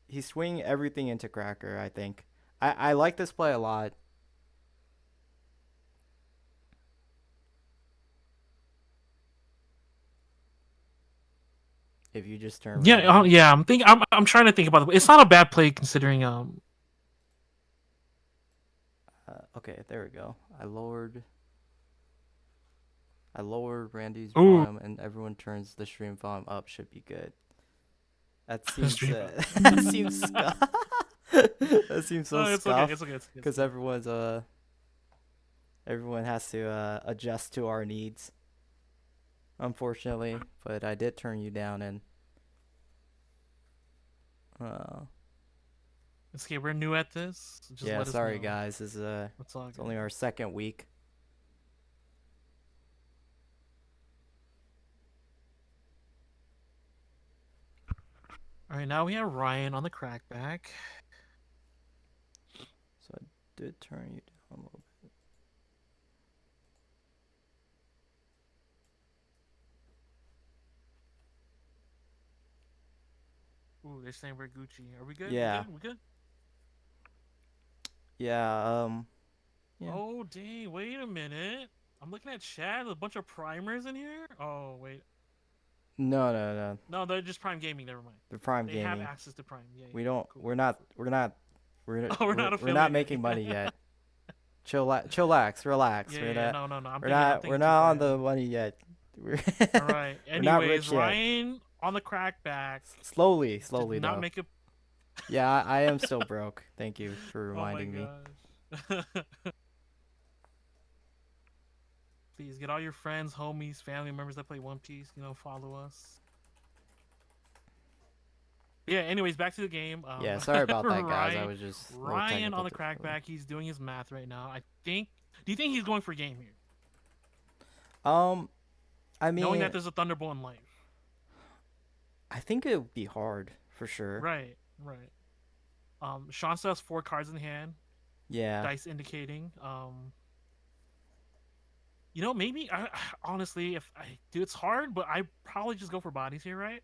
he's swinging everything into Cracker. I think. I like this play a lot. If you just turn Yeah, Ryan. yeah. I'm trying to think about it. It's not a bad play considering. Okay, there we go. I lowered Randy's Ooh, volume, and everyone turns the stream volume up. Should be good. That seems stream. that seems that seems so Oh, it's okay. scuffed It's okay. It's okay. It's because okay. everyone has to adjust to our needs, unfortunately. But I did turn you down, and uh, It's okay. We're new at this. Just yeah, let us sorry know. guys. It's all It's good. only our second week. All right, now we have Ryan on the crackback. So I did turn you down a little bit. Ooh, they're saying we're Gucci. Are we good? We Yeah, good? We good? yeah, yeah. Oh, dang. Wait a minute. I'm looking at chat. A bunch of primers in here. Oh wait, No, no, no. no, they're just Prime Gaming. Never mind. The Prime They have Gaming. access to Prime. Yeah, yeah. We don't. Cool, We're cool, not. cool. We're not. We're Oh, we're not we're not affiliated. making money Yeah, yet. Chillax, relax. yeah, yeah. No, no, no. I'm We're thinking. I'm not. We're thinking too not far on ahead. the money yet. We're All right. we're not Anyways, rich yet. Ryan on the crackback Slowly, did slowly not though. make a. Yeah, I am still broke. Thank you for Oh my reminding me. gosh. Please get all your friends, homies, family members that play One Piece. Follow us. Yeah. Anyways, back to the game. Yeah, sorry about that, guys. I Ryan, was just a little Ryan technical on the difficulty. crackback. He's doing his math right now. I think. Do you think he's going for game here, Um, I knowing mean, that there's a Thunderbolt in life? I think it would be hard for sure. Right. Right. Sean still has 4 cards in hand. Yeah. Dice indicating. Maybe I honestly, if I do, it's hard, but I probably just go for bodies here, right?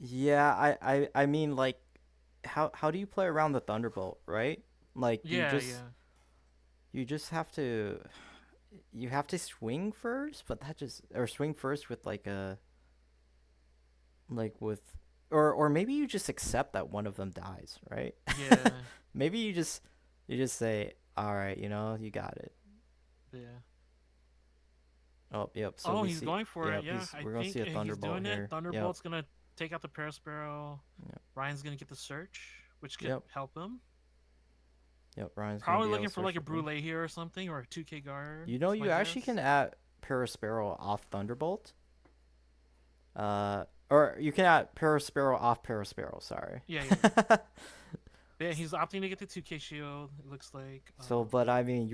Yeah, I mean like how do you play around the Thunderbolt, right? Like Yeah, yeah, you just have to you have to swing first, but that just or swing first with like a like with or maybe you just accept that one of them dies, right? yeah, Maybe you just say, "All right, you got it." yeah. Oh, yep. So Oh, we he's see going for it. yep, Yeah, I we're going to see think a he's Thunderbolt doing it. here. Yep. Thunderbolt's gonna take out the Parasparrow. Yep. Ryan's gonna get the search, which could Yep. help him. Yep, Ryan's going to Probably be able looking to for search like a for both. Brule here or something, or a 2K guard. You know, That's my you actually can guess. add Parasparrow off Thunderbolt. Or you can add Parasparrow off Parasparrow. Sorry. Yeah, yeah, yeah. Yeah, he's opting to get the 2K shield. It looks like. So, but I mean,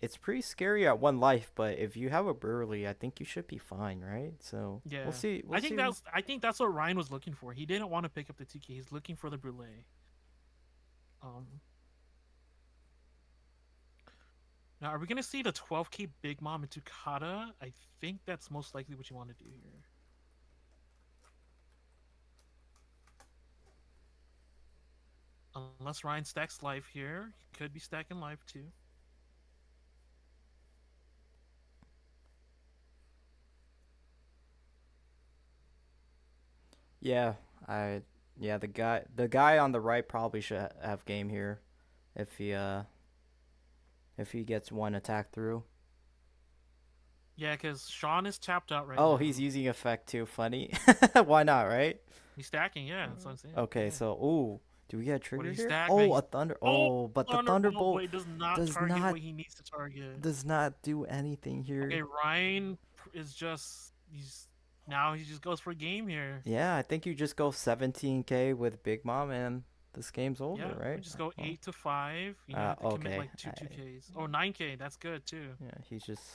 it's pretty scary at one life. But if you have a Burley, I think you should be fine, right? So we'll Yeah, see. We'll I think see. that's what Ryan was looking for. He didn't want to pick up the 2K. He's looking for the Brule. Um, Now are we gonna see the 12K Big Mom into Kata? I think that's most likely what you want to do here. Unless Ryan stacks life here, he could be stacking life too. Yeah, yeah, the guy on the right probably should have game here, if he gets one attack through. Yeah, because Sean is tapped out right Oh, he's now. using effect too. Funny. Why not, right? He's stacking, yeah, that's what I'm saying. Okay, Yeah. so ooh, do we get a What do trigger you here? stack, man? Oh, a thunder. Oh, Oh, but the Thunderbolt, but thunderbolt it does not does target not what he needs to target. does not do anything Okay, here. Ryan is just now he just goes for a game here. Yeah, I think you just go 17K with Big Mom and this game's over, Yeah, we right? just go Well, 8 to 5. You have to commit okay. like two 2Ks. Oh, 9K, that's good too. Yeah,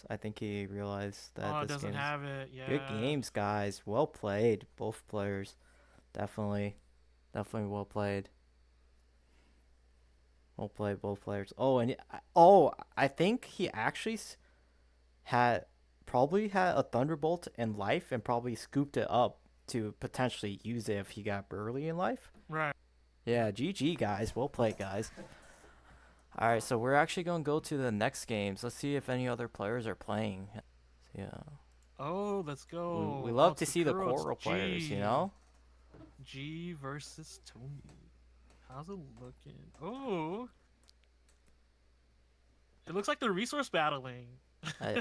I think he realized that Oh, it this doesn't game's have it. good Yeah. games, guys. Well played, both players. Definitely, definitely well played. Well played, both players. Oh, and I think he actually had probably had a Thunderbolt in life and probably scooped it up to potentially use it if he got Burley in life. Right. Yeah, GG guys. Well played, guys. All right, so we're actually going to go to the next games. Let's see if any other players are playing. Yeah. Oh, let's go. We Oh, love it's to the see the Kuro. It's Coral players, you know? G versus Tony. How's it looking? Oh, it looks like they're resource battling.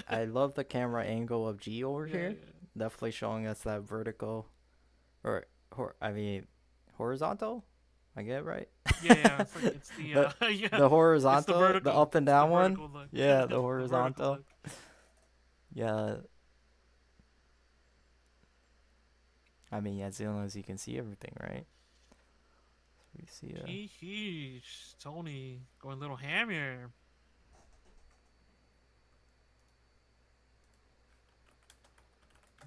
I love the camera angle of G over Yeah, here. Definitely showing us that vertical I mean horizontal? I get it right? yeah. It's the the yeah. the It's the horizontal, the vertical. up and It's the down one? vertical look. Yeah, the It's the vertical horizontal. look. Yeah. I mean, as long as you can see everything, right? We see Tony going a little ham here.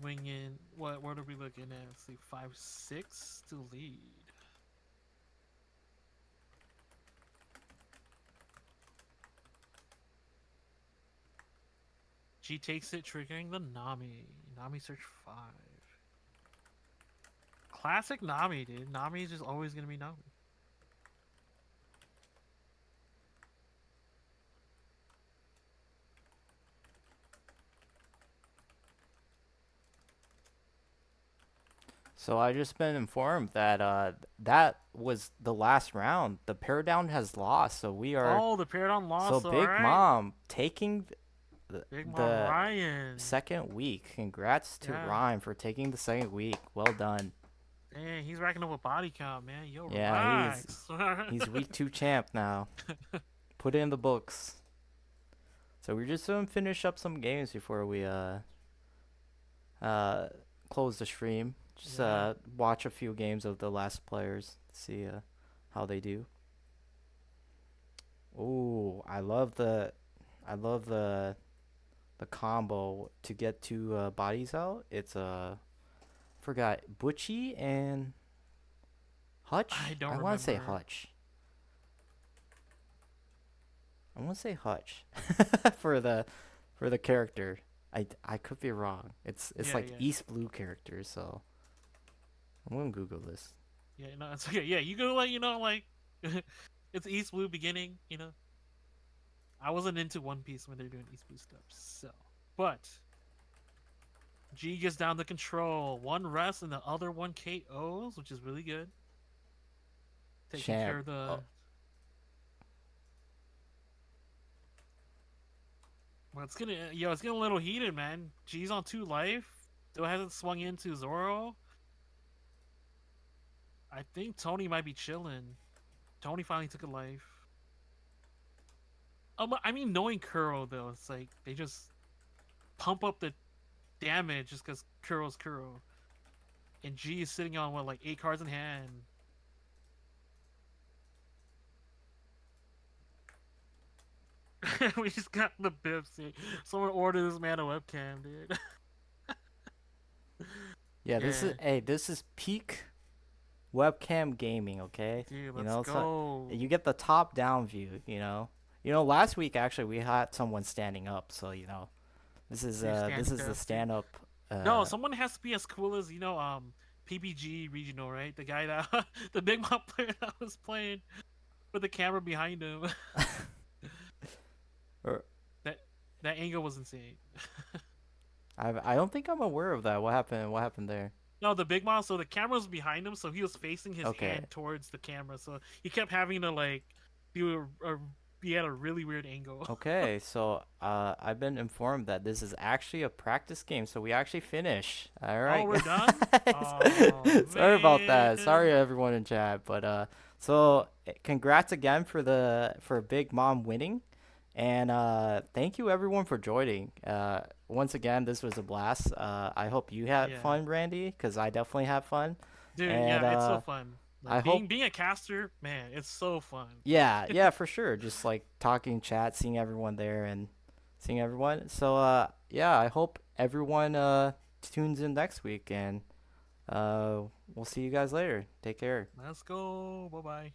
Winging. What are we looking at? Let's see, 5-6 to lead. G takes it, triggering the Nami. Nami search 5. Classic Nami, dude. Nami is just always gonna be Nami. So I just been informed that that was the last round. The pair down has lost, so we are Oh, the Paragon so lost. All Big right, Mom taking Big Mom the Ryan. second week. Congrats to Yeah. Rhyme for taking the second week. Well done. Dang, he's racking up a body count, man. Yo, Yeah, relax. he's week 2 champ now. Put it in the books. So we're just gonna finish up some games before we uh close the stream. Just Yeah. watch a few games of the last players, see how they do. Ooh, I love the combo to get two bodies out. It's forgot Butchie and I Hutch. don't I want to say remember. Hutch. I want to say Hutch for the character. I could be wrong. It's Yeah, like yeah, East Blue character, so I'm gonna Google this. yeah. No, it's okay. Yeah, you go like it's East Blue beginning. I wasn't into One Piece when they're doing East Blue stuff. So, but G gets down to control. One rest and the other one KOs, which is really good. Taking Champ. care of Oh, the. Well, it's getting a little heated, man. G's on 2 life. Still hasn't swung into Zoro. I think Tony might be chilling. Tony finally took a life. I mean, knowing Kuro though, it's like they just pump up the damage just because Kuro's Kuro, and G is sitting on what like 8 cards in hand. We just got the bips. Dude. Someone order this man a webcam, dude. yeah. Yeah, This is peak webcam gaming. Okay, dude, you let's know, so go. you get the top down view. Last week actually we had someone standing up, so You're this standing is the desk, dude. stand up. No, someone has to be as cool as PBG regional, right? The guy that the big mom player that was playing with the camera behind him. Or that that angle was insane. I don't think I'm aware of that. What happened? What happened there? No, the big mom. So the camera was behind him, so he was facing his Okay. hand towards the camera. So he kept having to like do be at a really weird angle. Okay, so I've been informed that this is actually a practice game, so we actually finish. All Oh, right, we're done. guys. Oh Sorry about that. Sorry man. everyone in chat, but congrats again for Big Mom winning, and thank you everyone for joining. Once again, this was a blast. I hope you had Yeah, fun, Randy, because I definitely had fun, dude. and Yeah, it's so fun. I Like being hope. being a caster, man, it's so fun. Yeah, yeah, for sure. Just like talking chat, seeing everyone there and seeing everyone. So yeah, I hope everyone tunes in next week and uh we'll see you guys later. Take care. Let's go. Bye bye.